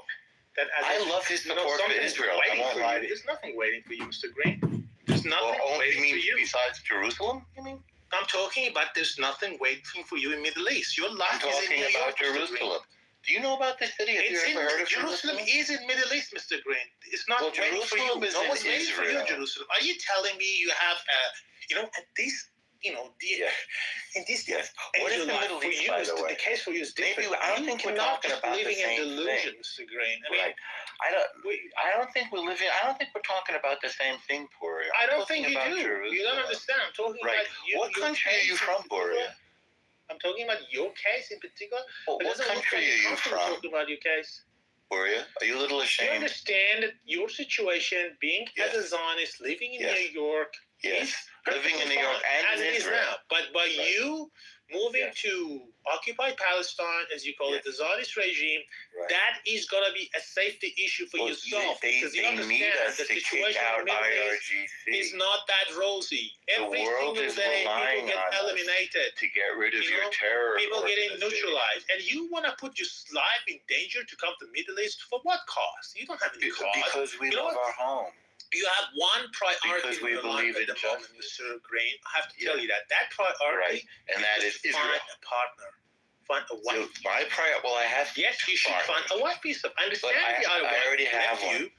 that as I if, love his you know, support for something's Israel. I waiting won't for lie you. to you. There's nothing waiting for you, Mr. Green. There's nothing waiting for you. Besides Jerusalem, you mean? I'm talking about there's nothing waiting for you in Middle East. Your life I'm is in talking New about York, Mr. Green. Jerusalem. Do you know about this city? Have It's you ever heard of Jerusalem is in Middle East, Mr. Green. It's not Well, waiting for you. Jerusalem is No in one's waiting for you, Israel. Jerusalem. Are you telling me you have, at this, in this What age is of the life, Middle for East, you, by the way? the case for you is different. Maybe I don't think we're cannot talking just about the living in same delusion, thing. Mr. Green. I mean, Right. I don't think we're living. I don't think we're talking about the same thing, Boria. I don't I'm think you talking do. about You don't Jerusalem. understand. I'm talking Right. about you. What your country are case you in from, particular. Boria? I'm talking about your case in particular. Well, But what doesn't look country like are you're you comfortable from? talking about your case. Boria, are you a little You ashamed? understand that your situation, being as a Zionist, living in Yes. New York, Yes. is Living in perfectly New York fine, and as in it is Israel. now. But by you moving to occupy Palestine, as you call it, the Zionist regime, Right. that is going to be a safety issue for Well, yourself. they because you need understand us the to kick situation out in the Middle IRGC. East is not that rosy. Every world single is day, people relying get on us eliminated. to get rid of You your know, terror people getting organization. neutralized, and you want to put your life in danger to come to Middle East for what cause? You don't have any cause. Because we You know love what? our home. You have one priority Because in we your believe life at in the moment, Mr. Green. I have to tell you that priority, Right. And that is to find Israel. a partner, find a wife. So my well, I have. Yes, you should find a wife. I understand But the other I wife already have left you, one.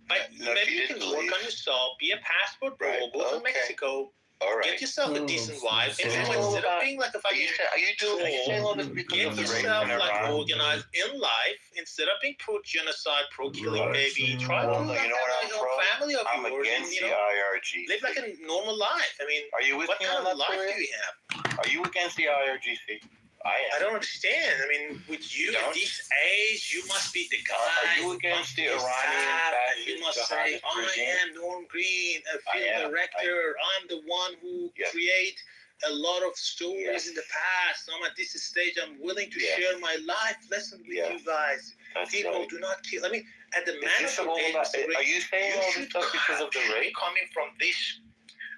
but No, maybe she you can didn't work leave. on yourself, be a passport bro, go to okay. Mexico, All right. get yourself a decent wife, and Is this so all instead of about- being like a Are you saying all this because get of the rape yourself in like Iran? organized in life instead of being pro-genocide, pro-killing baby. Try to Well, have you know what I'm a pro? family of I'm yours, and, against you the know, IRGC. live like a normal life. I mean, Are you with what me kind on of that, life Boria? do you have? Are you against the IRGC? I am. I don't understand. I mean, with you at this age, you must be the guy. Are you against the Iranian and you fascist must say, jihadist I regime? am Norm Green, a I film am. director. I'm the one who create a lot of stories in the past. I'm at this stage. I'm willing to share my life lesson with you guys. That's People right. do not kill. I mean, at the Is man this of all age, about- Mr. Green, are you saying all this should stuff because of the rape? Coming from this.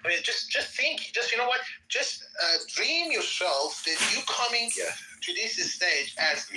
I mean, just think. Just, you know what? Just dream yourself that you coming to this stage as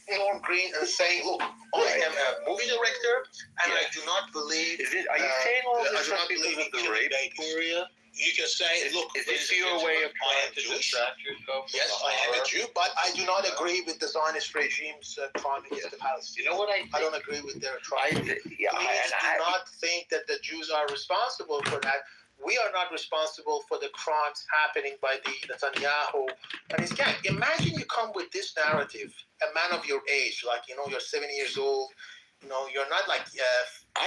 Norm Green and saying, "Look, I am a movie director, and I do not believe." Are you saying all I this do stuff not because believe of in the killing rape, babies. Boria? you can say, look, is this your way of trying to distract yourself? Yes, I am a Jew, but I do not agree with the Zionist regime's crime against the Palestinians. You know what I don't agree with their crime. I do not think that the Jews are responsible for that. We are not responsible for the crimes happening by the Netanyahu and his gang. Imagine you come with this narrative, a man of your age, like, you're 70 years old, you're not like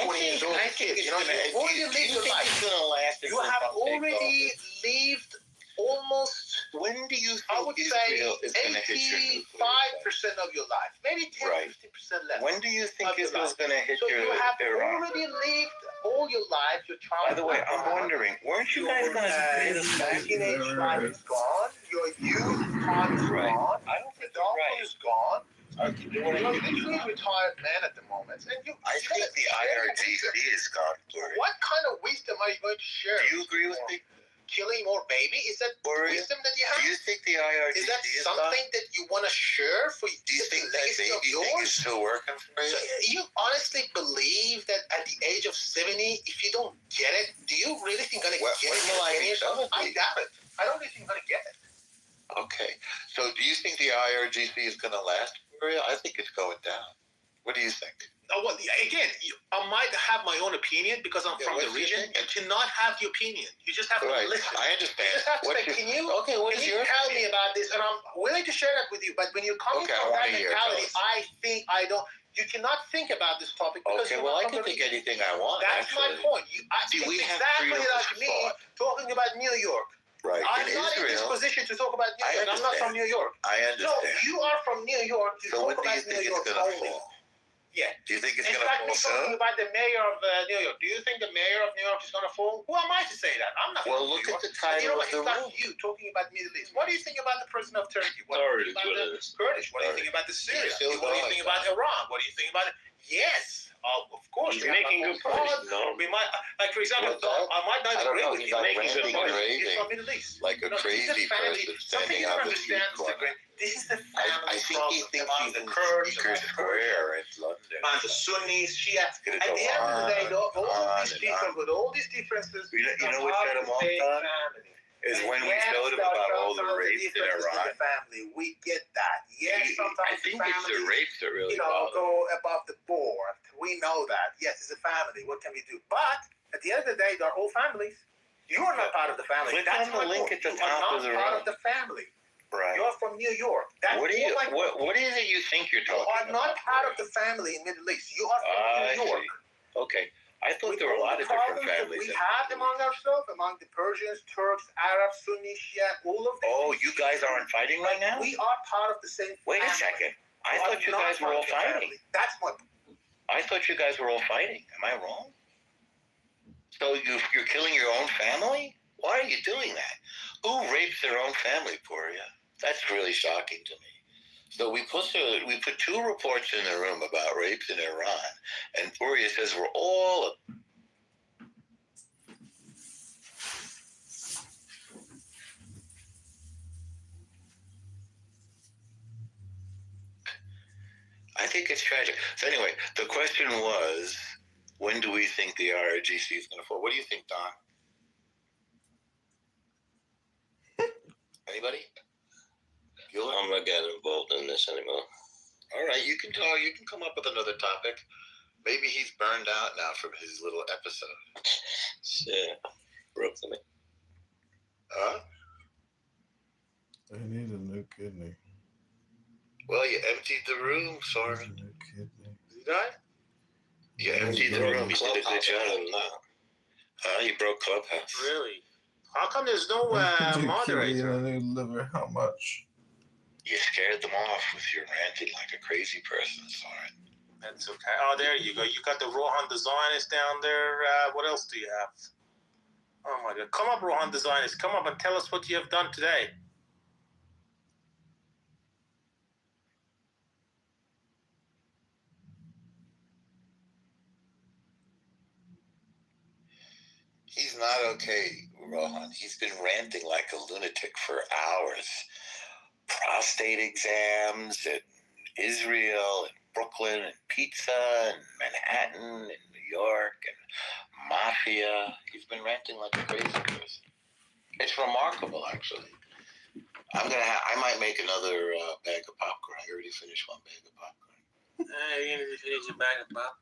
20 years old. I think it's going to last. You have already lived almost, when do you think I would Israel say, is going to hit your 85% of your life, maybe 10, 15% left. When do you think Israel's going to hit so your you have Iran? already lived all your life, your childhood. By the way, I'm wondering, weren't you guys going to say this back? Teenage time is gone. Your youth time is gone. I don't think Adulthood is gone. You're literally retired man at the moment. And I think the IRGC is gone. What kind of wisdom are you going to share? Do you agree with me? Killing more baby? Is that wisdom that you have? Do you think the IRGC is that something that you want to share for you? Do you think that baby thing is still working for you? So you honestly believe that at the age of 70, if you don't get it, do you really think you're going to get it? I doubt it. I don't really think you're going to get it. Okay. So do you think the IRGC is going to last for you? I think it's going down. What do you think? Well, again, I might have my own opinion because I'm from the region. You cannot have the opinion. You just have to listen. I understand. You just have to say, can you tell me about this? And I'm willing to share that with you. But when you're coming from that mentality, I think I don't. You cannot think about this topic because I can think anything I want. That's my point. It's exactly like me talking about New York. Right. I'm not in this position to talk about New York. I'm not from New York. I understand. So you are from New York to so talk about New York only. Yeah. Do you think it's going to fall soon? Talking about the mayor of New York. Do you think the mayor of New York is going to fall? Who am I to say that? I'm not. Well, look at the title of the room. You talking about Middle East. What do you think about the president of Turkey? What do you think about the Kurdish? What do you think about the Syria? What do you think about Iran? What do you think about it? Yes. Of course. He's making good points. No. We might, like for example, I might not agree with you. Making good points. He's from Middle East. Like a crazy person standing out of the street corner. This is the family. I think he thinks he's in Speaker Square in London. And the Sunnis, Shiites. At the end of the day, all these people with all these differences. You know what set him off, Don? Is when we showed him about all the rapes in Iran. Family, we get that. Yes, sometimes I think it's the rapes that really go above the board. We know that. Yes, it's a family. What can we do? But at the end of the day, they're all families. You are not part of the family. Click on the link at the top of the room. Part of the family. Right. You're from New York. What is it you think you're talking about? You are not part of the family in Middle East. You are from New York. Okay. I thought there were a lot of different families. We have among ourselves, among the Persians, Turks, Arabs, Sunni, Shia, all of them. Oh, you guys aren't fighting right now? We are part of the same Wait family. a second. I thought you guys were all fighting. That's my point. I thought you guys were all fighting. Am I wrong? So you're killing your own family? Why are you doing that? Who rapes their own family, Poria? That's really shocking to me. So we put 2 reports in the room about rapes in Iran, and Poria says we're all. I think it's tragic. So anyway, the question was, when do we think the IRGC is going to fall? What do you think, Don? Anybody? I'm not getting involved in this anymore. All right, you can talk. You can come up with another topic. Maybe he's burned out now from his little episode. Yeah, broke to me. Huh? I need a new kidney. Well, you emptied the room, Soren. New kidney. Did I? You emptied the room. You did a good job on that. You broke Clubhouse. Really? How come there's no moderator? A new liver. How much? You scared them off with your ranting like a crazy person, Soren. That's okay. Oh, there you go. You got the Rohan the Zionist down there. What else do you have? Oh my God! Come up, Rohan the Zionist. Come up and tell us what you have done today. He's not okay, Rohan. He's been ranting like a lunatic for hours. Prostate exams in Israel and Brooklyn and pizza and Manhattan and New York and mafia. He's been ranting like a crazy person. It's remarkable, actually. I might make another bag of popcorn. I already finished one bag of popcorn. You need to finish your bag of popcorn.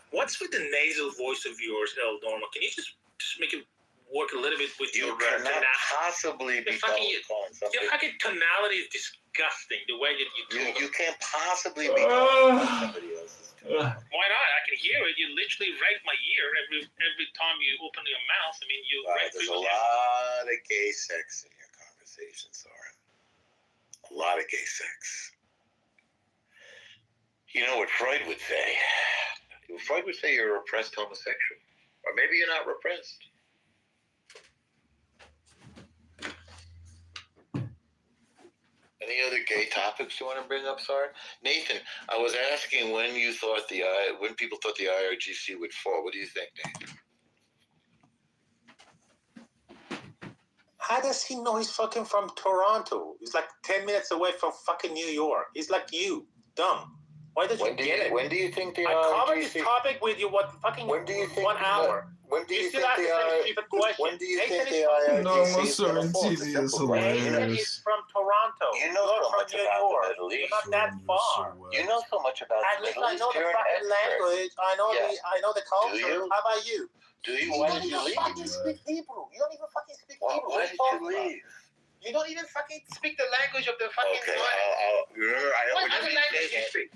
What's with the nasal voice of yours, El Norma? Can you just make it work a little bit with You your cannot possibly be calling somebody. Your fucking tonality is disgusting. The way that you talk. You can't possibly be calling somebody else's. Why not? I can hear it. You literally rape my ear every time you open your mouth. I mean, you rape There's a people's ears. lot of gay sex in your conversation, Soren. A lot of gay sex. You know what Freud would say? Freud would say you're a repressed homosexual. Or maybe you're not repressed. Any other gay topics you want to bring up, Soren? Nathan, I was asking when people thought the IRGC would fall. What do you think, Nathan? How does he know he's fucking from Toronto? He's like 10 minutes away from fucking New York. He's like you, dumb. Why did you get it? When do you think the I covered this topic with you, when do you think 1 hour. When do you think still ask the question. When do you think the No, IRGC my is going to fall? Sorrentini is hilarious. He's from Toronto. You know so much about the Middle East. You're not that far. You know so much about At the least Middle I East. know the You're an fucking expert. language. I know the culture. Do you? How about you? Do you? You Why don't did you even leave? fucking speak Hebrew. You don't even fucking speak Hebrew. Why did you leave? You don't even fucking speak the language of the fucking. Okay, I'll remember. I don't What other language do you speak?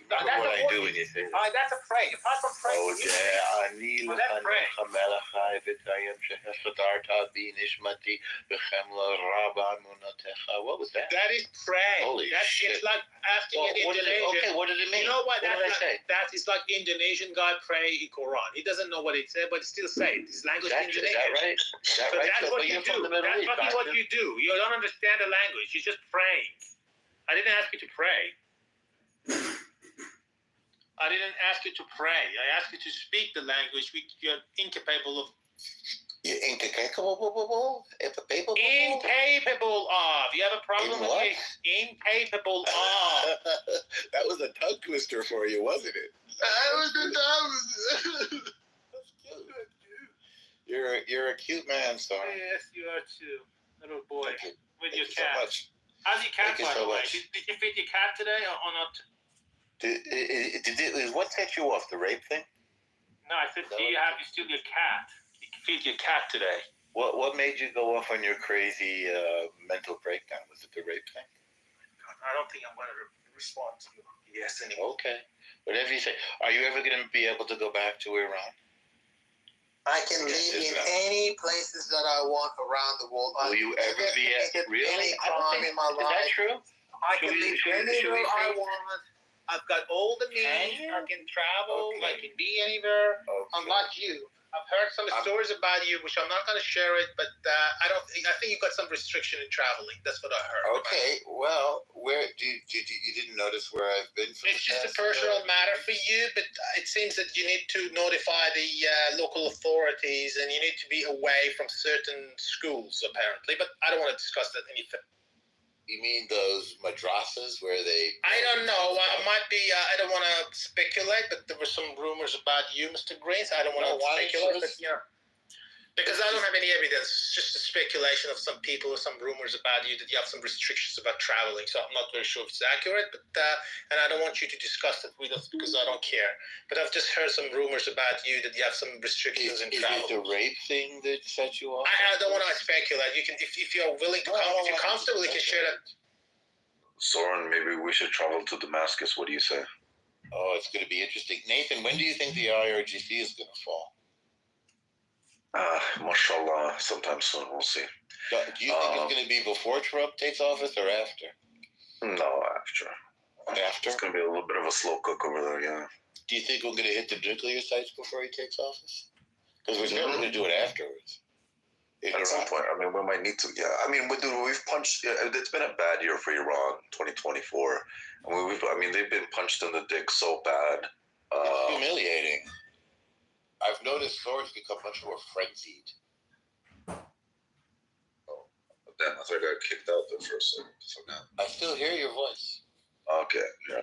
What I do when you say that. That's a phrase. Apart from phrase. Oh, yeah, אני לפניך מלך ותקיים שחסרת בי נשמתי בחמלה רבה אמונתך. What was that? That is pray. Holy shit. It's like asking in Indonesian. Okay, what did it mean? You know what? What did I say? That is like Indonesian God pray in Quran. He doesn't know what it said, but still say it. His language is Indonesian. Is that right? Is that right? That's what you you're from do. the Middle That's East, fucking what you do. You don't understand the language. You're just praying. I didn't ask you to pray. I didn't ask you to pray. I asked you to speak the language which you're incapable of. You're incapable? Incapable of. You have a problem with me? Incapable of. That was a tongue twister for you, wasn't it? That was the tongue. That's cute. You're a cute man, son. Yes, you are too, little boy. With your Thank you cat. so much. How's your cat, Thank you by so the way? much. Did you feed your cat today or not? What set you off? The rape thing? No, I said, do you have you steal your cat? You can feed your cat today. What made you go off on your crazy mental breakdown? Was it the rape thing? I don't think I'm going to respond to you. Yes, anymore. Okay. Whatever you say. Are you ever going to be able to go back to Iran? I can live in any places that I want around the world. Will you ever be really? Any crime in my life. Is that true? I can live anywhere I want. I've got all the means. I can travel. Okay. I can be anywhere. Okay. Unlike you. I've heard some stories about you, which I'm not going to share it, but I think you've got some restriction in traveling. That's what I heard. Okay, well, where you didn't notice where I've been? It's just a personal matter for you, but it seems that you need to notify the local authorities, and you need to be away from certain schools, apparently. But I don't want to discuss that anything. You mean those madrasas where they? I don't know. I might be. I don't want to speculate, but there were some rumors about you, Mr. Green. So I don't want to speculate, but because I don't have any evidence. Just a speculation of some people or some rumors about you that you have some restrictions about traveling. So I'm not very sure if it's accurate, but and I don't want you to discuss it with us because I don't care. But I've just heard some rumors about you that you have some restrictions in travel. Is it the rape thing that set you off? I don't want to speculate. You can, if you're willing to, if you're comfortable, you can share that. Soren, maybe we should travel to Damascus. What do you say? Oh, it's going to be interesting. Nathan, when do you think the IRGC is going to fall? Mashallah, sometime soon. We'll see. Do you think it's going to be before Trump takes office or after? No, after. After? It's going to be a little bit of a slow cook over there, yeah. Do you think we're going to hit the nuclear sites before he takes office? Because we're certainly going to do it afterwards. At some point, I mean, we might need to. Yeah, I mean, we've punched. It's been a bad year for Iran, 2024. I mean, they've been punched in the dick so bad. It's humiliating. I've noticed Soren's become much more frenzied. Oh, damn! I thought I got kicked out there for a second. I still hear your voice. Okay, yeah.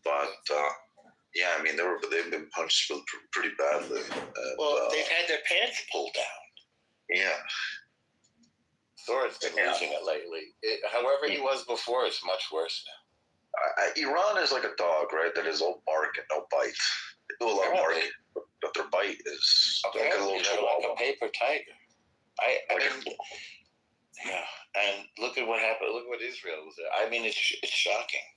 But Yeah, I mean they've been punched pretty badly. They've had their pants pulled down. Yeah. Thor's been losing it lately. However he was before, it's much worse now. Iran is like a dog, right? That is all bark and no bite. They do a lot of barking, but their bite is like a little chihuahua. Like a paper tiger. I mean, yeah. And look at what happened. Look what Israel was there. I mean, it's shocking.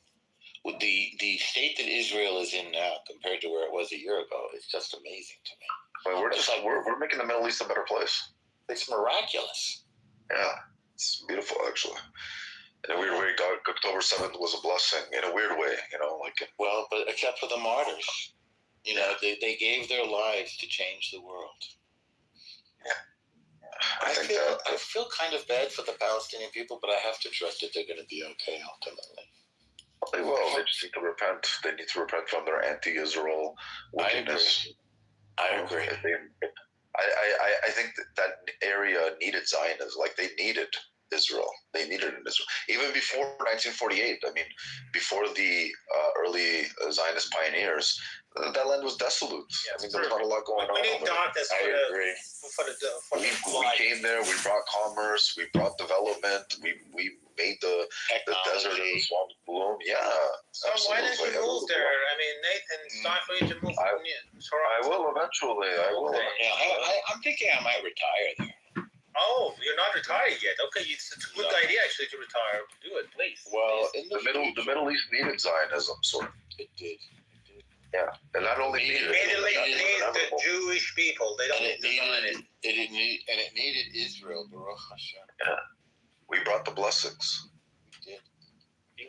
With the state that Israel is in now compared to where it was a year ago, it's just amazing to me. Well, we're making the Middle East a better place. It's miraculous. Yeah, it's beautiful actually. In a weird way, October 7th was a blessing. In a weird way, Well, but except for the martyrs, they gave their lives to change the world. Yeah. I feel kind of bad for the Palestinian people, but I have to trust that they're going to be okay ultimately. They will. They just need to repent. They need to repent from their anti-Israel wickedness. I agree. I think that area needed Zionism. Like they needed Israel. They needed Israel. Even before 1948, I mean, before the early Zionist pioneers, that land was desolate. Yeah, I mean, there was not a lot going on. We need darkness We came there. We brought commerce. We brought development. We made the desert and the swamp bloom. Yeah. So why didn't you move there? I mean, Nathan, it's time for you to move. I will eventually. I will. I'm thinking I might retire there. Oh, you're not retired yet. Okay, it's a good idea actually to retire. Do it, please. Well, in the Middle East needed Zionism, sort of. It did. Yeah, and not only needed the Jewish people. They don't need it needed Israel. Baruch Hashem. Yeah, we brought the blessings. We did.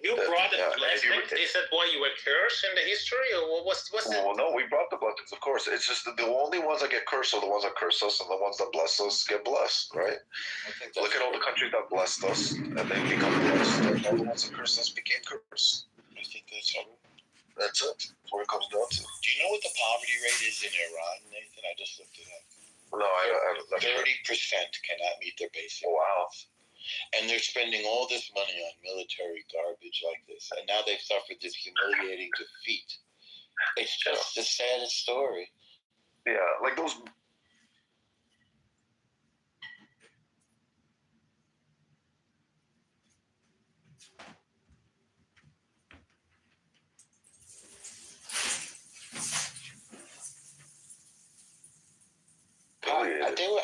You brought the blessings. They said, "Boy, you were cursed in the history," or what's it? Well, no, we brought the blessings, of course. It's just that the only ones that get cursed are the ones that curse us, and the ones that bless us get blessed, right? Look at all the countries that blessed us, and they become blessed. And all the ones that cursed us became cursed. I think that's true. That's it. That's what it comes down to. Do you know what the poverty rate is in Iran, Nathan? I just looked it up. No, I 30% cannot meet their basic wow. needs. And they're spending all this money on military garbage like this. And now they've suffered this humiliating defeat. It's just the saddest story. Yeah, like those...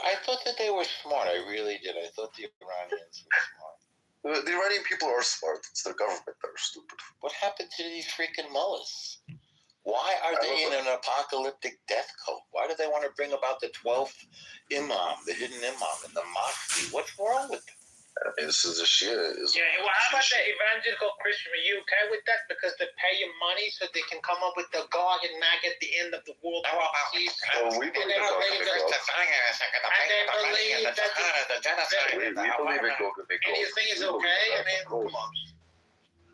I thought that they were smart. I really did. I thought the Iranians were smart. The Iranian people are smart. It's their government that are stupid. What happened to these freaking mullahs? Why are they in an apocalyptic death cult? Why do they want to bring about the 12th imam, the hidden imam, in the mosque? What's wrong with them? I mean, this is a Shia. Yeah, well, how about the evangelical Christian? Are you okay with that? Because they pay you money so they can come up with the God and Mag at the end of the world. We believe in Gog and Magog. And you think it's okay? I mean, come on.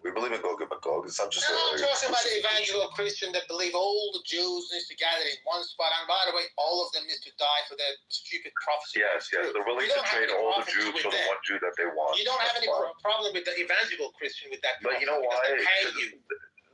We believe in Gog and Magog. It's not just. No, I'm talking about the evangelical Christian that believe all the Jews need to gather in one spot. And by the way, all of them need to die for their stupid prophecy. Yes, they're willing to trade all the Jews for the one Jew that they want. You don't have any problem with the evangelical Christian with that. But you know why? They pay you.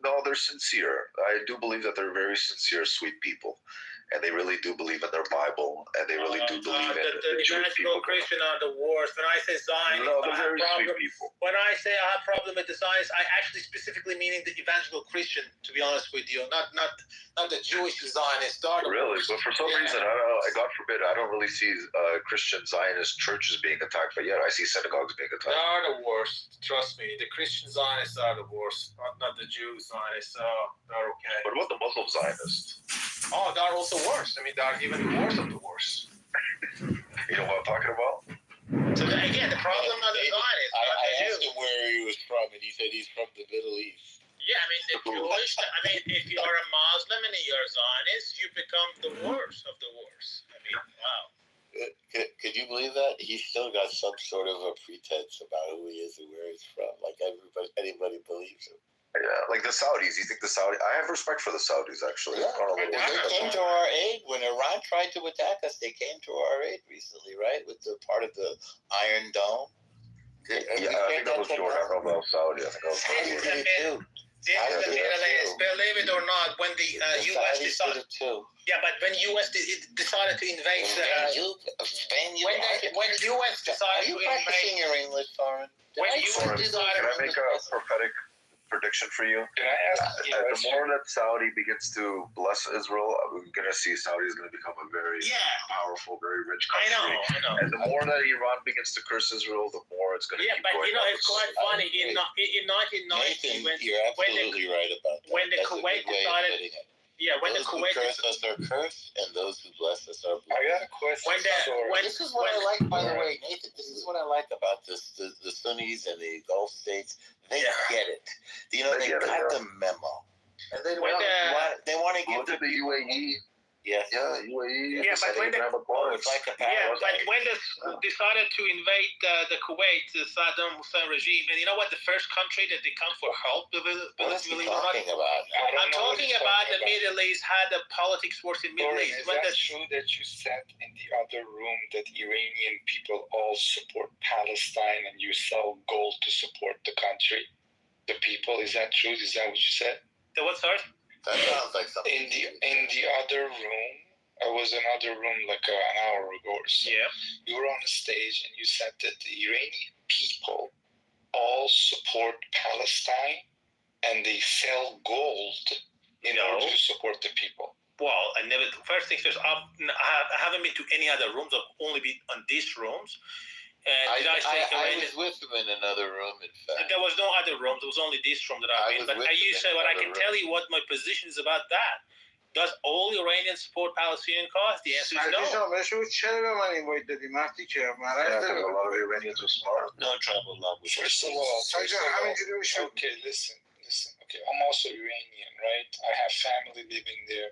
No, they're sincere. I do believe that they're very sincere, sweet people. And they really do believe in their Bible, and they really do believe in the evangelical Christian are the worst. When I say Zionists, no, they're very sweet people. When I say I have a problem with the Zionists, I actually specifically meaning the evangelical Christian. To be honest with you, not the Jewish Zionists. Really, but for some reason, I don't know. God forbid, I don't really see Christian Zionist churches being attacked, but yet I see synagogues being attacked. They are the worst. Trust me, the Christian Zionists are the worst. Not the Jews Zionists. They're okay. What about the Muslim Zionists? Oh, they're also worse. I mean, they're even worse of the worst. You know what I'm talking about? So again, the problem of the Zionists. I asked him where he was from, and he said he's from the Middle East. Yeah, I mean, the Jewish. I mean, if you are a Muslim and you're a Zionist, you become the worst of the worst. I mean, wow. Could you believe that? He's still got some sort of a pretense about who he is and where he's from. Like anybody believes him. Yeah, like the Saudis. You think the Saudis? I have respect for the Saudis, actually. Yeah, they came to our aid when Iran tried to attack us. They came to our aid recently, right? With the part of the Iron Dome. Yeah, I think that was Jordan. I don't know about Saudi. I think that was Jordan. in the Middle East. Believe it or not, when the U.S. decided, but when U.S. decided to invade, when U.S. decided to invade, your English, Foreign? When U.S. decided, Can I make a prophetic prediction for you? Can I ask you a The question? more that Saudi begins to bless Israel, we're going to see Saudi is going to become a very powerful, very rich country. I know. And the more that Iran begins to curse Israel, the more it's going to keep but going. it's quite funny. In 1990, Nathan, you're absolutely right about that. when the That's Kuwait a good way of decided, putting it. when Those the Kuwait, who curse us are cursed, and those who bless us are blessed. I got a question. This is what I like, by the way, Nathan. This is what I like about this: the Sunnis and the Gulf states. They get it. You know, they got the memo, and they want to give the UAE. Yes. Yeah, UAE. but when it's like a power but when they decided to invade the Kuwait, the Saddam Hussein regime, and you know what? The first country that they come for help. What is he talking about? I'm talking about the Middle East. How the politics works in Middle East. Is that true that you said in the other room that Iranian people all support Palestine and you sell gold to support the country, the people? Is that true? Is that what you said? The what, sorry? That sounds like something. In the other room, I was in another room like an hour ago or so. Yeah. You were on a stage and you said that the Iranian people all support Palestine and they sell gold in order to support the people. Well, I never. First things first, I haven't been to any other rooms. I've only been on these rooms. I was with him in another room, in fact. There was no other rooms. There was only this room that I've been. But you said, I can tell you what my position is about that. Does all Iranians support Palestinian cause? The answer is no. چرا من اینوایت دادی مرتی که A lot of Iranians are smart. No trouble, love. First of all, okay, listen. Okay, I'm also Iranian, right? I have family living there.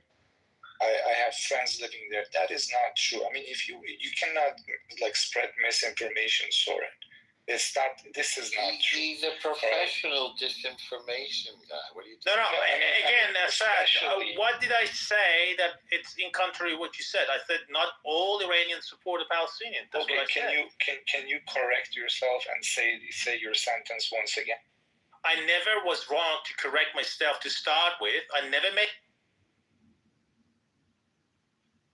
I have friends living there. That is not true. I mean, if you cannot like spread misinformation, Soren. This is not true. He's a professional disinformation guy. What are you No. Again, Sash, what did I say that it's in contrary what you said? I said not all Iranians support the Palestinians. That's what I said. Can you correct yourself and say your sentence once again? I never was wrong to correct myself to start with. I never made.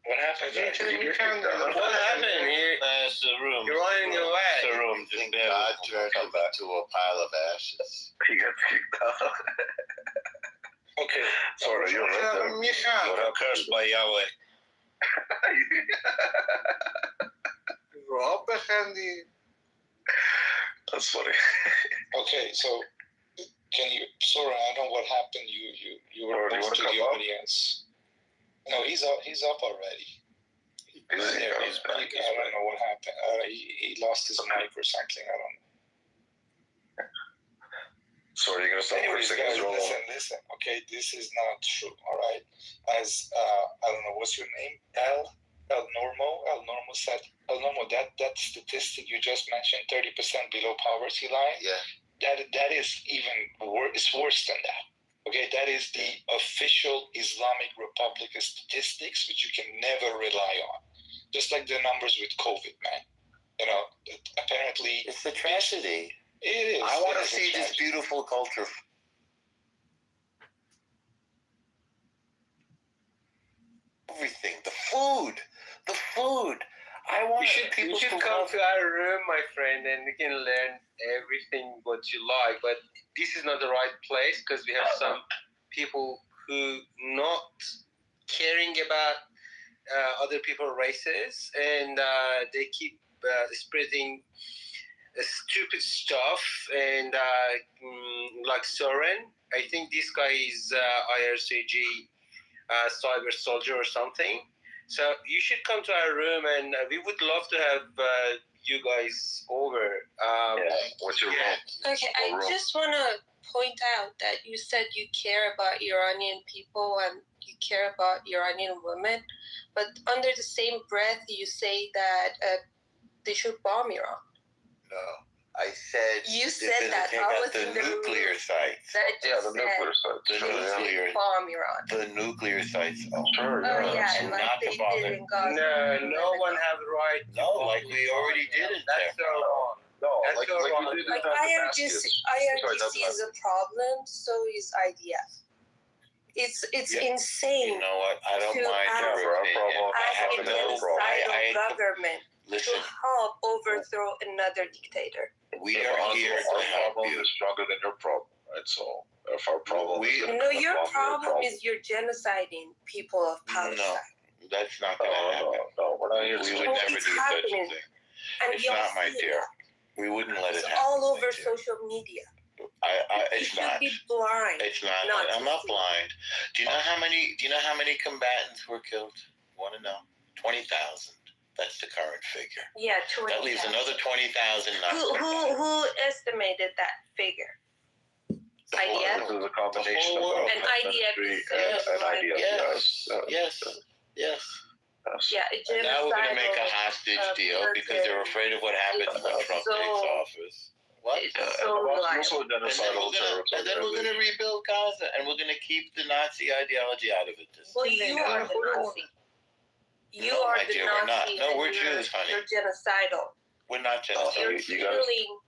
What happened? What happened here? It's the room. You're on your way. It's the room. Just God turned him into a pile of ashes. He got kicked out. Okay. Sorry, you're right there. Cursed by Yahweh. That's funny. Okay, so can you? Sorry, I don't know what happened. You were close to the audience. No, he's up already. I don't know what happened. He lost his mic or something. I don't know. Sorry, you're gonna stop for a second. Listen. Okay, this is not true. All right. As I don't know, what's your name? El Normo said. El Normo, that statistic you just mentioned, 30% below poverty line. Yeah. That is even worse. It's worse than that. Okay, that is the official Islamic Republic statistics, which you can never rely on. Just like the numbers with COVID, man. You know, apparently it's a tragedy. It is. I want to see this beautiful culture. Everything, the food. You should come to our room, my friend, and we can learn everything what you like. But this is not the right place because we have some people who not caring about other people's races, and they keep spreading stupid stuff. And like Soren, I think this guy is IRCG cyber soldier or something. So you should come to our room, and we would love to have you guys over. What's your room? Okay, I just want to point out that you said you care about Iranian people and you care about Iranian women, but under the same breath, you say that they should bomb Iran. No. I said you said that. Take out the nuclear sites. The nuclear sites. The nuclear bomb Iran. The nuclear sites. And like they did in Gaza. No one have the right. No, like we already did it. That's so wrong. No, That's like your you wrong. did Like in IRGC, Damascus. IRGC is a problem, so is IDF. It's Yeah. insane You know what? I don't to mind ask- your opinion. I as have a no problem. genocidal government Listen, to help overthrow another dictator. we are here to help problem you. is stronger than your problem, right? So if our problem is No, your problem is you're genociding people of Palestine. No, that's not going to happen. No, we're not here We to would Oh, never do it's such a happening. thing. And It's y'all not, my see dear. that. We wouldn't let It's it happen. all over my dear. social media. It's you should not. be blind. It's not. not I'm to not see. blind. Do you know how many combatants were killed? Want to know? 20,000. That's the current figure. Yeah, 20,000. That leaves another 20,000 not Who estimated that figure? IDF? This is a combination of And IDF military is and IDF. Yes. Yeah, a And now we're going to make a genocidal, hostage deal because they're afraid of what happens when Trump so- takes office. What? It's And so also liable. genocidal terror. And then we're going to rebuild Gaza, and we're going to keep the Nazi ideology out of it. Well, you are the Nazi. You No, are my the dear, we're not. Nazi. No, and we're you're- Jews, honey. You're genocidal. We're not You're genocidal. killing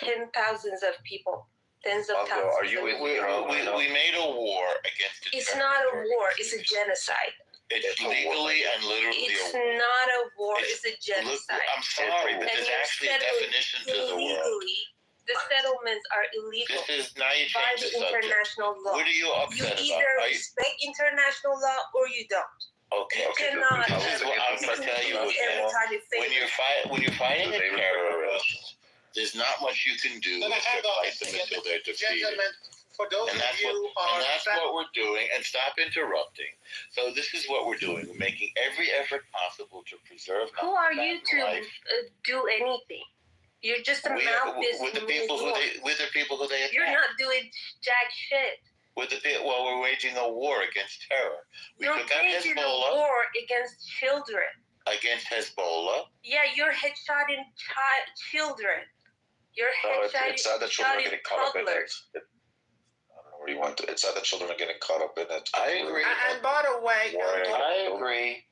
ten thousands of people. Tens of thousands. Are you of with people. We made a war against the It's terror. not a war. It's a genocide. It's legally and literally It's a war. not a war. It's- It's a genocide. I'm sorry, but And there's you're actually settling definitions of the world. illegally. The settlements are illegal This is now you by change the the subject. international law. What are you You upset about? either Are you, respect international law or you don't. okay. You cannot. This is what I'm going to tell you every again. time you say When you're fighting a terrorist, there's not much you can do Then I except have fight them until they're defeated. Gentlemen, for those And of that's you what, who are and that's what we're doing. And stop interrupting. So this is what we're doing. We're making every effort possible to preserve. who are you to life. do anything? You're just a We mouthpiece. with the people who they attack. You're not doing jack shit. We're waging a war against terror. We You're took out waging a Hezbollah war against children. against Hezbollah. Yeah, you're headshotting children. You're It's headshotting sad that children are getting caught up in it. toddlers. I don't know where you went. It's sad that children are getting caught up in it. I agree. And by the way, I agree.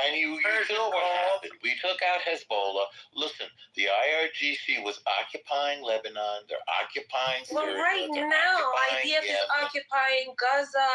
And you saw what happened. We took out Hezbollah. Listen, the IRGC was occupying Lebanon. They're occupying Well, Syria. right they're now, occupying IDF is Yemen. occupying Gaza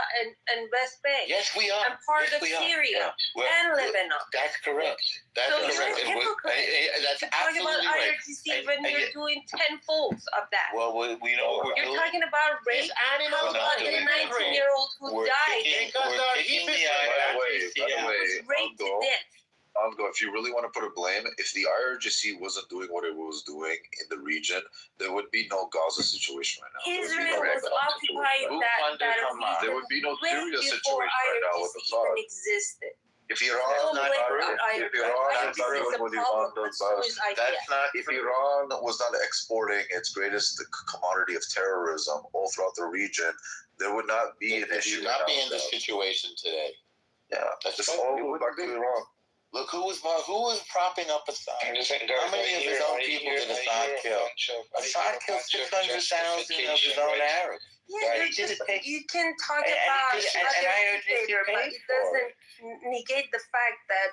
and West Bank. Yes, we are. And part Yes, of we are. Syria and Lebanon. That's correct. That's So correct. you're a And hypocrite. that's You're talking about absolutely right. IRGC when you're doing tenfolds of that. Well, we know what we're You're doing. talking about rape. How animals about not the doing 19-year-old who We're died kicking, because we're they're kicking the hypocrites. IRGC By the out. way, was raped to death? Ango, if you really want to put a blame, if the IRGC wasn't doing what it was doing in the region, there would be no Gaza situation right now. There would be Israel no was Lebanon occupying situation. that Hamas? There would be no way Syria before situation right now with IRGC Assad. even existed. If Don't Iran, blame if Iran IRGC was is not a doing what problem, Iran but does so best, is IDF. That's not if Iran was not exporting its greatest commodity of terrorism all throughout the region, there would not be an issue. You'd not be in this situation today. Yeah, That's this right. all goes back to Iran. Look, who was propping up Assad? How many of his own people did Assad kill? Assad killed 600,000 of his own Arabs. Yeah, you can talk about and other IRGC dictator, but paid it for doesn't negate the fact that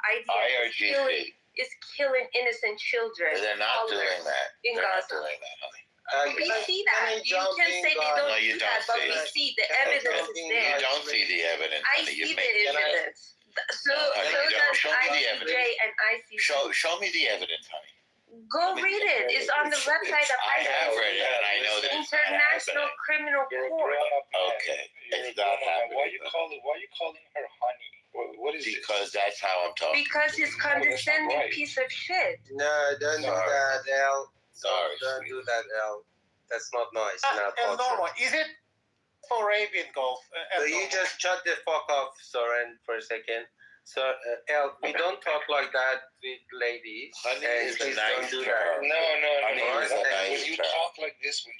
IDF is killing innocent children. They're not toddlers doing that. in They're not Gaza. doing that, honey. We see that. You can say they don't No, you do that, don't but see we it. see the evidence is You there. don't see the evidence, I honey. see You the make evidence. So honey, you don't. does Show me the ICJ evidence. and ICC. Show me the evidence, honey. Go read it. It's on the website of I have ICC. read it, and I know that it's not International happening. Criminal Court. Okay, it's not happening. Why are you calling her honey? What is Because that's how I'm talking. Because he's condescending piece of shit. No, don't do that, Al. Sorry. Don't do that, Al. That's not nice in our and culture. Norma, is it for Arabian Gulf? So you just shut the fuck off, Soren, for a second. So, El, we don't talk like that with ladies. Honey And is a please nice don't do term. that. Honey is a nice When you term. talk like this, when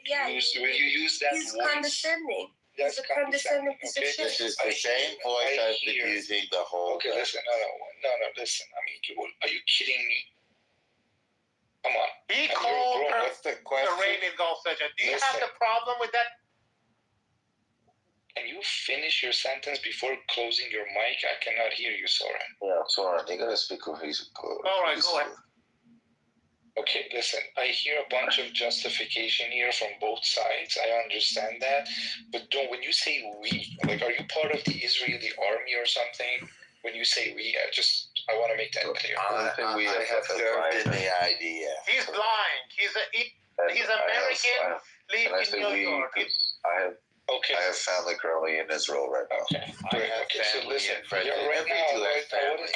Yeah, you use that he's voice, condescending. that's He's a condescending piece of okay? shit. This is the same voice I've been hear. using the whole Okay, time. listen, no, listen. I mean, are you kidding me? Come on. He You're called grown. her What's the question? Arabian Gulf such a. Do you have Listen. the problem with that? can you finish your sentence before closing your mic? I cannot hear you, Soren. Yeah, Soren, you gotta speak with his. All right, go ahead. Okay, listen, I hear a bunch of justification here from both sides. I understand that. But when you say we, like, are you part of the Israeli army or something? When you say we, I want to make that clear. I have served in the IDF. He's blind. He's American, lives in New York. Okay. I have family currently in Israel right now. Okay. So listen,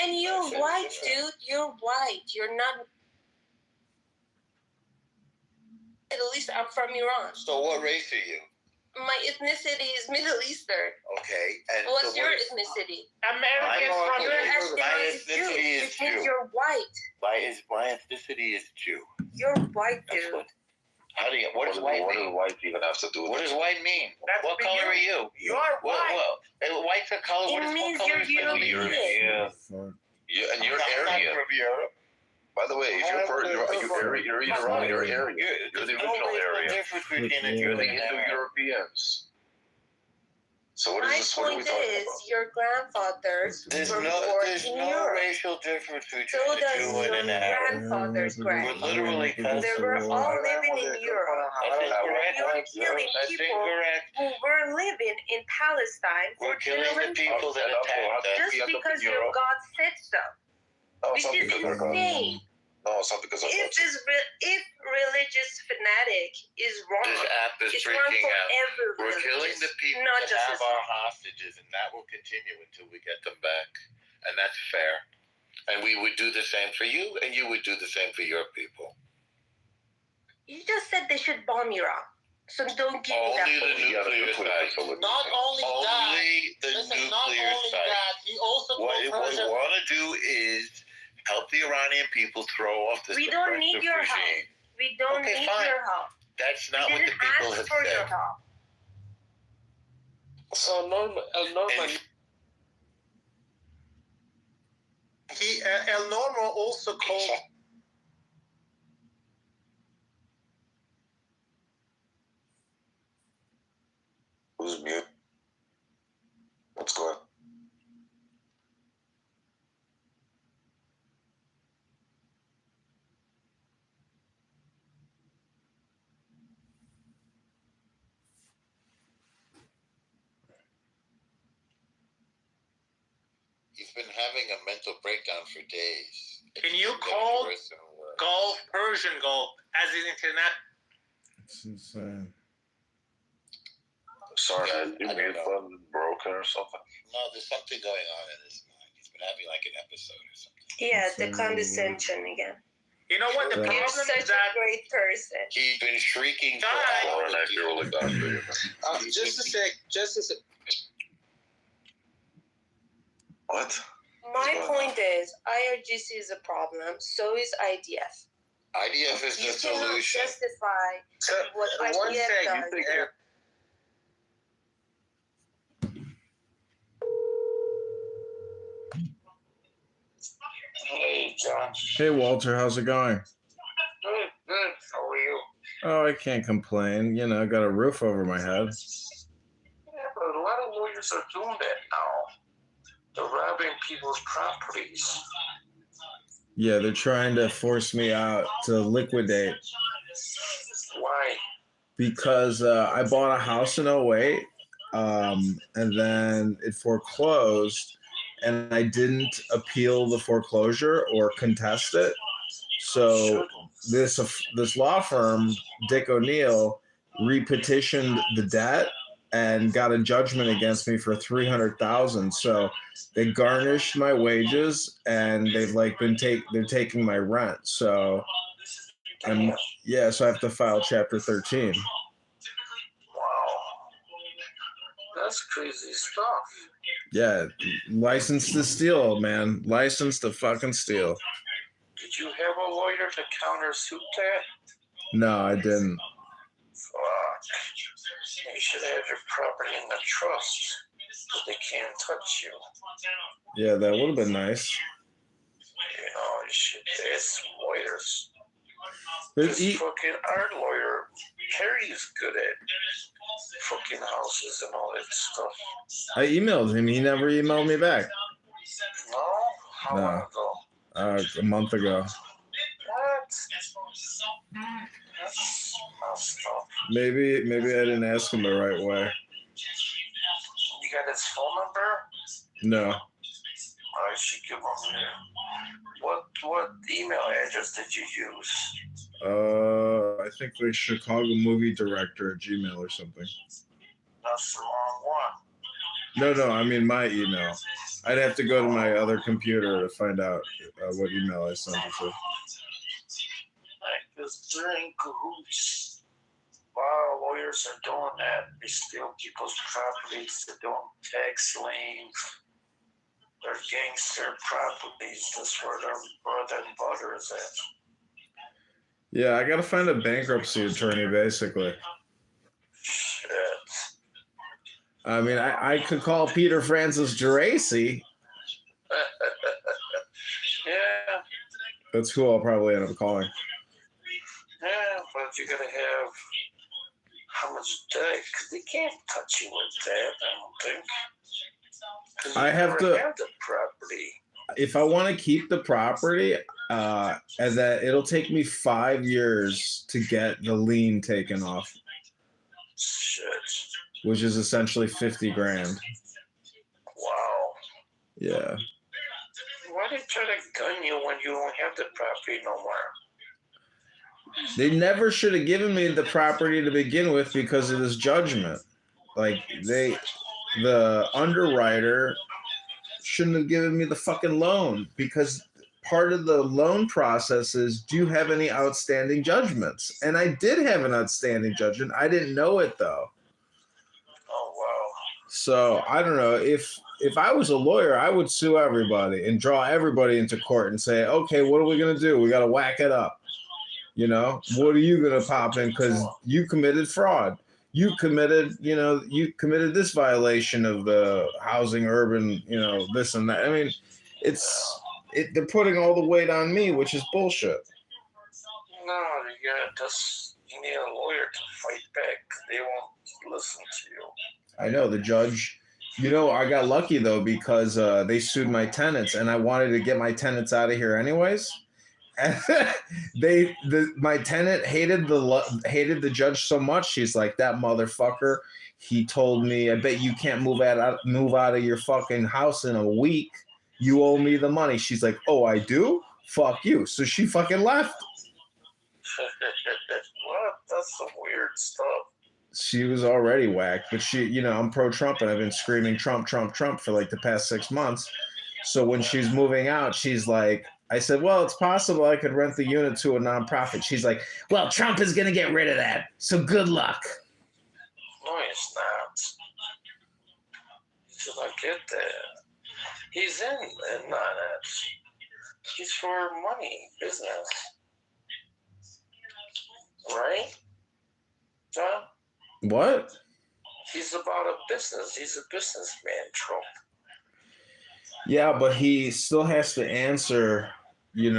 And you're white, dude. You're white. You're not. At least I'm from Iran. So what race are you? My ethnicity is Middle Eastern. Okay. And What's so your ethnicity? American from Your ethnicity is Jew. You're white. My ethnicity is Jew. You're white, dude. What does white mean? What does white even have to do with What does white mean? What color are you? You're white. White's a color. It means you're European. Yeah, and you're Aryan. From Europe. By the way, if you're Aryan, you're Aryan. You're the original Aryan. You're the Indo-Europeans. So what is My this? What are we point talking is, about? your grandfathers were born in Europe. Racial difference between So the does Jew your and an Arab. grandfather's We're grand. literally cousins. They were all living in Europe. That's incorrect. You're killing That's people incorrect. who were living in Palestine for We're killing the people that attacked us. just because your God said so. Which is insane. No, it's not because of If religious fanatic is wrong, This app is it's wrong freaking for out. every We're religious, killing the people not that just have our hostages, and that will continue until we get them back. And that's fair. And we would do the same for you, and you would do the same for your people. You just said they should bomb Iraq. So don't give me that. Only the nuclear site. Not only that. Only the Listen, not nuclear only site. that, he also What we told Persia. want to do is help the Iranian people throw off this We don't need your regime. help. We don't Okay, need fine. your help. That's not We what the didn't people ask have for your said. help. So Norman, El Normo also called. Who's mute? What's going on? He's been having a mental breakdown for days. Can you call golf Persian golf as his internet? It's insane. Sorry, your mute button broken or something? No, there's something going on in his mind. He's been having like an episode or something. Yeah, the condescension again. You know what? The You're problem such is that a great person. He's been shrieking for Soren, hours. I feel like that. just a sec. What? My point is, IRGC is a problem. So is IDF. IDF is You the cannot solution. justify what one IDF sec, does. you think Hey, John. Hey, Walter, how's it going? Good, good. How are you? Oh, I can't complain. You know, I got a roof over my head. Yeah, but a lot of lawyers are doing that now. They're robbing people's properties. Yeah, they're trying to force me out to liquidate Why? because I bought a house in 08, and then it foreclosed, and I didn't appeal the foreclosure or contest it. So this law firm, Dick O'Neill, repetitioned the debt and got a judgment against me for $300,000. So they garnished my wages, and they've they're taking my rent. So so I have to file Chapter 13. Wow. That's crazy stuff. Yeah, license to steal, man. License to fucking steal. Did you have a lawyer to countersuit that? No, I didn't. Fuck. You should have your property in the trust, but they can't touch you. Yeah, that would have been nice. You know, you should ask some lawyers. There's This fucking art lawyer Harry is good at fucking houses and all that stuff. I emailed him. He never emailed me back. No? How long ago? A month ago. What? That's messed up. Maybe I didn't ask him the right way. You got his phone number? No. I should give him what email address did you use? I think like Chicago movie director at Gmail or something. That's the wrong one. No, I mean my email. I'd have to go to my other computer to find out what email I sent it to. Like this during cahoots. While lawyers are doing that, they steal people's properties, they don't tax liens. They're gangster properties. That's where their bread and butter is at. Yeah, I gotta find a bankruptcy attorney, basically. Shit. I mean, I could call Peter Francis Geraci. Yeah. That's who I'll probably end up calling. Yeah, but you gotta have how much debt? Because they can't touch you with that, I don't think. I have to have the property. If I want to keep the property, and that it'll take me 5 years to get the lien taken off. Shit. Which is essentially 50 grand. Wow. Yeah. Why they try to gun you when you don't have the property no more? They never should have given me the property to begin with because of this judgment. Like the underwriter shouldn't have given me the fucking loan because part of the loan process is, do you have any outstanding judgments? And I did have an outstanding judgment. I didn't know it though. Oh, wow. So I don't know. If I was a lawyer, I would sue everybody and draw everybody into court and say, okay, what are we going to do? We got to whack it up. You know, what are you going to pop in? Because you committed fraud. You committed this violation of the housing, urban, this and that. I mean, they're putting all the weight on me, which is bullshit. No, you need a lawyer to fight back. They won't listen to you. I know the judge. I got lucky though because they sued my tenants, and I wanted to get my tenants out of here anyways. And my tenant hated the judge so much. She's like, that motherfucker. He told me, I bet you can't move out of your fucking house in a week. You owe me the money. She's like, oh, I do? Fuck you. So she fucking left. What? That's some weird stuff. She was already whacked, but I'm pro-Trump and I've been screaming Trump, Trump, Trump for like the past 6 months. So when she's moving out, she's like, I said, well, it's possible I could rent the unit to a nonprofit. She's like, well, Trump is going to get rid of that. So good luck. No, he's not. He should not get that. He's in on it. He's for money, business. Right? John? What? He's about a business. He's a businessman, Trump. Yeah, but he still has to answer, he's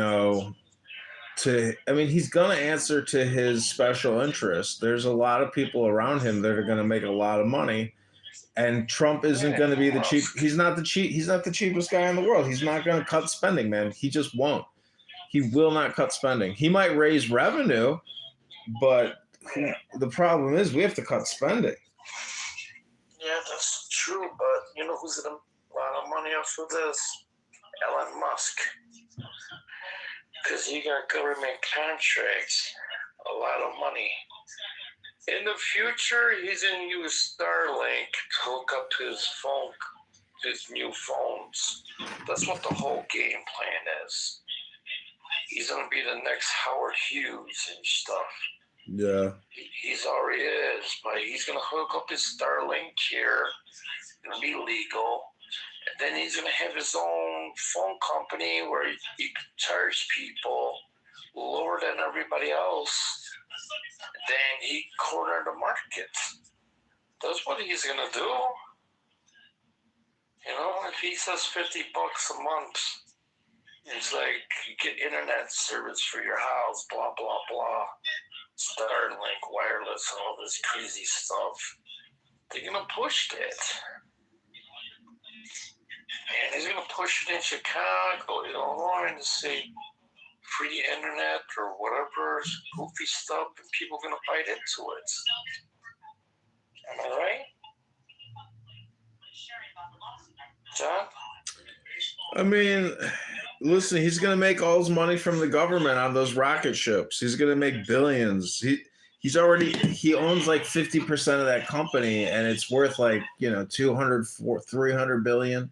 going to answer to his special interest. There's a lot of people around him that are going to make a lot of money. And Trump isn't going to be the cheap. He's not the cheapest guy in the world. He's not going to cut spending, man. He just won't. He will not cut spending. He might raise revenue, but the problem is we have to cut spending. Yeah, that's true. But you know who's going to a lot of money after this? Elon Musk. Because he got government contracts, a lot of money. In the future, he's going to use Starlink to hook up to his new phones. That's what the whole game plan is. He's going to be the next Howard Hughes and stuff. Yeah. He's already is, but he's going to hook up his Starlink here. It's going to be legal. And then he's going to have his own phone company where he can charge people lower than everybody else. Then he cornered the market. That's what he's going to do. If he says $50 a month, it's like you get internet service for your house, blah, blah, blah. Starlink, wireless, all this crazy stuff. They're gonna push that. And he's gonna push it in Chicago, Illinois, to say free internet or whatever, goofy stuff, and people are gonna bite into it. Am I right? John? I mean, listen, he's gonna make all his money from the government on those rocket ships. He's gonna make billions. He owns like 50% of that company, and it's worth like 300 billion.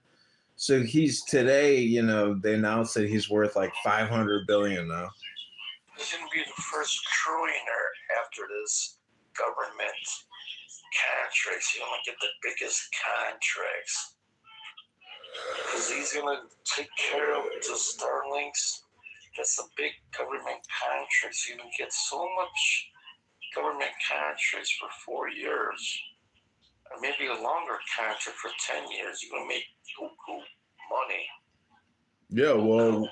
So he's today, they announced that he's worth like 500 billion now. He's gonna be the first trillionaire after this government contracts. He's gonna get the biggest contracts. Because he's going to take care of the Starlinks. That's a big government contract. He's going to get so much government contracts for 4 years. Or maybe a longer contract for 10 years. You're going to make money. Yeah, well,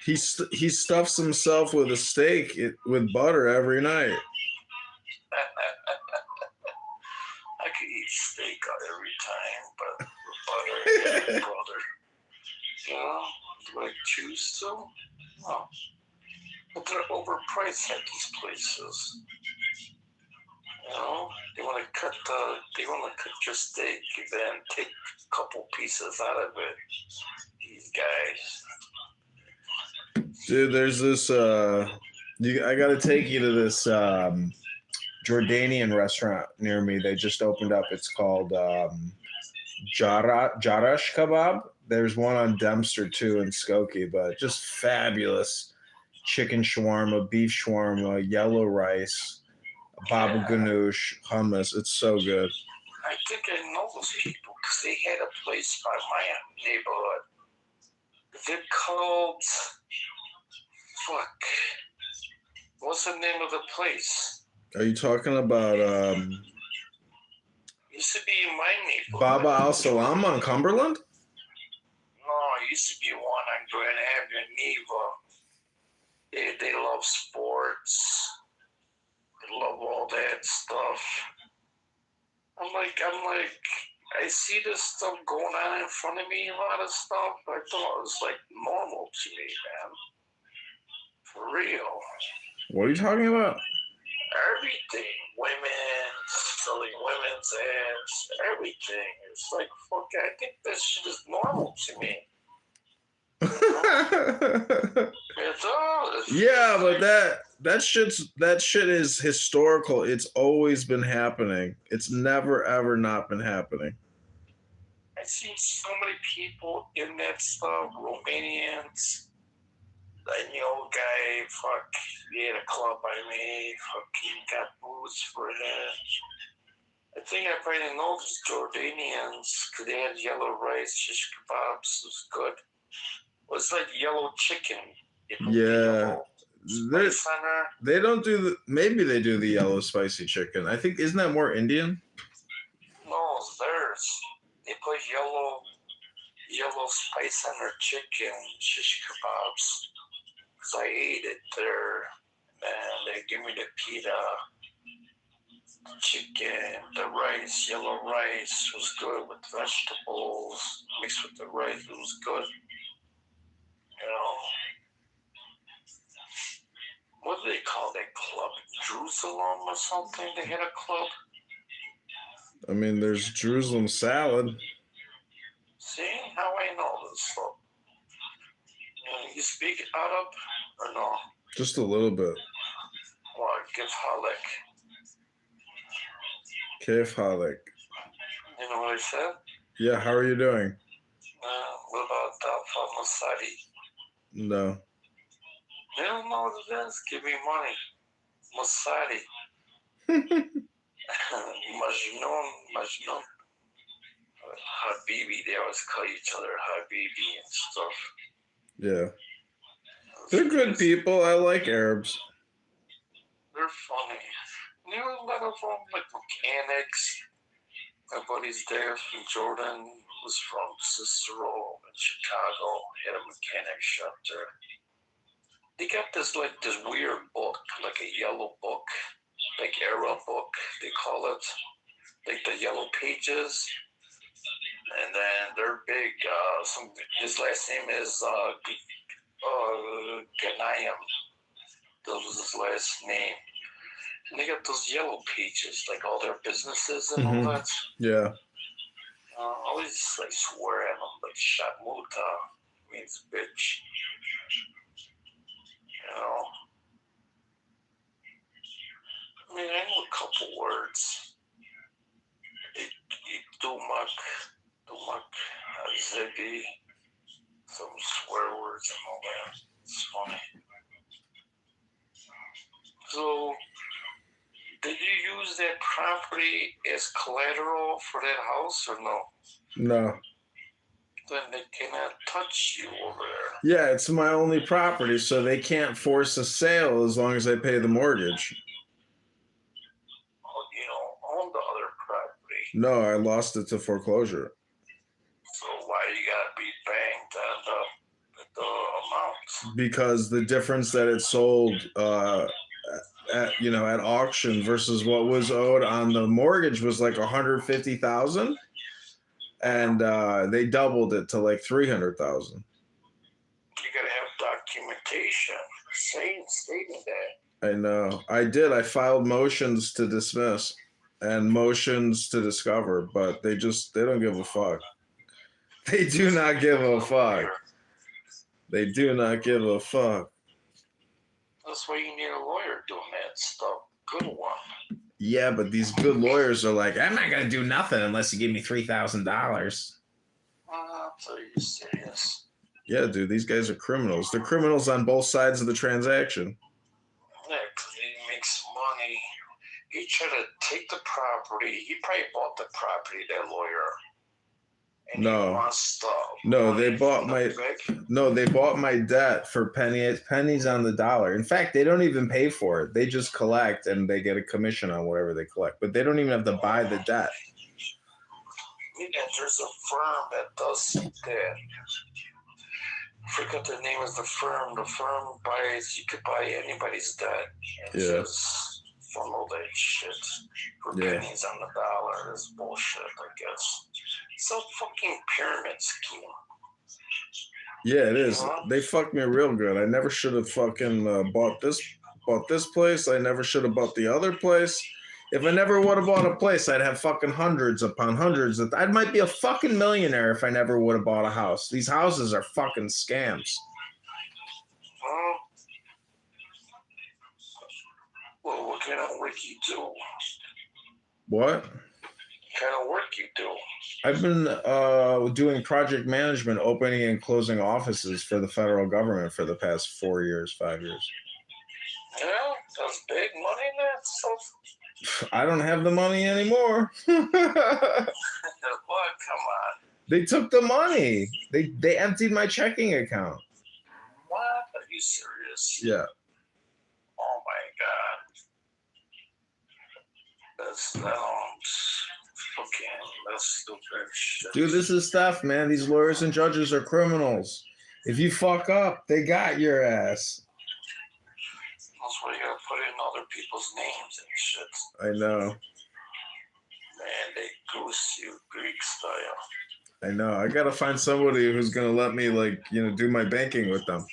he stuffs himself with a steak with butter every night. I could eat steak every time, but butter, brother. Do I choose to? No. But they're overpriced at these places. They want to cut your steak and then take a couple pieces out of it. These guys. Dude, there's this. I got to take you to this Jordanian restaurant near me. They just opened up. It's called Jarash Kebab. There's one on Dempster too in Skokie, but just fabulous chicken shawarma, beef shawarma, yellow rice, baba ganoush, hummus. It's so good. I think I know those people because they had a place by my neighborhood. They're called what's the name of the place? Are you talking about used to be in my neighborhood. Baba Al Salam on Cumberland? No, it used to be one on Grand Avenue, Neva. They love sports. They love all that stuff. I'm like, I see this stuff going on in front of me, a lot of stuff. I thought it was like normal to me, man. For real. What are you talking about? Everything. Women, selling women's ass, everything. It's like, fuck, I think this shit is normal to me. It does. Yeah, but that shit is historical. It's always been happening. It's never ever not been happening. I've seen so many people in that stuff, Romanians. That old guy, he had a club by me, fucking got booze for him. I think I probably know those Jordanians, because they had yellow rice, shish kebabs, it was good. It was like yellow chicken. Yeah. They don't do maybe they do the yellow spicy chicken. I think, isn't that more Indian? No, it's theirs. They put yellow spice on their chicken, shish kebabs. Because I ate it there, and they give me the pita, the chicken, the rice, yellow rice was good with vegetables, mixed with the rice, it was good. What do they call that club? Jerusalem or something? They had a club? I mean, there's Jerusalem salad. See how I know this stuff? You speak Arab or no? Just a little bit. Well, give Halek. Kef Halek. You know what I said? Yeah, how are you doing? What about Dalfa Masadi? No. You don't know what it is? Give me money. Masadi. Majnun. Habibi. They always call each other Habibi and stuff. Yeah. They're good people. I like Arabs. They're funny. You know, a lot of them, like mechanics. My buddy's there from Jordan, was from Cicero in Chicago. He had a mechanic shop there. They got this weird book, like a yellow book, like era book, they call it, like the yellow pages. And then they're big. His last name is Ganayam. That was his last name. And they got those yellow pages, like all their businesses and all that. Yeah. I always swear at them, like Shatmuta means bitch. You know. I mean, I know a couple words. Dumak, Zebi, some swear words and all that. It's funny. So, did you use that property as collateral for that house or no? No. Then they cannot touch you over there. Yeah, it's my only property, so they can't force a sale as long as I pay the mortgage. Oh, you don't own the other property. No, I lost it to foreclosure. So why you gotta be banked on the amount? Because the difference that it sold at auction versus what was owed on the mortgage was like $150,000, and they doubled it to like $300,000. You gotta have documentation stating that. I know. I did. I filed motions to dismiss and motions to discover, but they don't give a fuck. They do not give a fuck. They do not give a fuck. That's why you need a lawyer doing that stuff. Good one. Yeah, but these good lawyers are like, I'm not gonna do nothing unless you give me $3,000. I'll tell you serious. Yeah, dude, these guys are criminals. They're criminals on both sides of the transaction. Yeah, because he makes money. He tried to take the property. He probably bought the property, that lawyer. And No. he wants they bought my debt for pennies on the dollar. In fact, they don't even pay for it. They just collect and they get a commission on whatever they collect. But they don't even have to buy the debt. Yeah, there's a firm that does that. I forgot the name of the firm. The firm buys, you could buy anybody's debt and just funnel that shit for pennies on the dollar. That's bullshit, I guess. It's a fucking pyramid scheme. Yeah, it is. They fucked me real good. I never should have fucking bought this place. I never should have bought the other place. If I never would have bought a place, I'd have fucking hundreds upon hundreds. I might be a fucking millionaire if I never would have bought a house. These houses are fucking scams. Well, what kind of work you do? What? Kind of work you do? I've been doing project management, opening and closing offices for the federal government for the past 4 years, 5 years. Yeah, that's big money in that stuff. I don't have the money anymore. What? Come on. They took the money. They emptied my checking account. What? Are you serious? Yeah. Oh my God. That's stupid shit. Dude, this is stuff, man. These lawyers and judges are criminals. If you fuck up, they got your ass. That's why you gotta put in other people's names and shit. I know. Man, they goose you Greek style. I know. I gotta find somebody who's gonna let me, do my banking with them.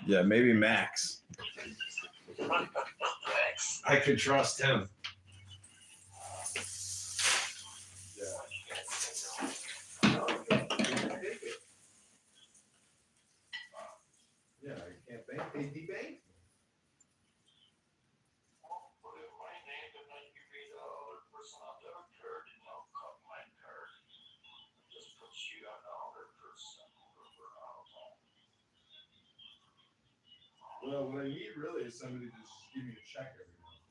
Yeah, maybe Max. Max. I could trust him. Yeah, I can't bank. They debank. Well, what I need really is somebody to just give me a check every month.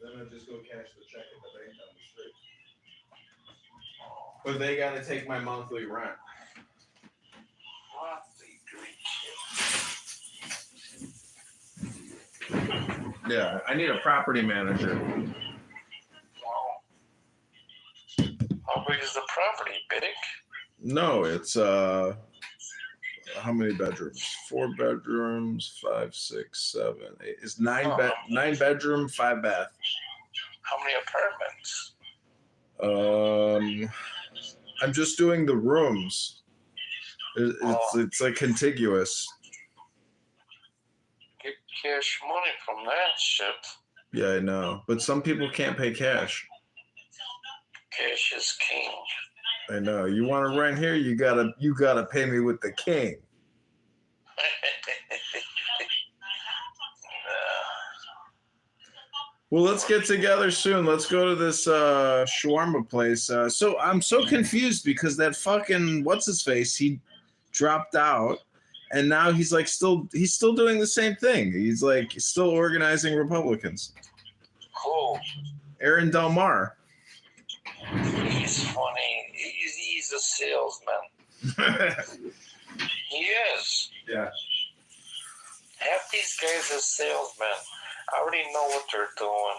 Then I just go cash the check at the bank down the street. But they gotta take my monthly rent. Yeah, I need a property manager. Wow. How big is the property? Big? No, it's how many bedrooms? 4 bedrooms, 5, 6, 7, 8. It's 9 bedroom, 5 bath. How many apartments? I'm just doing the rooms. It's like contiguous. Get cash money from that shit. Yeah, I know, but some people can't pay cash. Cash is king. I know. You want to rent here? You gotta pay me with the king. Well, let's get together soon. Let's go to this shawarma place. So I'm so confused because that fucking what's his face? He dropped out, and now he's still doing the same thing. He's still organizing Republicans. Who? Aaron Del Mar. He's funny. He's a salesman. He is. Yeah. Half these guys are salesmen. I already know what they're doing.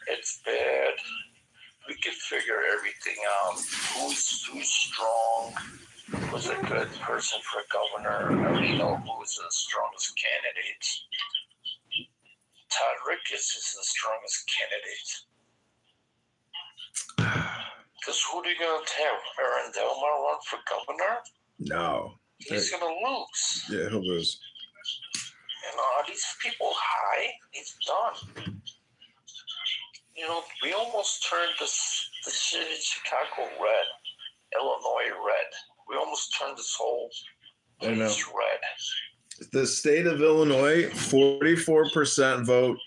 It's bad. We can figure everything out. Who's strong? Who's a good person for governor? I already know who's the strongest candidate. Todd Ricketts is the strongest candidate. Because who are you going to have? Aaron Delmar run for governor? No. He's going to lose. Yeah, he'll lose. You know, are these people high? He's done. You know, we almost turned the city of Chicago red, Illinois red. We almost turned this whole place red. The state of Illinois, 44% vote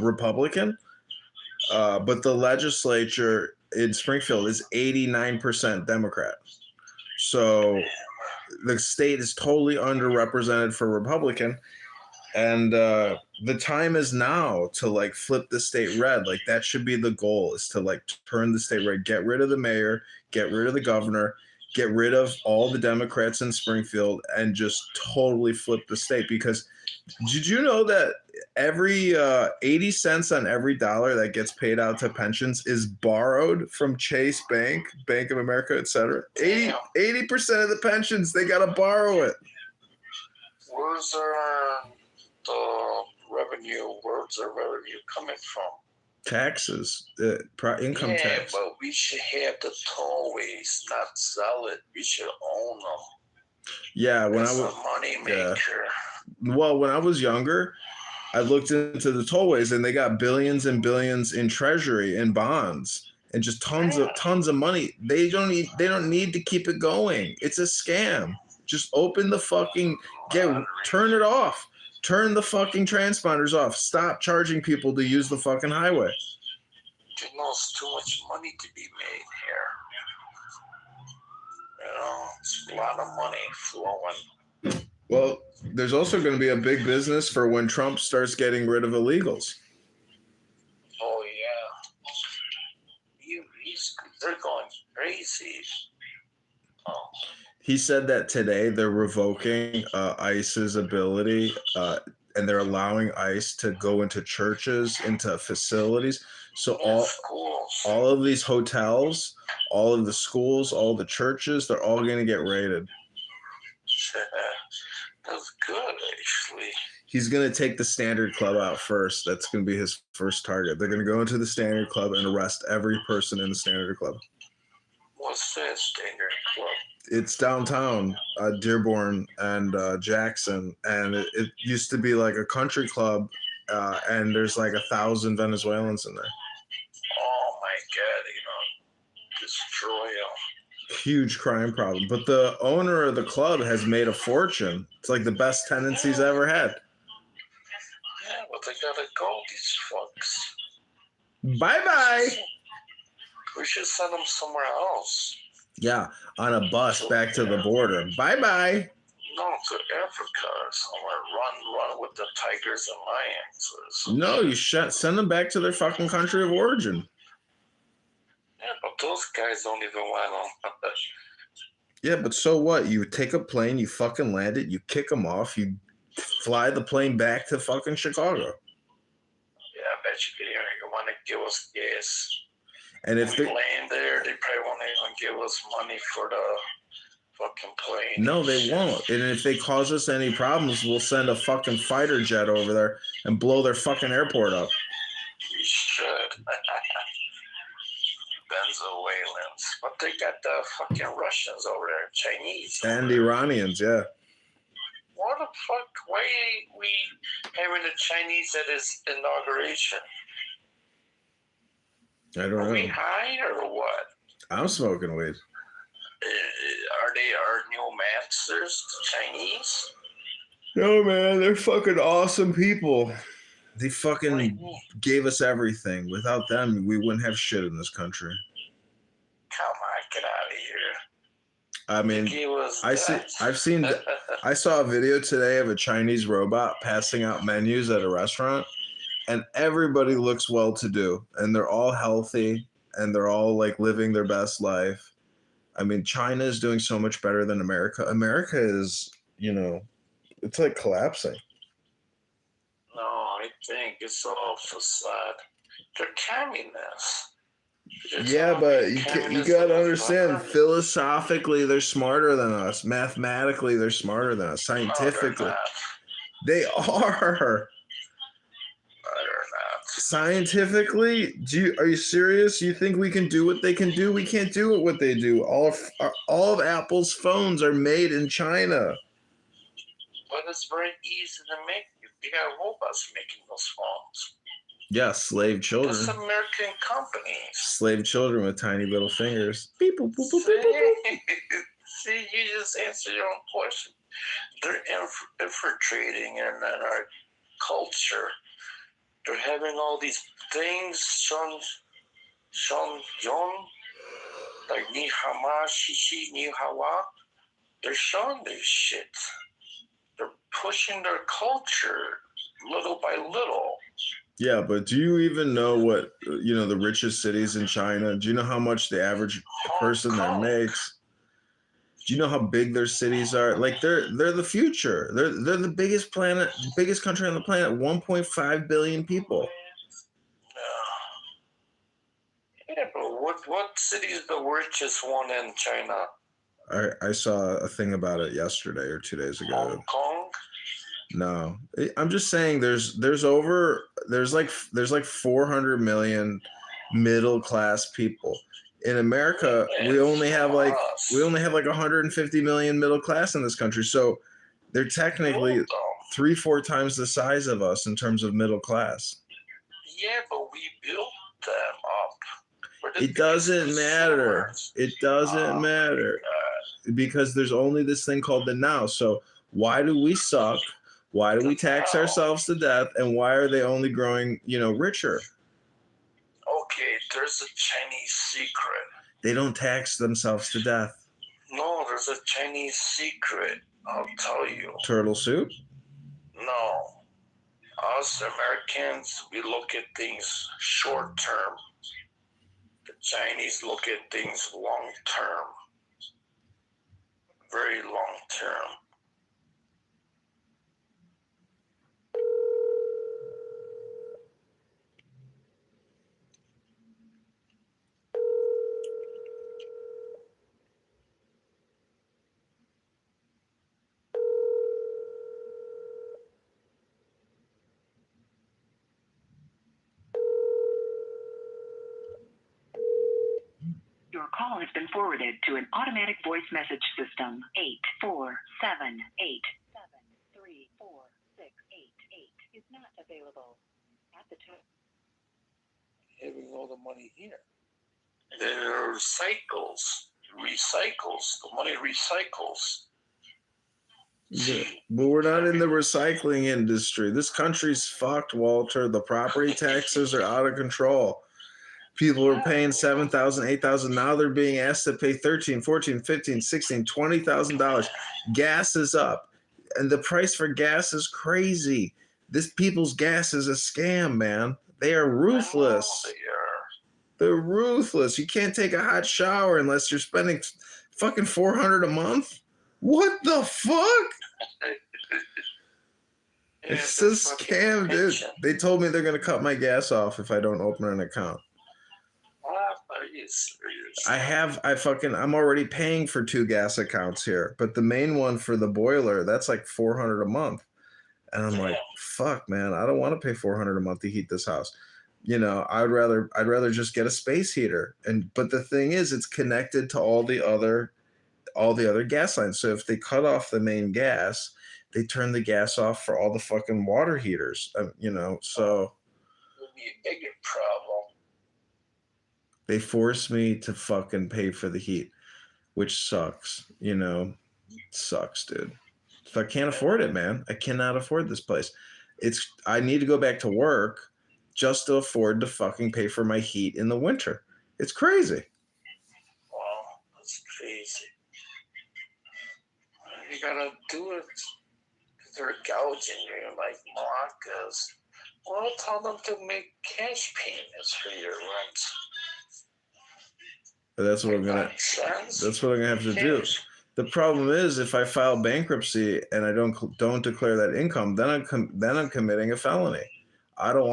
Republican, but the legislature in Springfield is 89% Democrat. So the state is totally underrepresented for Republican. And the time is now to flip the state red. That should be the goal, is to turn the state red, get rid of the mayor, get rid of the governor, get rid of all the Democrats in Springfield, and just totally flip the state. Because did you know that every 80 cents on every dollar that gets paid out to pensions is borrowed from Chase Bank, Bank of America, etc.? 80% of the pensions, they got to borrow it. Where's the revenue? Where's the revenue coming from? Taxes, income tax. Yeah, but we should have the tollways, not sell it. We should own them. Yeah, when That's I was a money maker. Well, when I was younger, I looked into the tollways, and they got billions and billions in treasury and bonds, and just tons of money. They don't need to keep it going. It's a scam. Just open the fucking turn it off. Turn the fucking transponders off. Stop charging people to use the fucking highway. You know, it's too much money to be made here. You know, it's a lot of money flowing. Well, there's also going to be a big business for when Trump starts getting rid of illegals. Oh, yeah. They're going crazy. Oh. He said that today they're revoking ICE's ability, and they're allowing ICE to go into churches, into facilities. So all of these hotels, all of the schools, all the churches, they're all going to get raided. That's good, actually. He's going to take the Standard Club out first. That's going to be his first target. They're going to go into the Standard Club and arrest every person in the Standard Club. What's that Standard Club? It's downtown, Dearborn and Jackson, and it used to be like a country club, and there's 1,000 Venezuelans in there. Oh my God, destroy them. Huge crime problem, but the owner of the club has made a fortune. It's like the best tenants he's ever had. Yeah, but they gotta go, these fucks. Bye-bye. We should send them somewhere else. Yeah, on a bus back to the border. Bye-bye. No, to Africa or somewhere. Run with the tigers and lions. Or something. No, you send them back to their fucking country of origin. Yeah, but those guys don't even want them. Yeah, but so what? You take a plane, you fucking land it, you kick them off, you fly the plane back to fucking Chicago. Yeah, I bet you want to give us gas. And if we land there, they probably won't even give us money for the fucking plane. No, they won't. And if they cause us any problems, we'll send a fucking fighter jet over there and blow their fucking airport up. You should. Venezuelans. But they got the fucking Russians over there, Chinese. And Iranians, yeah. What the fuck? Why are we having the Chinese at his inauguration? I don't Are we know. high or what? I'm smoking weed. Are they our new masters, the Chinese? No, man, they're fucking awesome people. They fucking gave us everything. Without them, we wouldn't have shit in this country. Come on, get out of here. I mean, I saw a video today of a Chinese robot passing out menus at a restaurant, and everybody looks well-to-do, and they're all healthy, and they're all like living their best life. I mean, China is doing so much better than America. America is, it's like collapsing. No, I think it's all facade. They're communists. Yeah, but you gotta understand, philosophically, they're smarter than us. Mathematically, they're smarter than us. Scientifically, they are. Scientifically, are you serious? You think we can do what they can do? We can't do what they do. All of Apple's phones are made in China. But it's very easy to make. You got robots making those phones. Yeah, slave children. It's American companies. Slave children with tiny little fingers. Beep, boop, boop, boop, See, boop, boop. see, you just answered your own question. They're infiltrating in our culture. They're having all these things, Sean Yong, like Ni Hama, Shishi, Ni Hawa. They're showing this shit. They're pushing their culture little by little. Yeah, but do you even know what, the richest cities in China? Do you know how much the average person there makes? Do you know how big their cities are? Like they're the future. They're the biggest country on the planet. 1.5 billion people. Yeah, but what city is the richest one in China? I saw a thing about it yesterday or 2 days ago. Hong Kong? No, I'm just saying there's like 400 million middle class people. In America, we only have like 150 million middle class in this country. So they're technically 3-4 times the size of us in terms of middle class. Yeah, but we built them up. It doesn't matter. It doesn't matter because there's only this thing called the now. So why do we suck? Why do we tax ourselves to death? And why are they only growing, richer? Okay, there's a Chinese secret. They don't tax themselves to death. No, there's a Chinese secret. I'll tell you. Turtle soup? No. Us Americans, we look at things short term. The Chinese look at things long term. Very long term. Your call has been forwarded to an automatic voice message system. 847-837-34688 is not available at the time. Having all the money here. There are recycles. The money recycles. Yeah, but we're not in the recycling industry. This country's fucked, Walter. The property taxes are out of control. People are paying $7,000, $8,000. Now they're being asked to pay $13,000, $14,000, $15,000, $16,000, $20,000. Gas is up, and the price for gas is crazy. This people's gas is a scam, man. They are ruthless. They're ruthless. You can't take a hot shower unless you're spending fucking $400 a month. What the fuck? It's a scam, dude. They told me they're gonna cut my gas off if I don't open an account. What are you I'm already paying for 2 gas accounts here, but the main one for the boiler, that's like $400 a month. And I'm like, fuck, man, I don't want to pay $400 a month to heat this house. You know, I'd rather just get a space heater. But the thing is, it's connected to all the other gas lines. So if they cut off the main gas, they turn the gas off for all the fucking water heaters. You know, so It'll be a bigger problem. they force me to fucking pay for the heat, which sucks. You know, sucks, dude. If I can't afford it, man, I cannot afford this place. I need to go back to work just to afford to fucking pay for my heat in the winter. It's crazy. Wow, that's crazy. You gotta do it. They're gouging you like maracas. Well, tell them to make cash payments for your rent. But that's what I'm gonna have to do. The problem is, if I file bankruptcy and I don't declare that income, then I'm committing a felony. I don't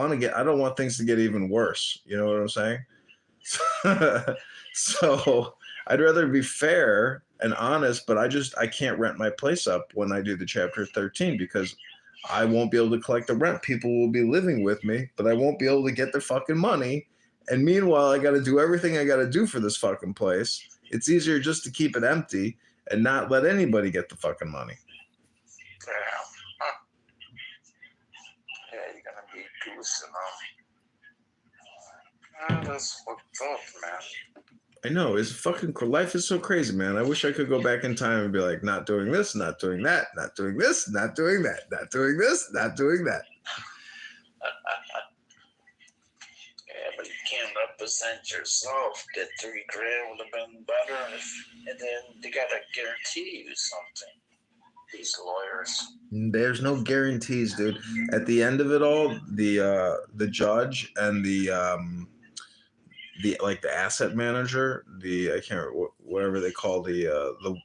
want things to get even worse. You know what I'm saying? So I'd rather be fair and honest, but I can't rent my place up when I do the Chapter 13 because I won't be able to collect the rent. People will be living with me, but I won't be able to get their fucking money. And meanwhile, I got to do everything I got to do for this fucking place. It's easier just to keep it empty and not let anybody get the fucking money. Yeah, you're gonna be goosing them. That's fucked up, man. I know, it's fucking life is so crazy, man. I wish I could go back in time and be like, not doing this, not doing that, not doing this, not doing that, not doing this, not doing that. Yeah, but you can't represent yourself. That $3 grand would have been better, and then they gotta guarantee you something. These lawyers. There's no guarantees, dude. At the end of it all, the judge and the asset manager, I can't remember whatever they call the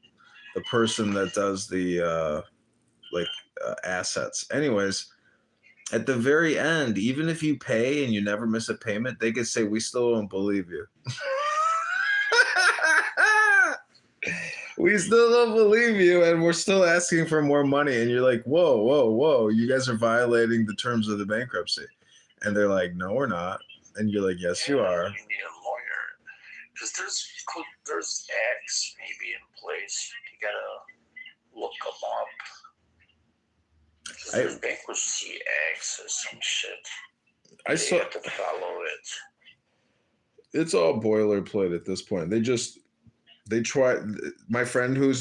person that does the assets. Anyways, at the very end, even if you pay and you never miss a payment, they could say, we still don't believe you. We still don't believe you, and we're still asking for more money. And you're like, whoa, whoa, whoa, you guys are violating the terms of the bankruptcy. And they're like, no, we're not. And you're like, yes, you are. You need a lawyer. Because there's acts maybe in place. You gotta look them up. There's bankruptcy acts or some shit. You have to follow it. It's all boilerplate at this point. They try. My friend who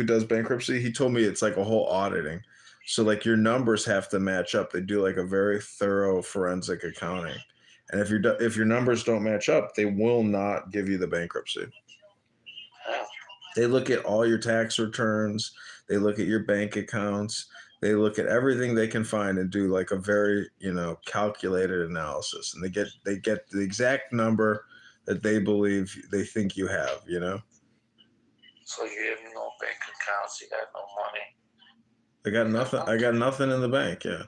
does bankruptcy, he told me it's like a whole auditing. So like your numbers have to match up. They do like a very thorough forensic accounting. And if your numbers don't match up, they will not give you the bankruptcy. They look at all your tax returns. They look at your bank accounts. They look at everything they can find and do like a very, calculated analysis. And they get the exact number that they think you have, So you have no bank accounts, you got no money. I got nothing in the bank, yeah.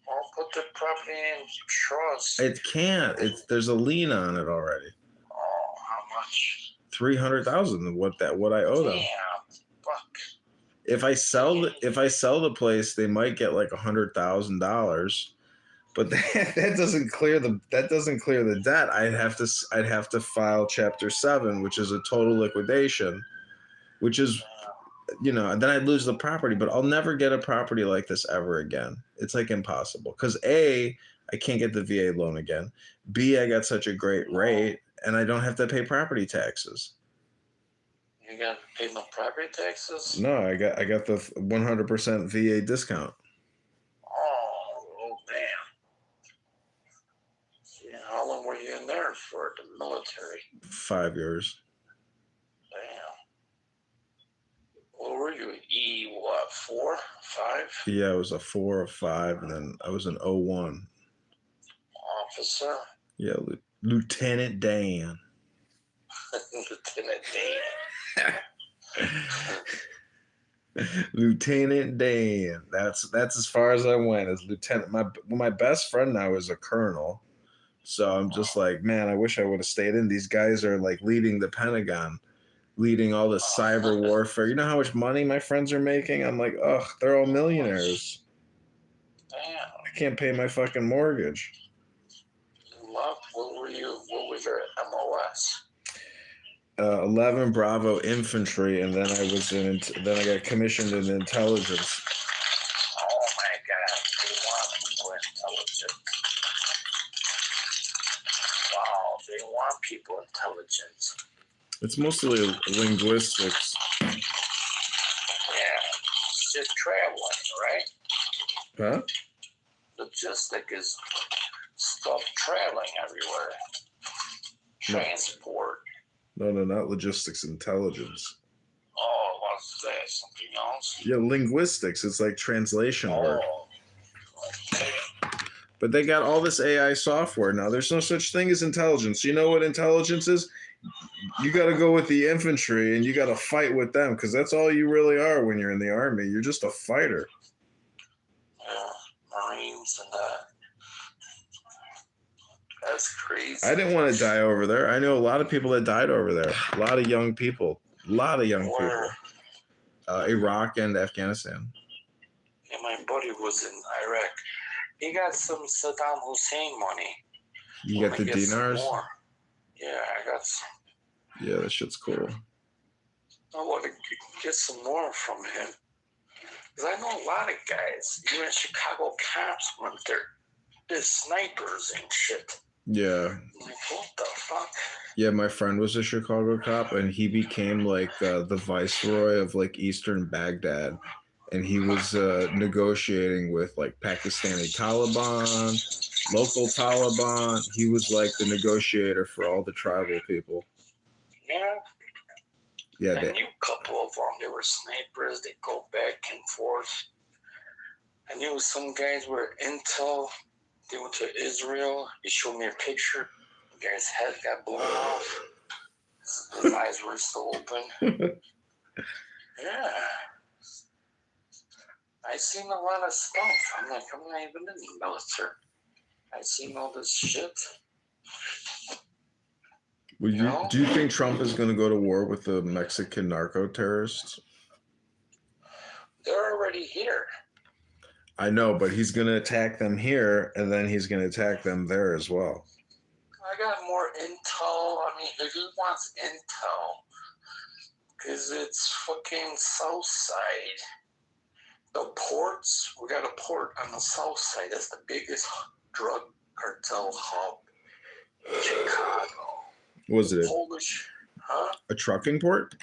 Well, put the property in trust. It can't. There's a lien on it already. Oh, how much? $300,000. What I owe them. Damn, fuck. If I sell the place, they might get like $100,000, but that doesn't clear the debt. I'd have to file Chapter 7, which is a total liquidation, which is, then I'd lose the property. But I'll never get a property like this ever again. It's like impossible because A, I can't get the VA loan again. B, I got such a great rate, and I don't have to pay property taxes. You got to pay no property taxes? No, I got the 100% VA discount. Oh damn. Yeah, how long were you in there for the military? 5 years. Damn. What were you? 4, 5? Yeah, I was a 4 or 5, and then I was an 01. Officer? Yeah, Lieutenant Dan. Lieutenant Dan. Lieutenant Dan. That's as far as I went as lieutenant. My best friend now is a colonel, So I'm just like, man, I wish I would have stayed in. These guys are like leading the Pentagon, leading all the cyber warfare. You know how much money my friends are making? I'm like, ugh, they're all millionaires. Damn. I can't pay my fucking mortgage. What was your MOS? 11 Bravo infantry, and then then I got commissioned in intelligence. Oh my God, they want people intelligent. Wow, they want people intelligent. It's mostly linguistics. Yeah, it's just traveling, right? Huh? Logistic is stuff traveling everywhere. Transport. No, not logistics, intelligence. Oh, what's that? Something else? Yeah, linguistics. It's like translation work. Okay. But they got all this AI software now. There's no such thing as intelligence. You know what intelligence is? You got to go with the infantry and you got to fight with them because that's all you really are when you're in the army. You're just a fighter. Yeah, Marines and that. That's crazy. I didn't want to die over there. I know a lot of people that died over there. A lot of young people. People. Iraq and Afghanistan. Yeah, my buddy was in Iraq. He got some Saddam Hussein money. You got the dinars? Yeah, I got some. Yeah, that shit's cool. I want to get some more from him. Because I know a lot of guys, even Chicago cops went there. There's snipers and shit. Yeah. Like, what the fuck? Yeah, my friend was a Chicago cop, and he became like the viceroy of like Eastern Baghdad, and he was negotiating with like Pakistani Taliban, local Taliban. He was like the negotiator for all the tribal people. Yeah. Yeah, I knew a couple of them. They were snipers. They go back and forth. I knew some guys were intel. They went to Israel. He showed me a picture. The guy's head got blown off. His eyes were still open. Yeah. I seen a lot of stuff. I'm like, I'm not even in the military. I seen all this shit. Well, do you think Trump is going to go to war with the Mexican narco terrorists? They're already here. I know, but he's going to attack them here, and then he's going to attack them there as well. I got more intel. I mean, if he wants intel, because it's fucking south side. The ports, we got a port on the south side. That's the biggest drug cartel hub in Chicago. Was it Polish, huh? A trucking port?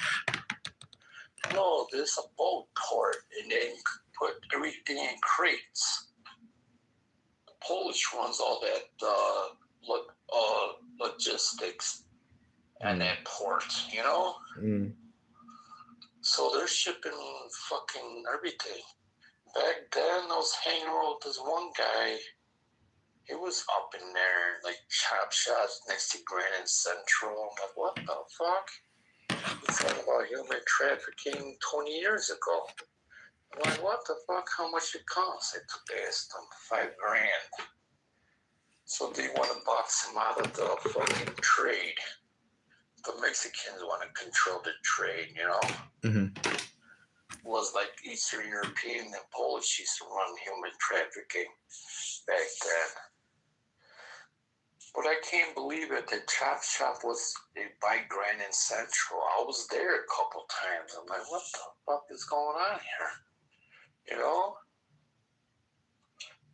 No, there's a boat port, and they put everything in crates. The Polish runs all that logistics and that port, you know? Mm. So they're shipping fucking everything. Back then, I was hanging around with this one guy. He was up in there, like chop shops next to Grand and Central. I'm like, what the fuck? He's talking about human trafficking 20 years ago. I'm like, what the fuck? How much it costs? They asked him $5,000. So they want to box him out of the fucking trade. The Mexicans want to control the trade, you know? Mm-hmm. It was like Eastern European and Polish used to run human trafficking back then. But I can't believe it. The chop shop was by Grand and Central. I was there a couple times. I'm like, what the fuck is going on here? You know?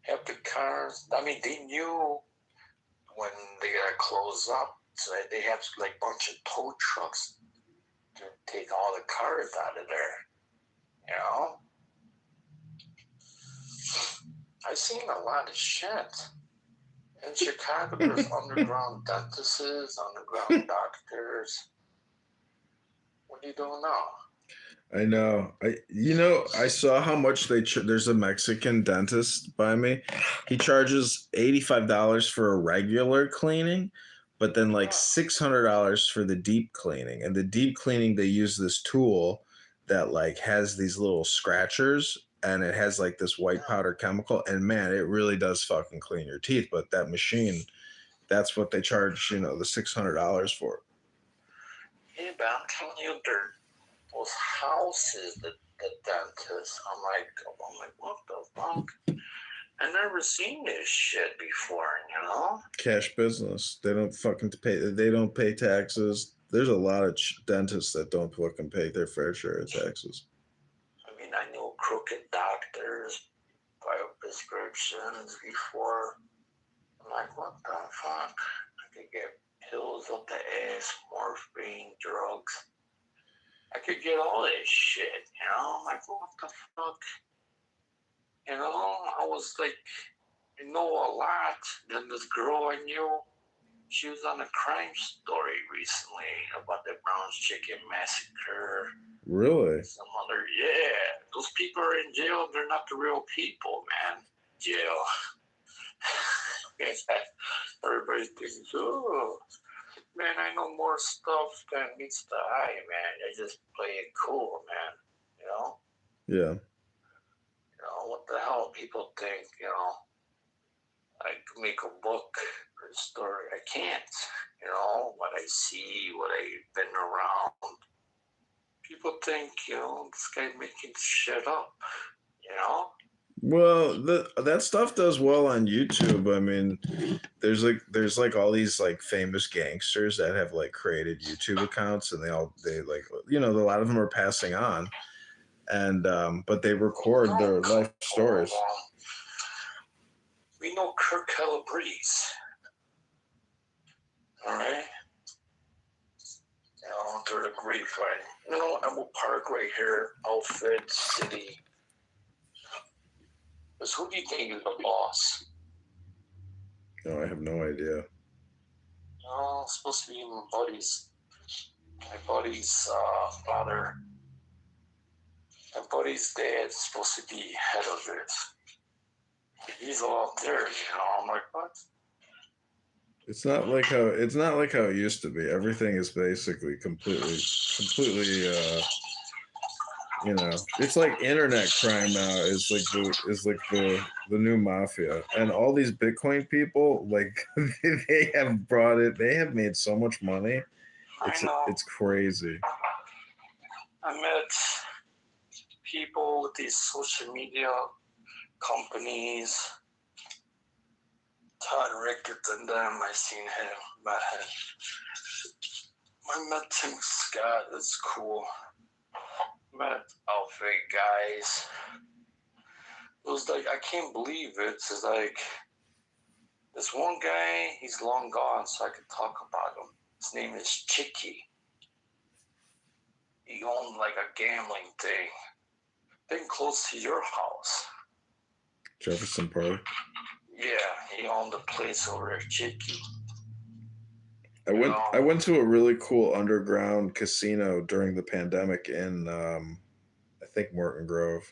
Have the cars. I mean, they knew when they got to close up. So they have like a bunch of tow trucks to take all the cars out of there. You know? I've seen a lot of shit. In Chicago, there's underground dentists, underground doctors. What are you doing now? I know. I saw how much there's a Mexican dentist by me. He charges $85 for a regular cleaning, but then like $600 for the deep cleaning. And the deep cleaning, they use this tool that like has these little scratchers, and it has like this white powder chemical, and man, it really does fucking clean your teeth. But that machine that's what they charge, you know, the $600 for. Yeah, but I'm telling you, those houses, the dentist. I'm like, what the fuck? I never seen this shit before, you know? Cash business. They don't fucking pay. They don't pay taxes. There's a lot of dentists that don't fucking pay their fair share of taxes. I mean, I knew crooked doctors by prescriptions before. I'm like, what the fuck? I could get pills up the ass, morphine, drugs. I could get all this shit, you know? I'm like, what the fuck? You know, I was like, I know a lot. Then this girl I knew, she was on a crime story recently about the Brown's Chicken Massacre. Really? Some other, yeah. Those people are in jail. They're not the real people, man. Jail. Everybody thinks, oh, man, I know more stuff than meets the eye, man. I just play it cool, man. You know? Yeah. You know, what the hell people think, you know? I can make a book or a story. I can't, you know, what I see, what I've been around. People think, you know, this guy making shit up, you know? Well, that stuff does well on YouTube. I mean, there's like all these like famous gangsters that have like created YouTube accounts, and they like, you know, a lot of them are passing on, and but they record their life stories. We know Kirk Calabrese. All right? You know, they're the grapevine. You know, Emerald Park right here, Alfred City. Because who do you think is the boss? No, I have no idea. No, it's supposed to be my buddy's father. My buddy's dad's supposed to be head of it. He's all up there, you know. I'm like, what? It's not like how it used to be. Everything is basically completely you know, it's like internet crime now is like the new mafia. And all these Bitcoin people, like they have made so much money. It's crazy. I met people with these social media companies. Todd Ricketts and them, I seen him, met him. I met Tim Scott, it's cool. Met Alfred guys. It was like, I can't believe it. It's like, this one guy, he's long gone, so I could talk about him. His name is Chicky. He owned like a gambling thing close to your house. Jefferson Park. Yeah, he owned a place over there, Chicky. I went to a really cool underground casino during the pandemic in I think Morton Grove.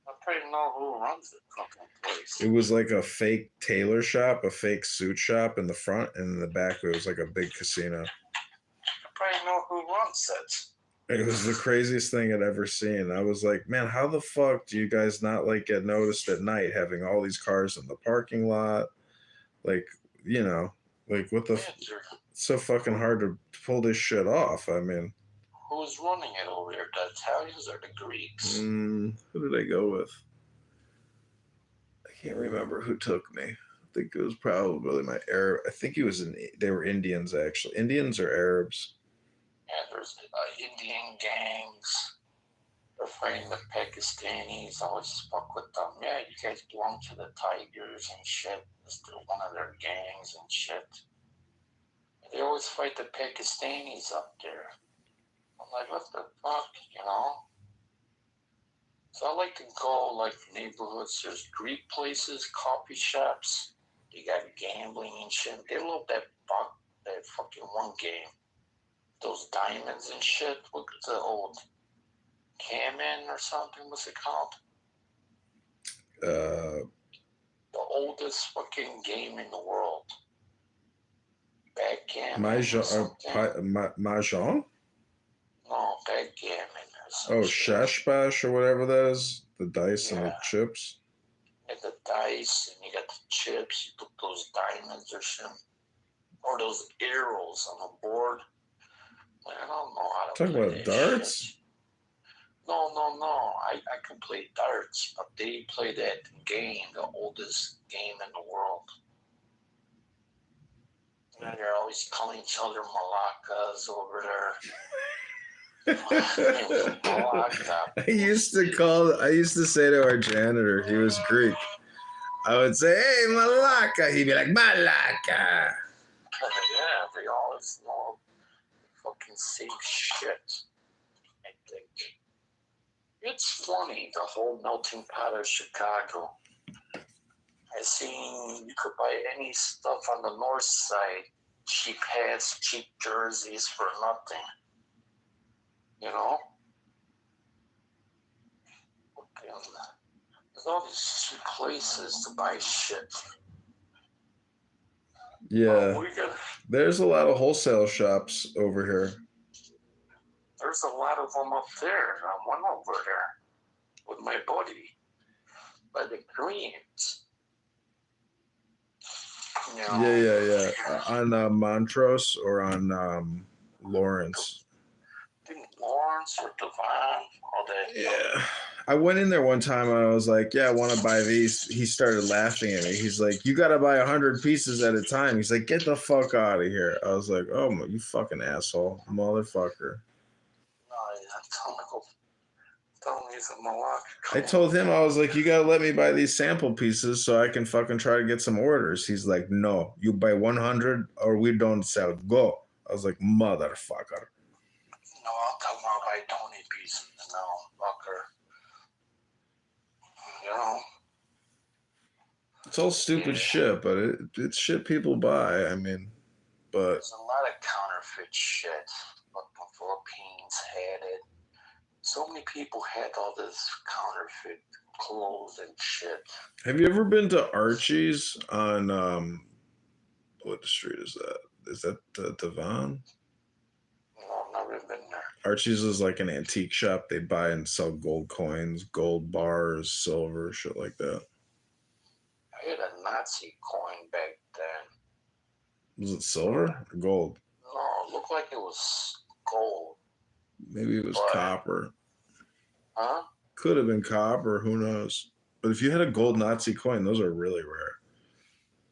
I probably know who runs the fucking place. It was like a fake tailor shop, a fake suit shop in the front, and in the back it was like a big casino. I probably know who runs it. It was the craziest thing I'd ever seen. I was like, man, how the fuck do you guys not like get noticed at night having all these cars in the parking lot? Like, you know, like what the it's so fucking hard to pull this shit off. I mean, who's running it over there? The Italians or the Greeks? Who did I go with? I can't remember who took me. I think it was probably my Arab. I think they were Indians actually. Indians or Arabs? Yeah, there's Indian gangs. They're fighting the Pakistanis. I always fuck with them. Yeah, you guys belong to the Tigers and shit. It's one of their gangs and shit. They always fight the Pakistanis up there. I'm like, what the fuck, you know? So I like to go like neighborhoods. There's Greek places, coffee shops. They got gambling and shit. They love that fucking one game. Those diamonds and shit. Look at the old Kamen or something. What's it called? The oldest fucking game in the world. Backgammon. Mahjong? No, backgammon. Oh, Shashbash or whatever that is. The dice and the chips. You got the dice and you got the chips. You put those diamonds or shit, or those arrows on the board. I don't know how to Talking play about that shit. darts? No. I can play darts, but they play that game, the oldest game in the world. And they're always calling each other Malakas over there. I used to say to our janitor, he was Greek. I would say, "Hey, Malaka." He'd be like, "Malaka." Yeah, they always know fucking same shit. I think it's funny, the whole melting pot of Chicago. I seen you could buy any stuff on the north side, cheap hats, cheap jerseys for nothing. You know? There's all these cheap places to buy shit. Yeah. There's a lot of wholesale shops over here. There's a lot of them up there. I went over there with my buddy by the Greens. You know? Yeah. On Montrose or on Lawrence. I think Lawrence or Devon, all that. Yeah. I went in there one time and I was like, "Yeah, I want to buy these." He started laughing at me. He's like, "You got to buy 100 pieces at a time." He's like, "Get the fuck out of here." I was like, "Oh, you fucking asshole, motherfucker." I told him, I was like, "You got to let me buy these sample pieces so I can fucking try to get some orders." He's like, "No, you buy 100 or we don't sell. Go." I was like, "Motherfucker." No, I'll tell him I'll buy 20 pieces now, fucker. You know? It's all stupid shit, but it's shit people buy. I mean, but there's a lot of counterfeit shit. But the Philippines had it. So many people had all this counterfeit clothes and shit. have you ever been to Archie's on what street is that? Is that Devon? No, I've never been there. Archie's is like an antique shop. They buy and sell gold coins, gold bars, silver, shit like that. I had a Nazi coin back then. Was it silver or gold? No, it looked like it was gold. Maybe it was copper. Huh? Could have been copper, who knows? But if you had a gold Nazi coin, those are really rare.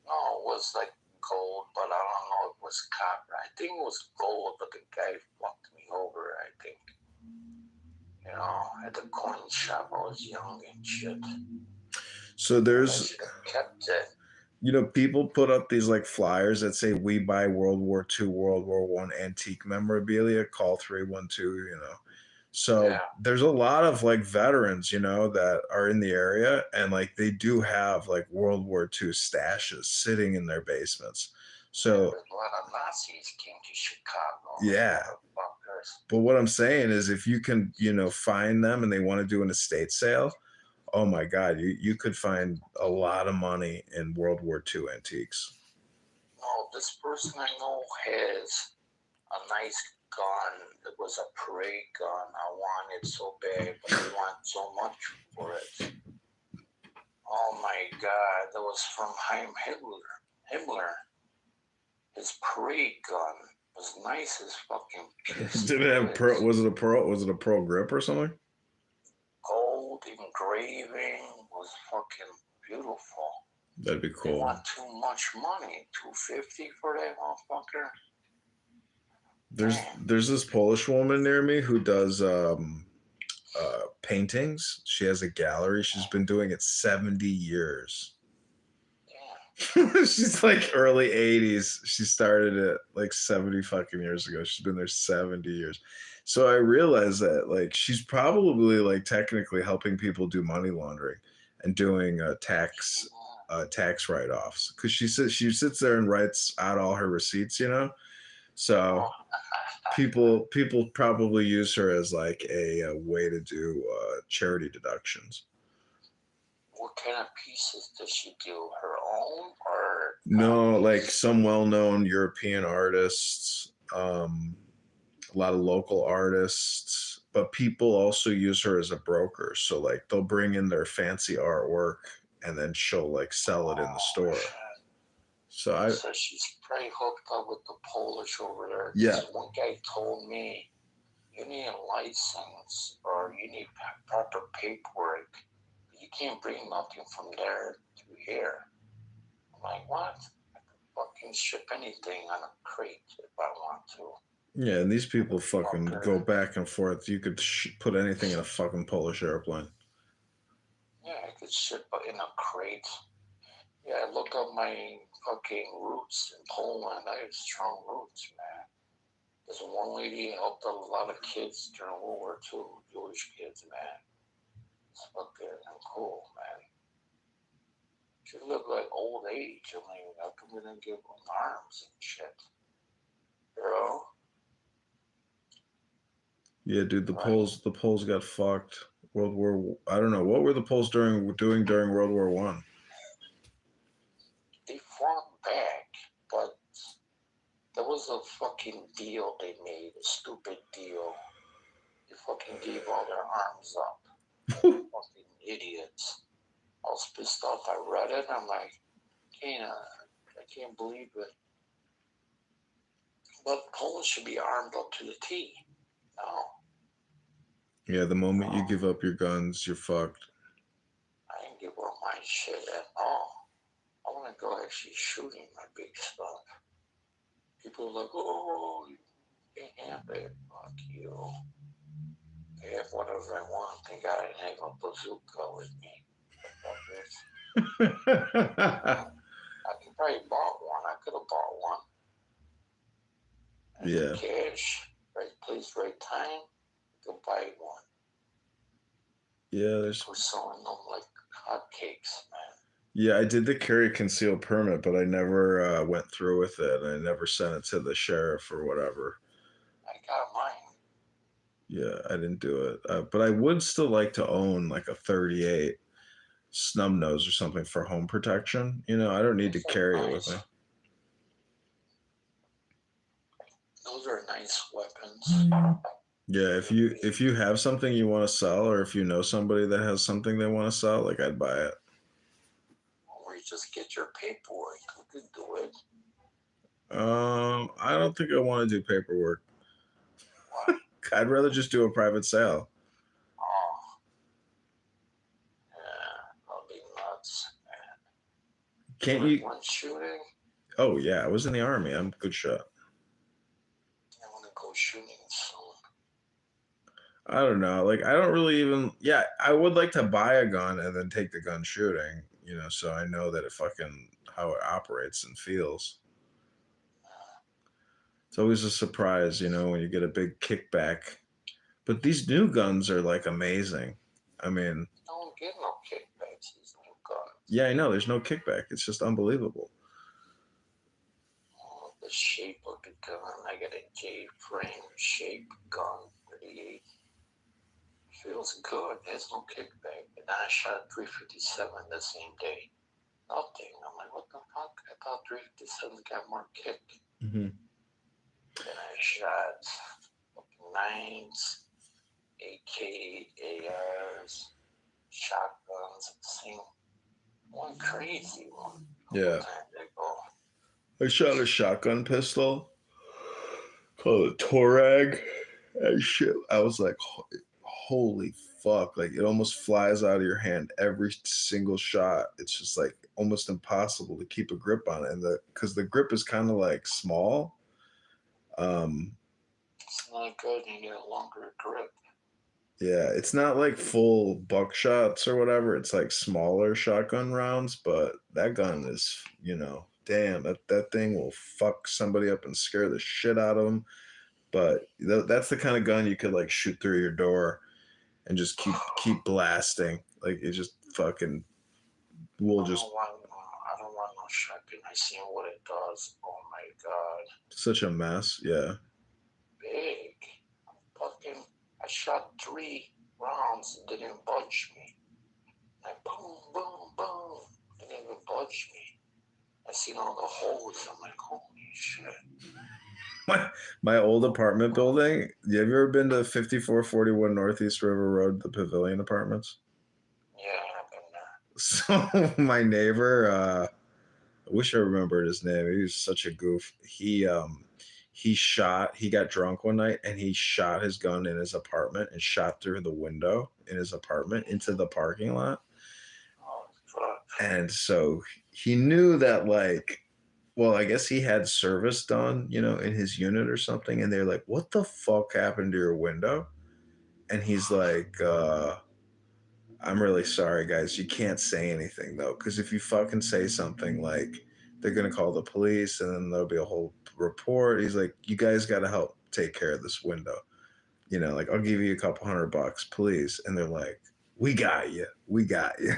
No, it was like gold, but I don't know if it was copper. I think it was gold, but the guy fucked me over, I think. You know, at the coin shop, I was young and shit. So there's, kept it. you know, people put up these like flyers that say "We buy World War II, World War I antique memorabilia. Call 312." You know, so there's a lot of like veterans, you know, that are in the area, and like they do have like World War II stashes sitting in their basements. So a lot of Nazis came to Chicago. yeah. But what I'm saying is, if you can, you know, find them and they want to do an estate sale, oh my God, you could find a lot of money in World War II antiques. No, this person I know has a nice gun. It was a parade gun. I want it so bad, but I want so much for it. Oh my God, that was from Heim Himmler. His parade gun was nice as fucking. Did it have pearl? Was it a pearl grip or something? Gold engraving was fucking beautiful. That'd be cool. They want too much money. $250 for that motherfucker. There's this Polish woman near me who does paintings. She has a gallery. She's been doing it 70 years. She's like early 80s. She started it like 70 fucking years ago. She's been there 70 years. So I realized that like she's probably like technically helping people do money laundering and doing tax write-offs, because she sits there and writes out all her receipts, you know. So people probably use her as like a way to do charity deductions. What kind of pieces does she do? Her own or? No, like some well-known European artists, a lot of local artists, but people also use her as a broker. So like they'll bring in their fancy artwork and then she'll like sell it in the store. So I said she's probably hooked up with the Polish over there. Yeah. One guy told me, you need a license or you need proper paperwork. You can't bring nothing from there to here. I'm like, what? I can fucking ship anything on a crate if I want to. Yeah, and these people fucking go back and forth. You could put anything in a fucking Polish airplane. Yeah, I could ship in a crate. Yeah, I look up my fucking roots in Poland. I have strong roots, man. There's one lady helped out a lot of kids during World War II, Jewish kids, man. It's fucking cool, man. She look like old age. I mean, how come we didn't give them arms and shit? Bro? Yeah, dude, the Poles got fucked. I don't know, what were the Poles doing during World War One? They fought back, but there was a fucking deal they made, a stupid deal. They fucking gave all their arms up. Fucking idiots. I was pissed off. I read it, and I'm like, I can't believe it. But Poland should be armed up to the T. No. Yeah, the moment you give up your guns, you're fucked. I didn't give up my shit at all. I want to go actually shooting my big stuff. People are like, oh, you can't have it. Fuck you. I have whatever I want. Thank God I didn't have a bazooka with me. I could probably bought one. I could have bought one. Yeah. Cash, right place, right time. I could buy one. Yeah, there's. We're selling them like hotcakes, man. Yeah, I did the carry conceal permit, but I never went through with it. I never sent it to the sheriff or whatever. I got mine. Yeah, I didn't do it. But I would still like to own like a 38 snub nose or something for home protection. You know, I don't need to carry it with me. Those are nice weapons. Yeah, if you have something you want to sell, or if you know somebody that has something they want to sell, like I'd buy it. Or you just get your paperwork. You could do it. I don't think I want to do paperwork. Why? I'd rather just do a private sale. Oh. Yeah, that'll be nuts, man. Can't you? One shooting? Oh yeah, I was in the army. I'm a good shot. I want to go shooting soon. I don't know. Like, I don't really even. Yeah, I would like to buy a gun and then take the gun shooting. You know, so I know that it fucking how it operates and feels. It's always a surprise, you know, when you get a big kickback. But these new guns are like amazing. I mean, don't get no kickbacks. These new guns. Yeah, I know. There's no kickback. It's just unbelievable. Oh, the shape of the gun. I got a J-frame shape gun, 38. Feels good. There's no kickback. And I shot 357 the same day. Nothing. I'm like, what the fuck? I thought 357 got more kick. Mm-hmm. Then I shot 9s, AK, ARs, shotguns, same one crazy one. Yeah. I shot a shotgun pistol called a Torag. And shit, I was like, holy fuck. Like, it almost flies out of your hand every single shot. It's just like almost impossible to keep a grip on it. And because the grip is kind of like small. It's not good. You get a longer grip. Yeah, it's not like full buckshots or whatever. It's like smaller shotgun rounds, but that gun is, you know, damn, that thing will fuck somebody up and scare the shit out of them. But that's the kind of gun you could like shoot through your door and just keep blasting. Like it just fucking will just. I don't want no shotgun. I seen what it does. Oh my god. Such a mess. Yeah. Big. Fucking. I shot 3 rounds. Didn't budge me. Like boom, boom, boom. Didn't even budge me. I seen all the holes. I'm like, holy shit. My old apartment building. Have you ever been to 5441 Northeast River Road, the Pavilion Apartments? Yeah, I've been there. So my neighbor, I wish I remembered his name. He was such a goof. He got drunk one night and he shot his gun in his apartment and shot through the window in his apartment into the parking lot. Oh, fuck. And so he knew that, like, well, I guess he had service done, in his unit or something. And they're like, what the fuck happened to your window? And he's like, I'm really sorry, guys. You can't say anything, though, because if you fucking say something, like, they're going to call the police and then there'll be a whole report. He's like, you guys got to help take care of this window. Like, I'll give you a couple $100, please. And they're like, we got you. We got you.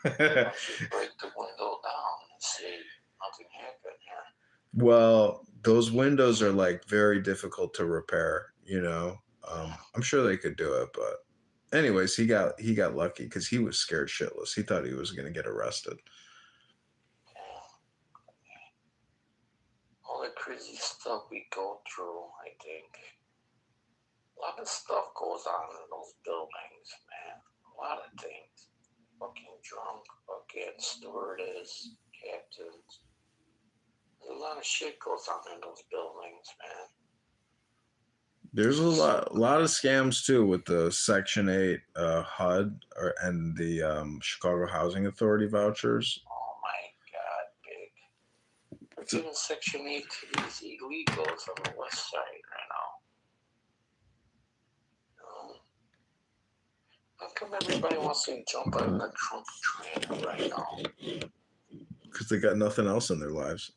I should break the window down and see nothing happened here. Well, those windows are, like, very difficult to repair, I'm sure they could do it, but anyways, he got lucky because he was scared shitless. He thought he was going to get arrested. All the crazy stuff we go through, I think. A lot of stuff goes on in those buildings, man. A lot of things. Fucking drunk, fucking stewardess, captains. There's a lot of shit goes on in those buildings, man. There's a lot of scams too with the Section 8 HUD and the Chicago Housing Authority vouchers. Oh my God, big. It's even Section 8 is illegals on the west side right now. How come everybody wants to jump on the Trump train right now? Because they got nothing else in their lives.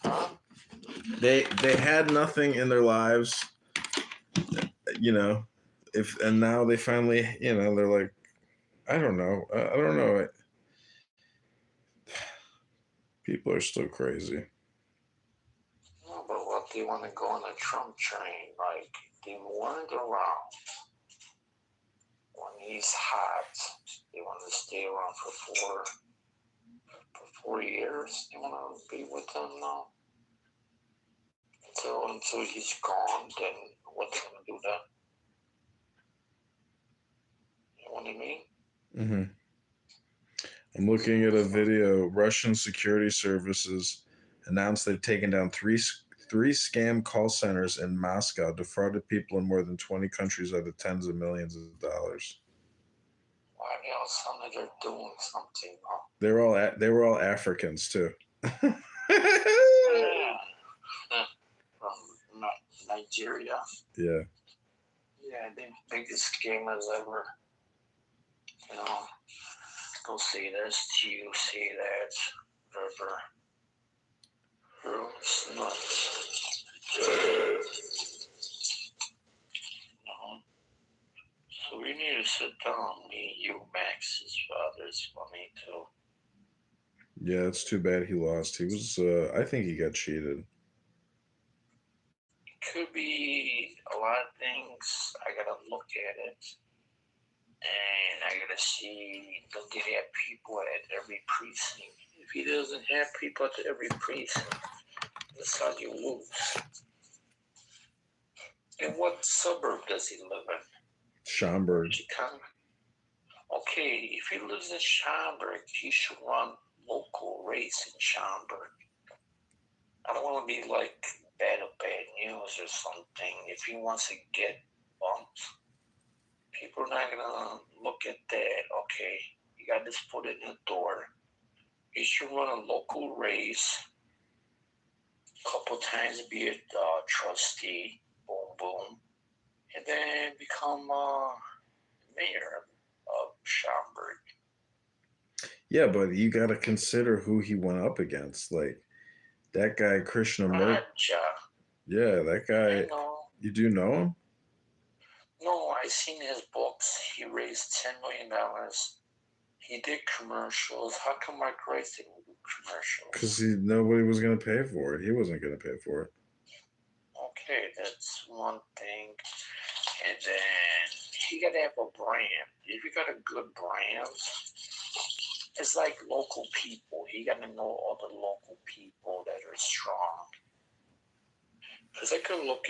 Huh? They had nothing in their lives, and now they finally, they're like, I don't know. People are still crazy. No, but what they want to go on a Trump train? Like, they weren't around when he's hot. They want to stay around for 4 years. They want to be with him now. Until he's gone, then what's going to do that? You know what I mean? Mm-hmm. I'm looking at a video. Russian security services announced they've taken down three scam call centers in Moscow, defrauded people in more than 20 countries out of tens of millions of dollars. Why sound like they're doing something? Huh? They were all Africans too. Yeah. From Nigeria. Yeah. Yeah, the biggest scammers ever. Go see this, you see that, whatever. It's nuts. So we need to sit down, me, you, Max, his father's funny too. Yeah, it's too bad he lost. He was, I think he got cheated. Could be a lot of things. I gotta look at it. And I gotta see, does he have people at every precinct? If he doesn't have people at every precinct, that's how you lose. And what suburb does he live in? Schaumburg. Chicago. Okay, if he lives in Schaumburg, he should run local race in Schaumburg. I don't want to be like bad news or something. If he wants to get bumps, people are not gonna look at that. Okay, you got this foot in the door. You should run a local race. A couple times, be a trustee. Boom, boom, and then become mayor of Schaumburg. Yeah, but you got to consider who he went up against. Like that guy, Krishna Murthy. Yeah, that guy. You do know him? No, I seen his books. He raised $10 million. He did commercials. How come Mike Rice didn't do commercials? Because nobody was going to pay for it. He wasn't going to pay for it. Okay, that's one thing. And then he got to have a brand. If you got a good brand, it's like local people. You got to know all the local people that are strong. Because I could look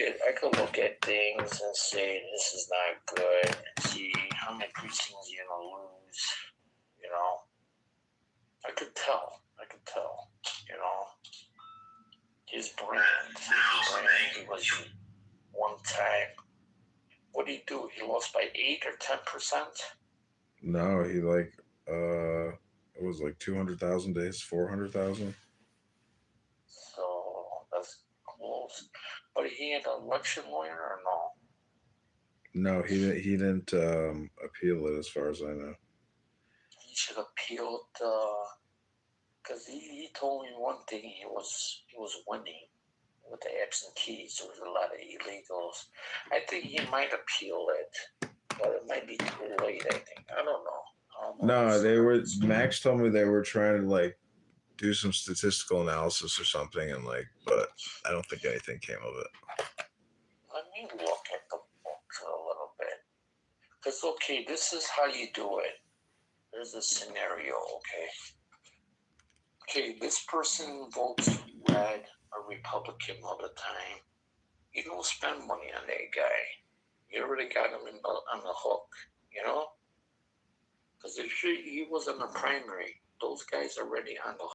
at things and say this is not good, and see how many precincts you're gonna lose. I could tell. You know, his brand. He was one time. What did he do? He lost by 8 or 10%. No, he like it was like 200,000 days, 400,000. So that's close. But he had an election lawyer or no? No, he didn't. He didn't appeal it, as far as I know. He should appeal it because he told me one thing. He was winning with the absentees. There was a lot of illegals. I think he might appeal it, but it might be too late. I think. I don't know. No, they were. Max told me they were trying to like do some statistical analysis or something, and like, but I don't think anything came of it. Let me look at the book a little bit. Because, okay, this is how you do it. There's a scenario, okay? Okay, this person votes red or Republican all the time. You don't spend money on that guy. You already got him on the hook, you know? Because if he was in the primary, those guys are already on the